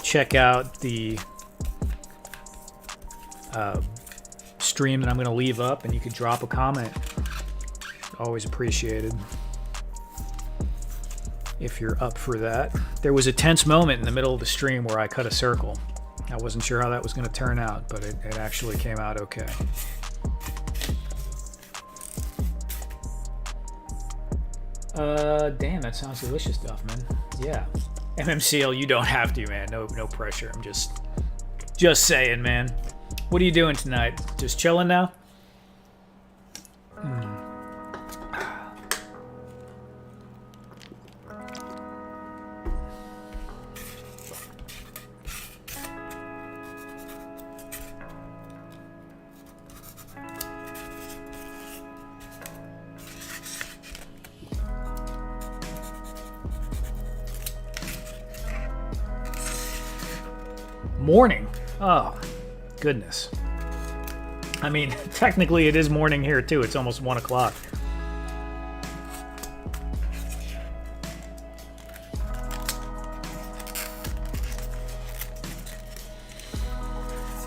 [SPEAKER 1] check out the stream that I'm going to leave up, and you could drop a comment. Always appreciated if you're up for that. There was a tense moment in the middle of the stream where I cut a circle. I wasn't sure how that was going to turn out, but it actually came out okay. Damn, that sounds delicious stuff, man. Yeah. MMCL, you don't have to, man. No pressure. I'm just saying, man. What are you doing tonight? Just chilling now? Morning. Oh, goodness. I mean, technically it is morning here too. It's almost 1 o'clock.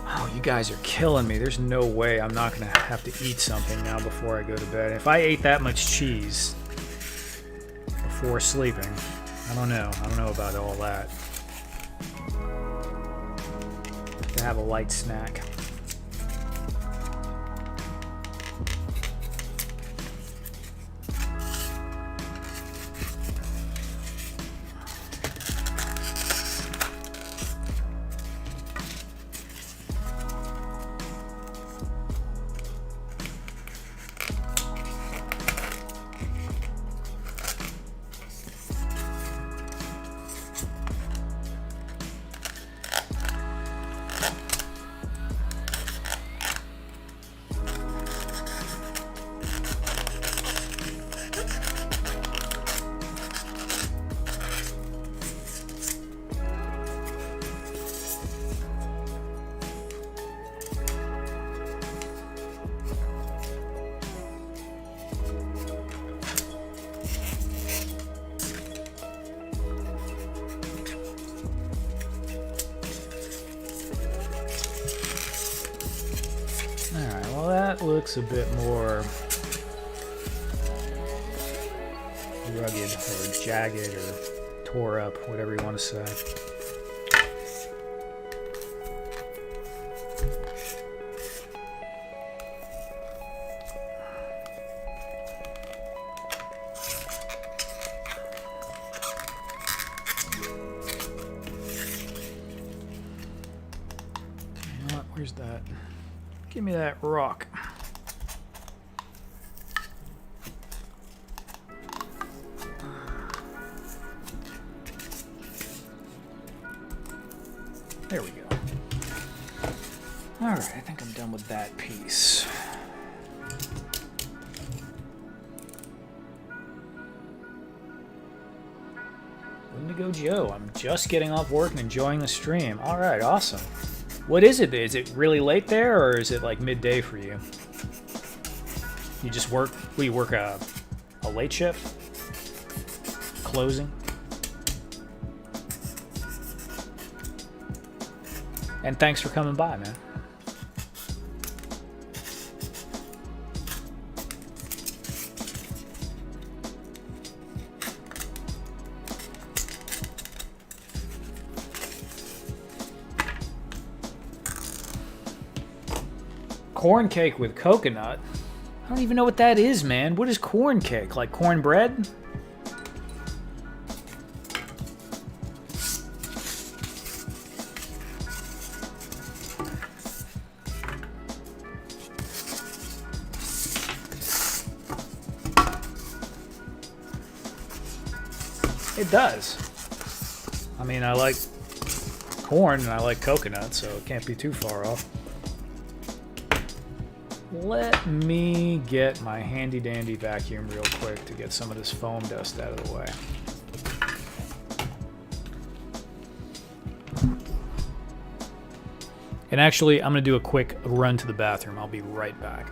[SPEAKER 1] Oh, you guys are killing me. There's no way I'm not going to have to eat something now before I go to bed. If I ate that much cheese before sleeping, I don't know. I don't know about all that. To have a light snack. Looks a bit more rugged or jagged or tore up, whatever you want to say. You know what? Where's that? Give me that rock. There we go. All right, I think I'm done with that piece. Indigo Joe, I'm just getting off work and enjoying the stream. All right, awesome. What is it? Is it really late there, or is it like midday for you? You just work? You work a late shift? Closing? And thanks for coming by, man. Corn cake with coconut? I don't even know what that is, man. What is corn cake? Like cornbread? It does. I mean, I like corn and I like coconut, so it can't be too far off. Let me get my handy dandy vacuum real quick to get some of this foam dust out of the way. And actually, I'm going to do a quick run to the bathroom. I'll be right back.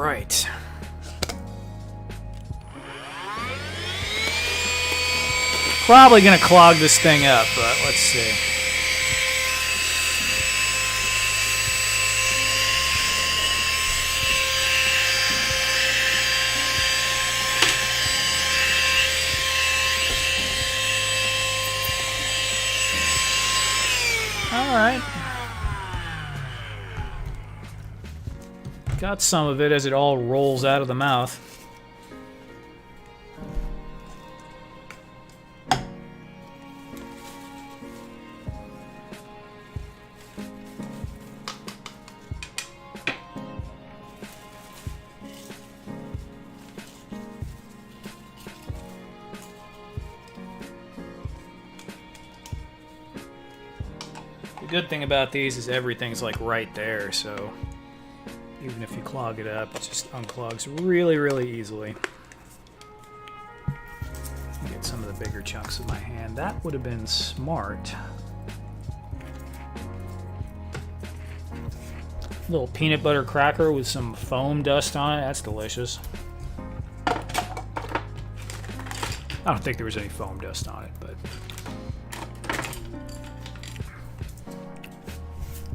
[SPEAKER 1] right. Probably gonna clog this thing up, but let's see. All right. Got some of it as it all rolls out of the mouth. The good thing about these is everything's like right there, so even if you clog it up, it just unclogs really, really easily. Get some of the bigger chunks of my hand. That would have been smart. Little peanut butter cracker with some foam dust on it. That's delicious. I don't think there was any foam dust on it, but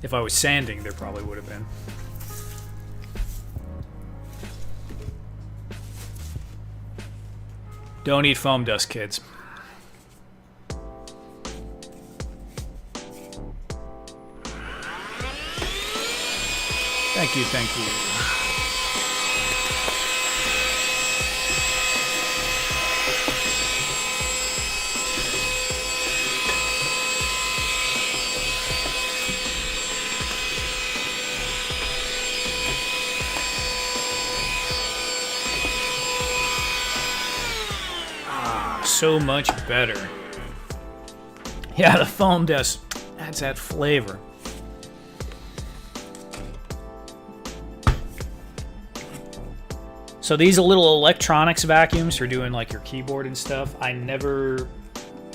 [SPEAKER 1] if I was sanding, there probably would have been. Don't eat foam dust, kids. Thank you, thank you. So much better. Yeah, the foam dust adds that flavor. So these are little electronics vacuums for doing like your keyboard and stuff. I never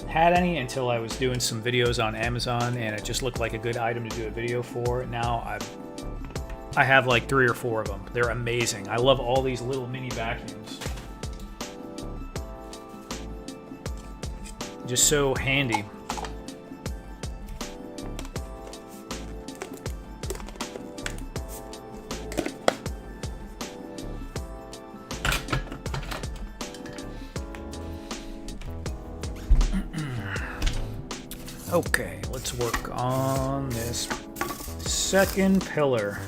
[SPEAKER 1] had any until I was doing some videos on Amazon, and it just looked like a good item to do a video for. Now I have like 3 or 4 of them. They're amazing. I love all these little mini vacuums. Just so handy. Okay, let's work on this second pillar.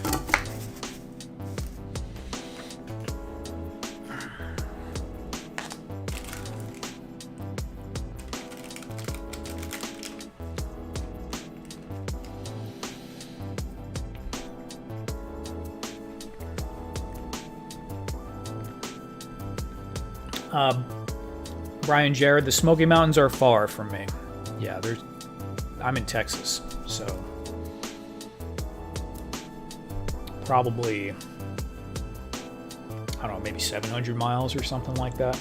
[SPEAKER 1] Brian Jared, the Smoky Mountains are far from me. Yeah, I'm in Texas, so probably, I don't know, maybe 700 miles or something like that.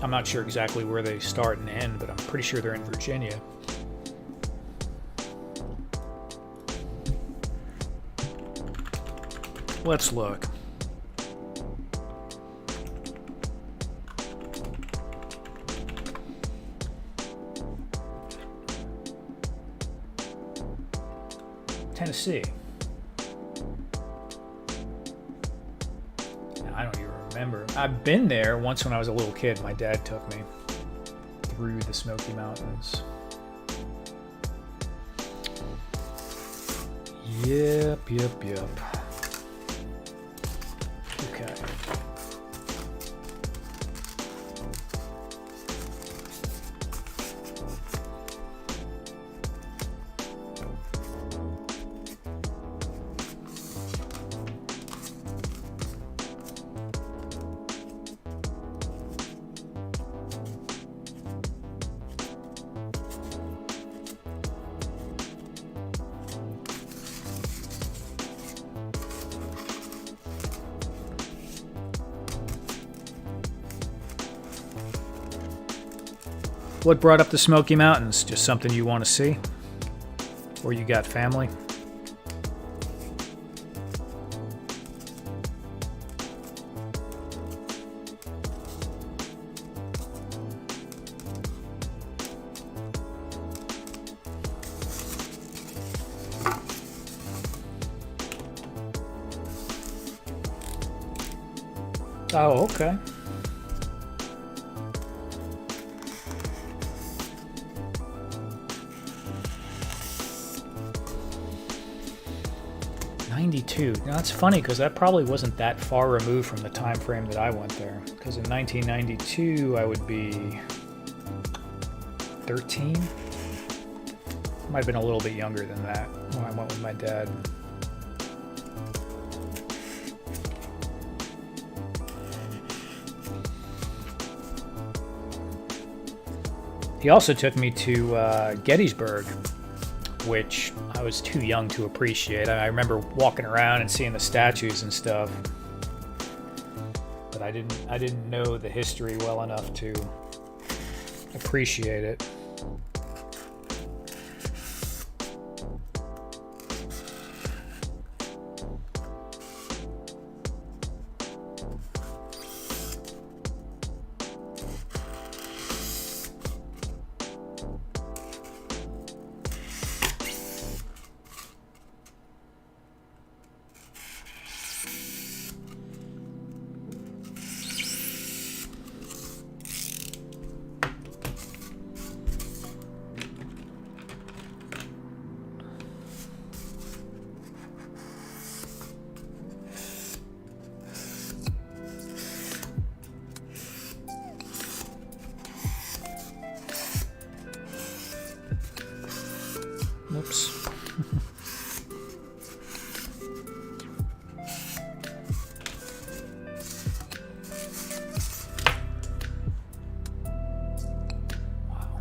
[SPEAKER 1] I'm not sure exactly where they start and end, but I'm pretty sure they're in Virginia. Let's look. Tennessee. I don't even remember. I've been there once when I was a little kid. My dad took me through the Smoky Mountains. Yep. Okay. What brought up the Smoky Mountains? Just something you want to see? Or you got family? Oh, okay. '92. Now that's funny because that probably wasn't that far removed from the time frame that I went there. Because in 1992 I would be 13. Might have been a little bit younger than that when I went with my dad. He also took me to Gettysburg, which I was too young to appreciate. I remember walking around and seeing the statues and stuff, but I didn't know the history well enough to appreciate it. Whoops. Wow.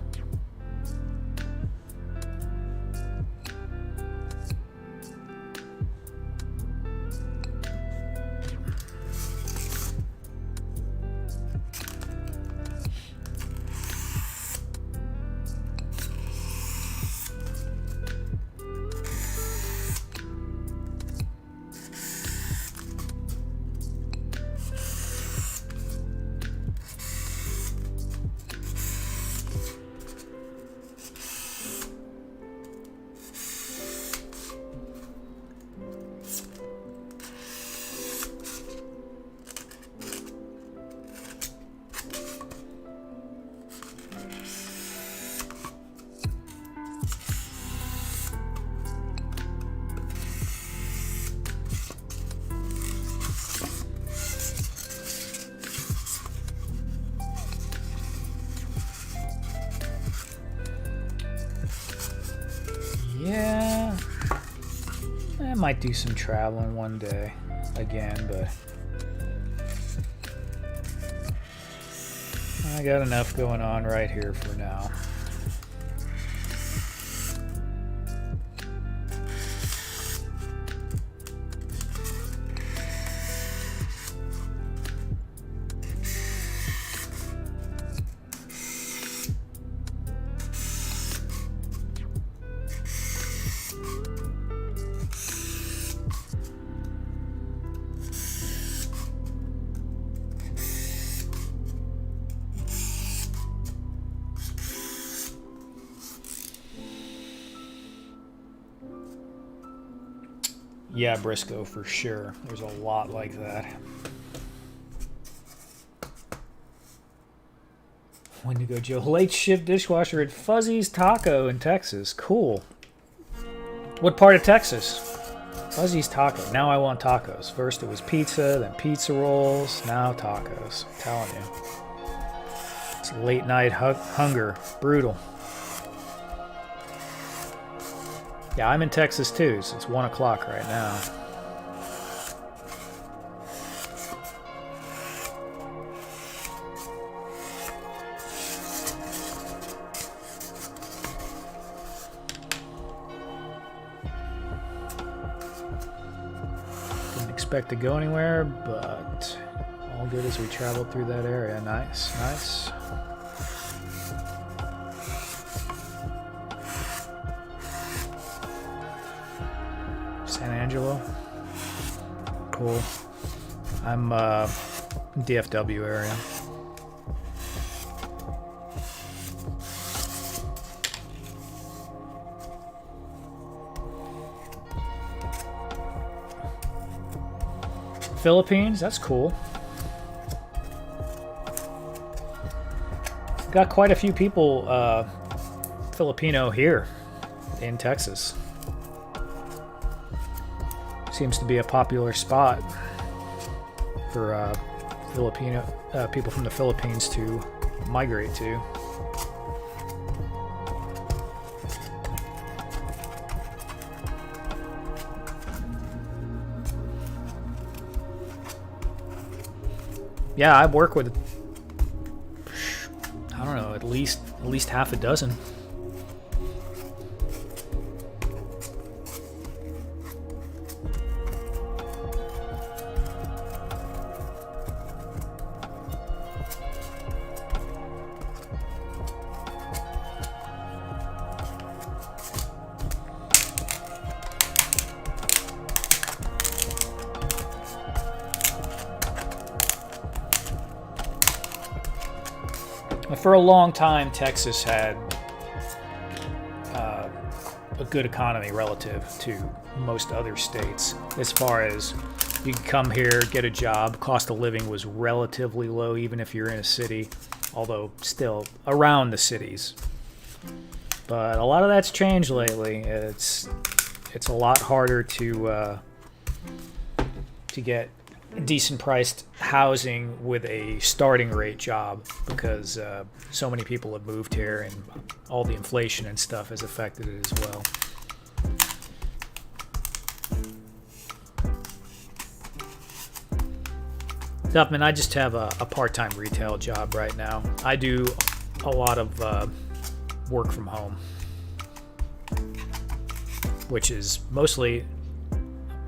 [SPEAKER 1] Yeah, I might do some traveling one day again, but I got enough going on right here for now. Yeah, Briscoe, for sure. There's a lot like that. Wendigo Joe. Late shift dishwasher at Fuzzy's Taco in Texas. Cool. What part of Texas? Fuzzy's Taco. Now I want tacos. First it was pizza, then pizza rolls, now tacos. I'm telling you. It's late night hunger. Brutal. Yeah, I'm in Texas too, so it's 1 o'clock right now. Didn't expect to go anywhere, but all good as we traveled through that area. Nice, nice. San Angelo. Cool. I'm DFW area. Philippines, that's cool. got quite a few people Filipino here in Texas. Seems to be a popular spot for Filipino people from the Philippines to migrate to. Yeah, I work with, I don't know, at least half a dozen. For a long time, Texas had a good economy relative to most other states. As far as you can come here, get a job, cost of living was relatively low, even if you're in a city, although still around the cities. But a lot of that's changed lately. It's a lot harder to get decent priced housing with a starting rate job because so many people have moved here and all the inflation and stuff has affected it as well. Duffman, I just have a part-time retail job right now. I do a lot of work from home, which is mostly,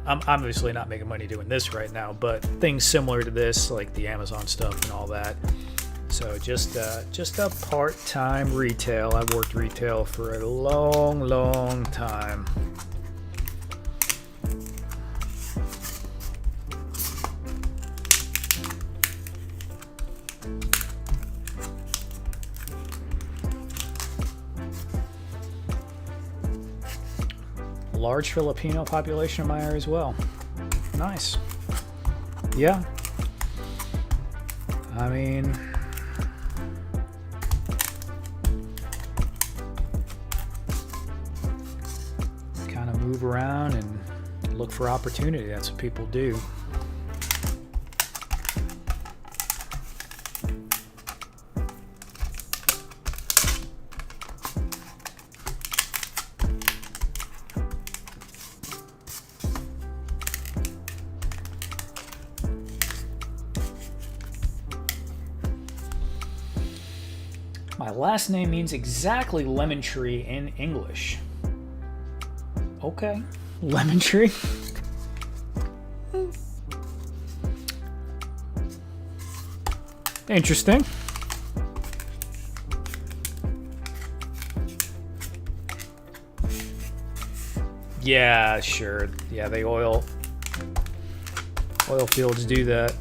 [SPEAKER 1] I'm obviously not making money doing this right now, but things similar to this, like the Amazon stuff and all that. So just a part-time retail. I've worked retail for a long time. Large Filipino population in my area as well. Nice. Yeah. I mean, kind of move around and look for opportunity. That's what people do. My last name means exactly lemon tree in English. Okay, lemon tree. Interesting. Yeah, sure. Yeah, the oil fields do that.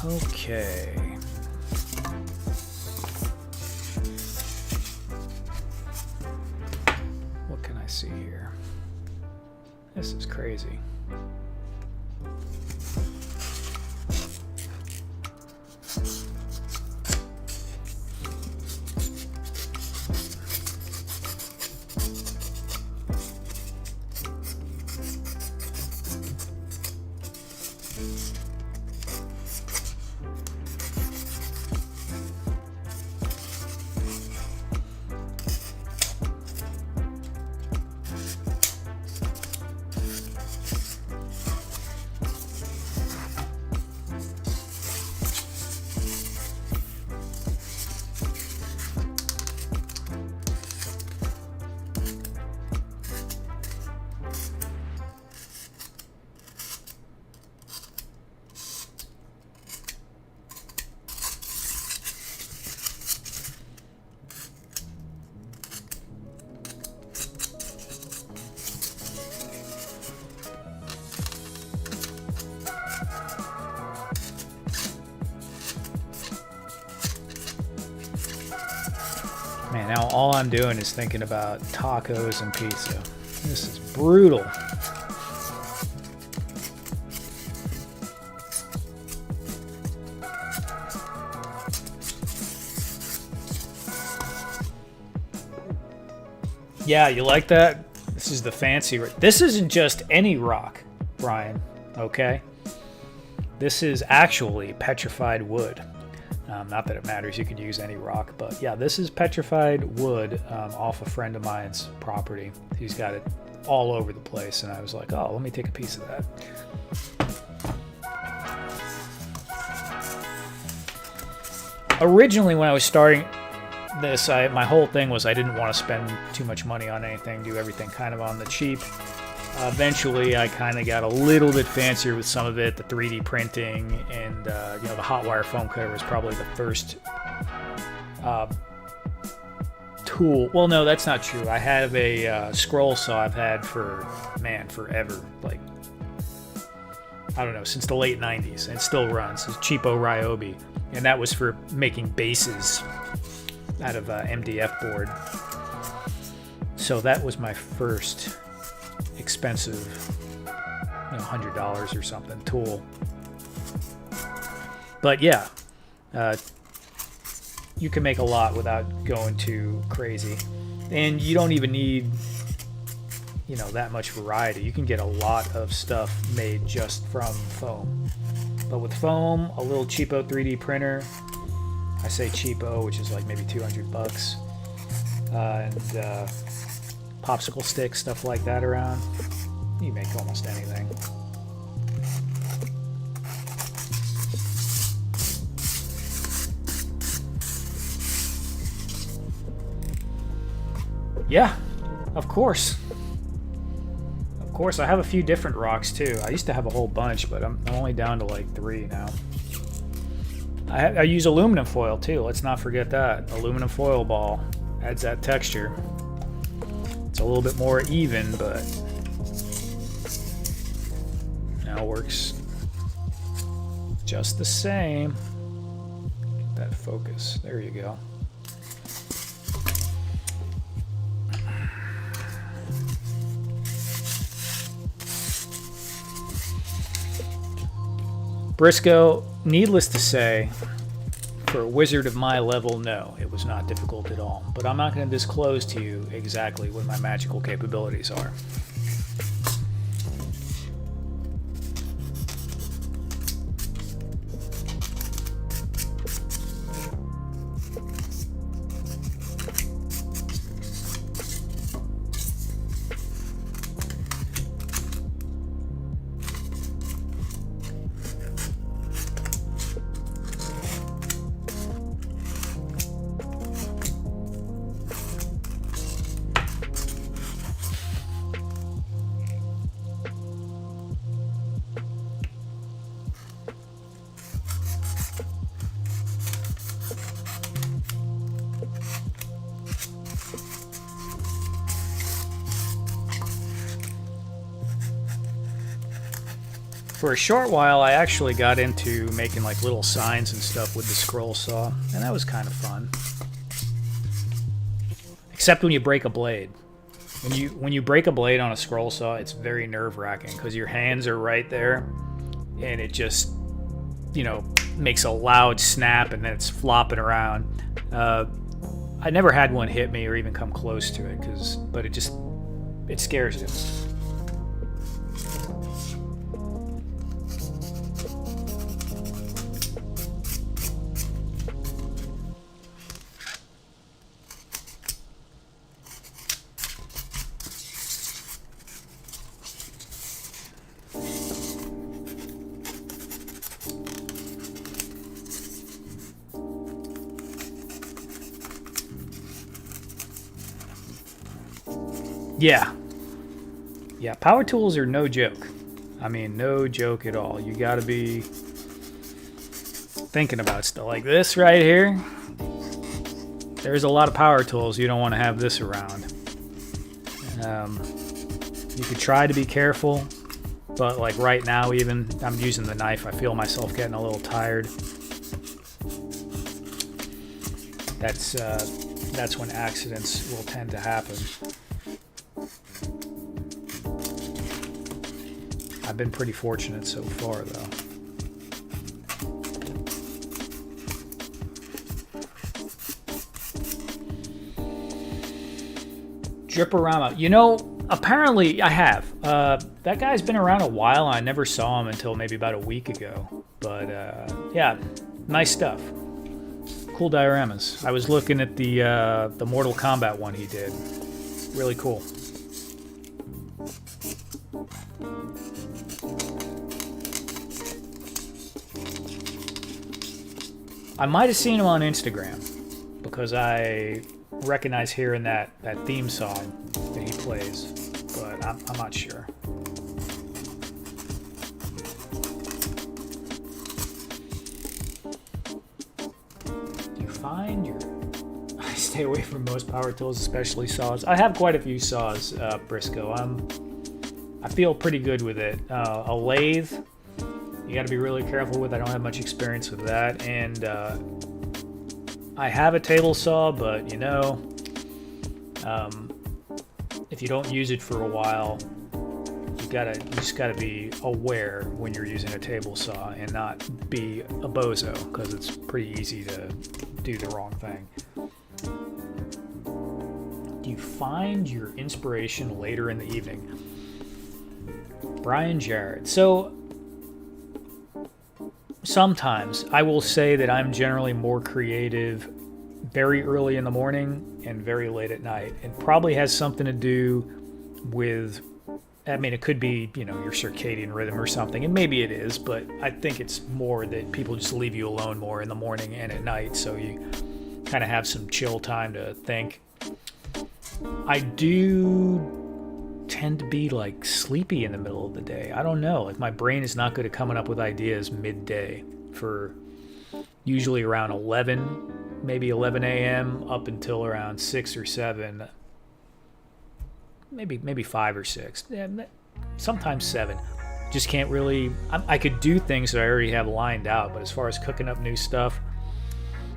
[SPEAKER 1] Okay. What can I see here? This is crazy. Now all I'm doing is thinking about tacos and pizza. This is brutal. Yeah, you like that? This is the fancy. This isn't just any rock, Brian, okay? This is actually petrified wood. Not that it matters, you could use any rock, but yeah, this is petrified wood off a friend of mine's property. He's got it all over the place, and I was like, oh, let me take a piece of that. Originally, when I was starting this, my whole thing was I didn't want to spend too much money on anything, do everything kind of on the cheap. Eventually, I kind of got a little bit fancier with some of it, the 3D printing, and the hot wire foam cutter was probably the first tool. Well, no, that's not true. I have a scroll saw I've had for, forever. Like, I don't know, since the late 90s, and it still runs. It's cheapo Ryobi, and that was for making bases out of MDF board. So that was my first expensive, $100 or something tool. But yeah, you can make a lot without going too crazy, and you don't even need that much variety. You can get a lot of stuff made just from foam. But with foam, a little cheapo 3D printer, I say cheapo, which is like maybe $200, and popsicle sticks, stuff like that around, you make almost anything. Yeah, of course. Of course, I have a few different rocks too. I used to have a whole bunch, but I'm only down to like 3 now. I use aluminum foil too. Let's not forget that. Aluminum foil ball adds that texture. It's a little bit more even, but now works just the same. Get that focus. There you go. Briscoe, needless to say, for a wizard of my level, no, it was not difficult at all. But I'm not going to disclose to you exactly what my magical capabilities are. For a short while, I actually got into making like little signs and stuff with the scroll saw, and that was kind of fun. Except when you break a blade. When you break a blade on a scroll saw, it's very nerve-wracking because your hands are right there, and it just, makes a loud snap, and then it's flopping around. I never had one hit me or even come close to it, but it scares you. Yeah, power tools are no joke. I mean, no joke at all. You gotta be thinking about stuff like this right here. There's a lot of power tools. You don't want to have this around. You could try to be careful, but like right now even, I'm using the knife. I feel myself getting a little tired. that's when accidents will tend to happen. I've been pretty fortunate so far, though. Dripperama. You know, apparently I have. That guy's been around a while. I never saw him until maybe about a week ago. But yeah, nice stuff. Cool dioramas. I was looking at the Mortal Kombat one he did. Really cool. I might have seen him on Instagram because I recognize hearing that theme song that he plays, but I'm not sure. Do you find your... I stay away from most power tools, especially saws. I have quite a few saws, Briscoe. I feel pretty good with it. A lathe, you got to be really careful with. I don't have much experience with that, and I have a table saw, but you know, if you don't use it for a while, you just gotta be aware when you're using a table saw and not be a bozo, because it's pretty easy to do the wrong thing. Do you find your inspiration later in the evening? Brian Jarrett. So sometimes I will say that I'm generally more creative very early in the morning and very late at night. It probably has something to do with, I mean, it could be, you know, your circadian rhythm or something, and maybe it is, but I think it's more that people just leave you alone more in the morning and at night, so you kind of have some chill time to think. I do tend to be like sleepy in the middle of the day. I don't know, like my brain is not good at coming up with ideas midday for usually around 11, maybe 11 a.m. up until around 6 or 7, maybe 5 or 6, yeah, sometimes 7. Just can't really, I could do things that I already have lined out, but as far as cooking up new stuff,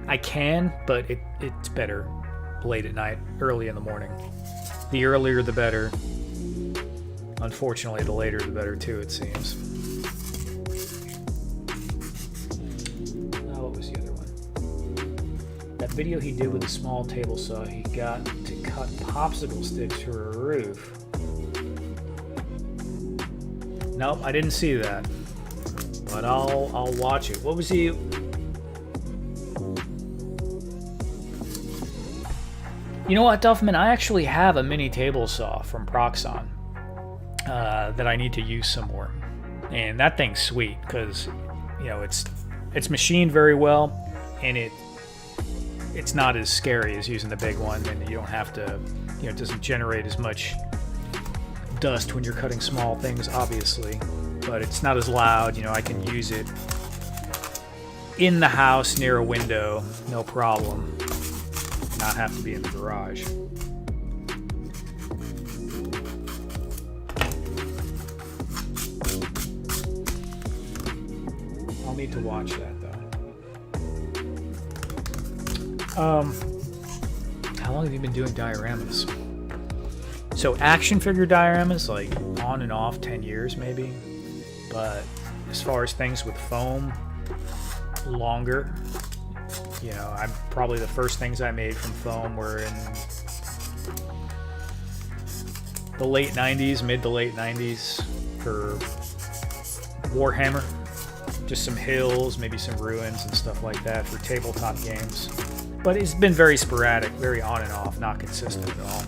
[SPEAKER 1] I can, but it's better late at night, early in the morning. The earlier the better. Unfortunately, the later the better too, it seems. What was the other one? That video he did with a small table saw, he got to cut popsicle sticks for a roof. Nope, I didn't see that. But I'll watch it. What was he... You know what, Duffman? I actually have a mini table saw from Proxxon that I need to use some more. And that thing's sweet because, you know, it's machined very well, and it's not as scary as using the big one, and you don't have to, you know, it doesn't generate as much dust when you're cutting small things, obviously, but it's not as loud. You know, I can use it in the house near a window, no problem. Not have to be in the garage. I'll need to watch that though. How long have you been doing dioramas? So action figure dioramas, like on and off 10 years maybe, but as far as things with foam, longer. You know, probably the first things I made from foam were in the late 90s, mid to late 90s for Warhammer. Just some hills, maybe some ruins and stuff like that for tabletop games. But it's been very sporadic, very on and off, not consistent at all.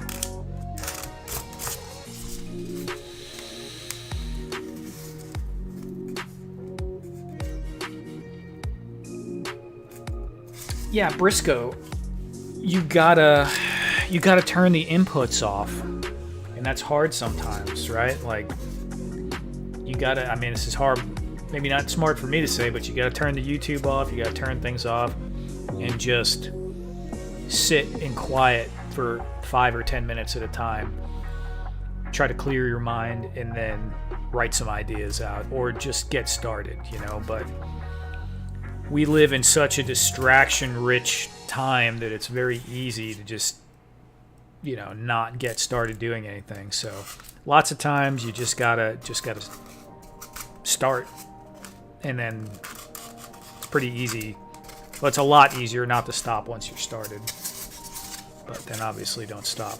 [SPEAKER 1] Yeah, Briscoe, you gotta turn the inputs off, and that's hard sometimes, right? Like, you gotta, I mean, this is hard, maybe not smart for me to say, but you gotta turn the YouTube off, you gotta turn things off, and just sit in quiet for 5 or 10 minutes at a time. Try to clear your mind, and then write some ideas out, or just get started, you know, but we live in such a distraction-rich time that it's very easy to just, not get started doing anything. So lots of times you just gotta start, and then it's pretty easy. Well, it's a lot easier not to stop once you're started, but then obviously don't stop.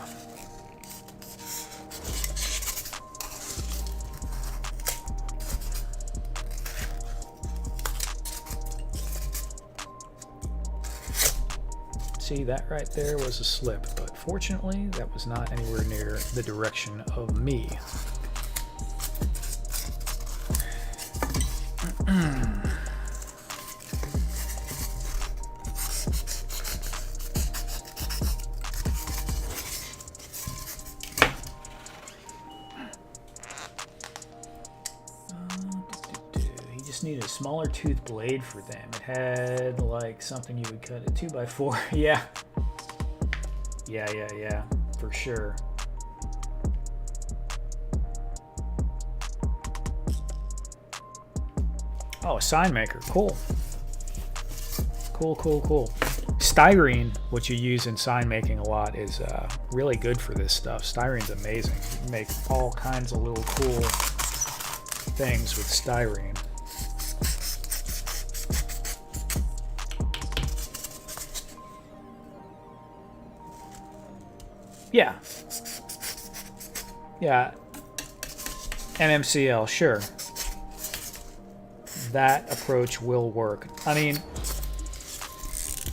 [SPEAKER 1] See, that right there was a slip, but fortunately that was not anywhere near the direction of me. Needed a smaller tooth blade for them. It had like something you would cut a 2x4. Yeah, for sure. Oh, a sign maker. Cool. Styrene, which you use in sign making a lot, is really good for this stuff. Styrene's amazing. You can make all kinds of little cool things with styrene. Yeah, NMCL, sure. That approach will work. I mean,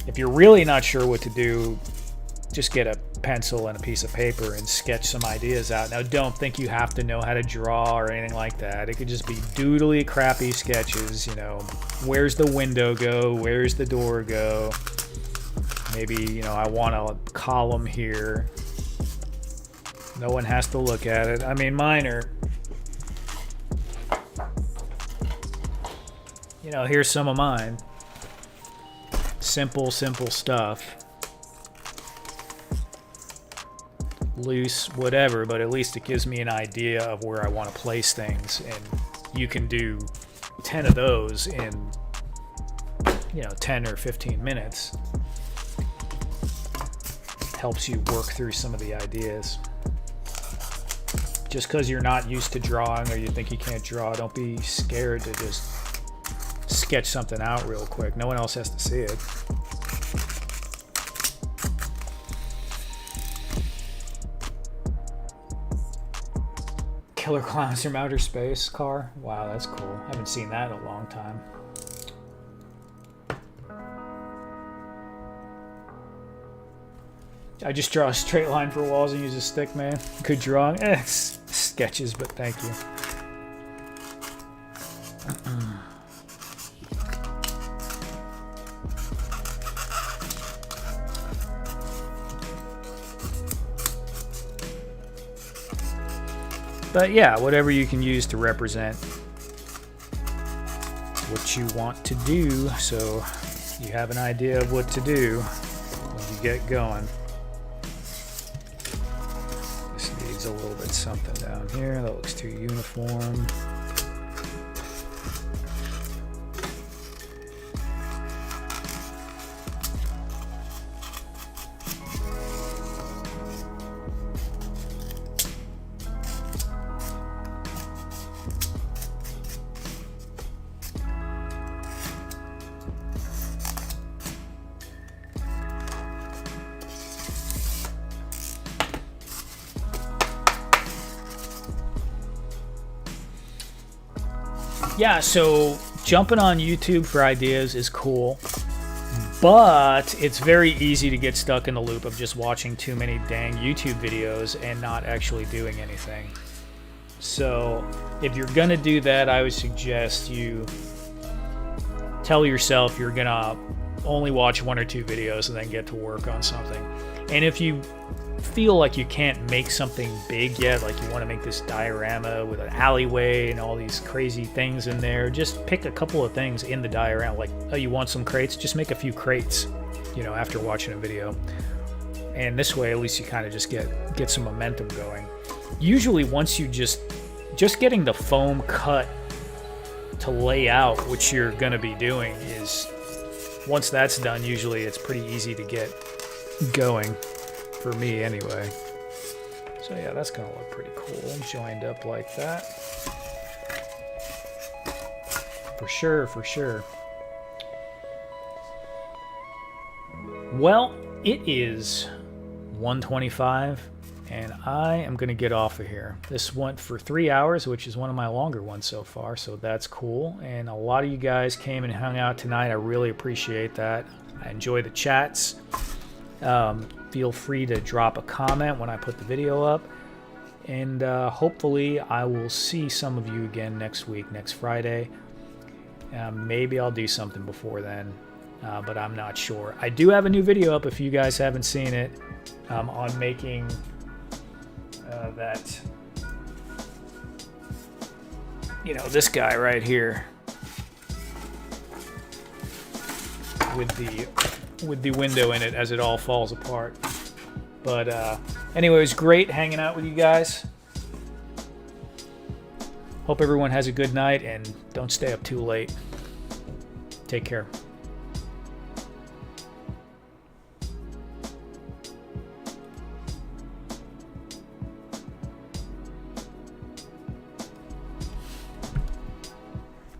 [SPEAKER 1] if you're really not sure what to do, just get a pencil and a piece of paper and sketch some ideas out. Now, don't think you have to know how to draw or anything like that. It could just be doodly, crappy sketches, where's the window go? Where's the door go? Maybe, I want a column here. No one has to look at it. I mean, mine are, here's some of mine. Simple stuff. Loose, whatever, but at least it gives me an idea of where I want to place things. And you can do 10 of those in, 10 or 15 minutes. Helps you work through some of the ideas. Just because you're not used to drawing or you think you can't draw, don't be scared to just sketch something out real quick. No one else has to see it. Killer Clowns from Outer Space car. Wow, that's cool. I haven't seen that in a long time. I just draw a straight line for walls and use a stick, man. Good drawing. It's sketches, but thank you. But yeah, whatever you can use to represent what you want to do, so you have an idea of what to do when you get going. A little bit something down here that looks too uniform. Yeah, so jumping on YouTube for ideas is cool, but it's very easy to get stuck in the loop of just watching too many dang YouTube videos and not actually doing anything. So if you're gonna do that, I would suggest you tell yourself you're gonna only watch 1 or 2 videos and then get to work on something. And if you feel like you can't make something big yet, like you want to make this diorama with an alleyway and all these crazy things in there, just pick a couple of things in the diorama. Like, oh, you want some crates? Just make a few crates, after watching a video. And this way, at least you kind of just get some momentum going. Usually once you just getting the foam cut to lay out what you're going to be doing is once that's done, usually it's pretty easy to get going, for me anyway. So yeah, that's gonna look pretty cool, joined up like that. For sure, for sure. Well, it is 1:25, and I am gonna get off of here. This went for 3 hours, which is one of my longer ones so far, so that's cool. And a lot of you guys came and hung out tonight. I really appreciate that. I enjoy the chats. Feel free to drop a comment when I put the video up. And hopefully I will see some of you again next week, next Friday. Maybe I'll do something before then, but I'm not sure. I do have a new video up if you guys haven't seen it, on making that, you know, this guy right here with the window in it as it all falls apart. But anyway, it was great hanging out with you guys. Hope everyone has a good night and don't stay up too late. Take care.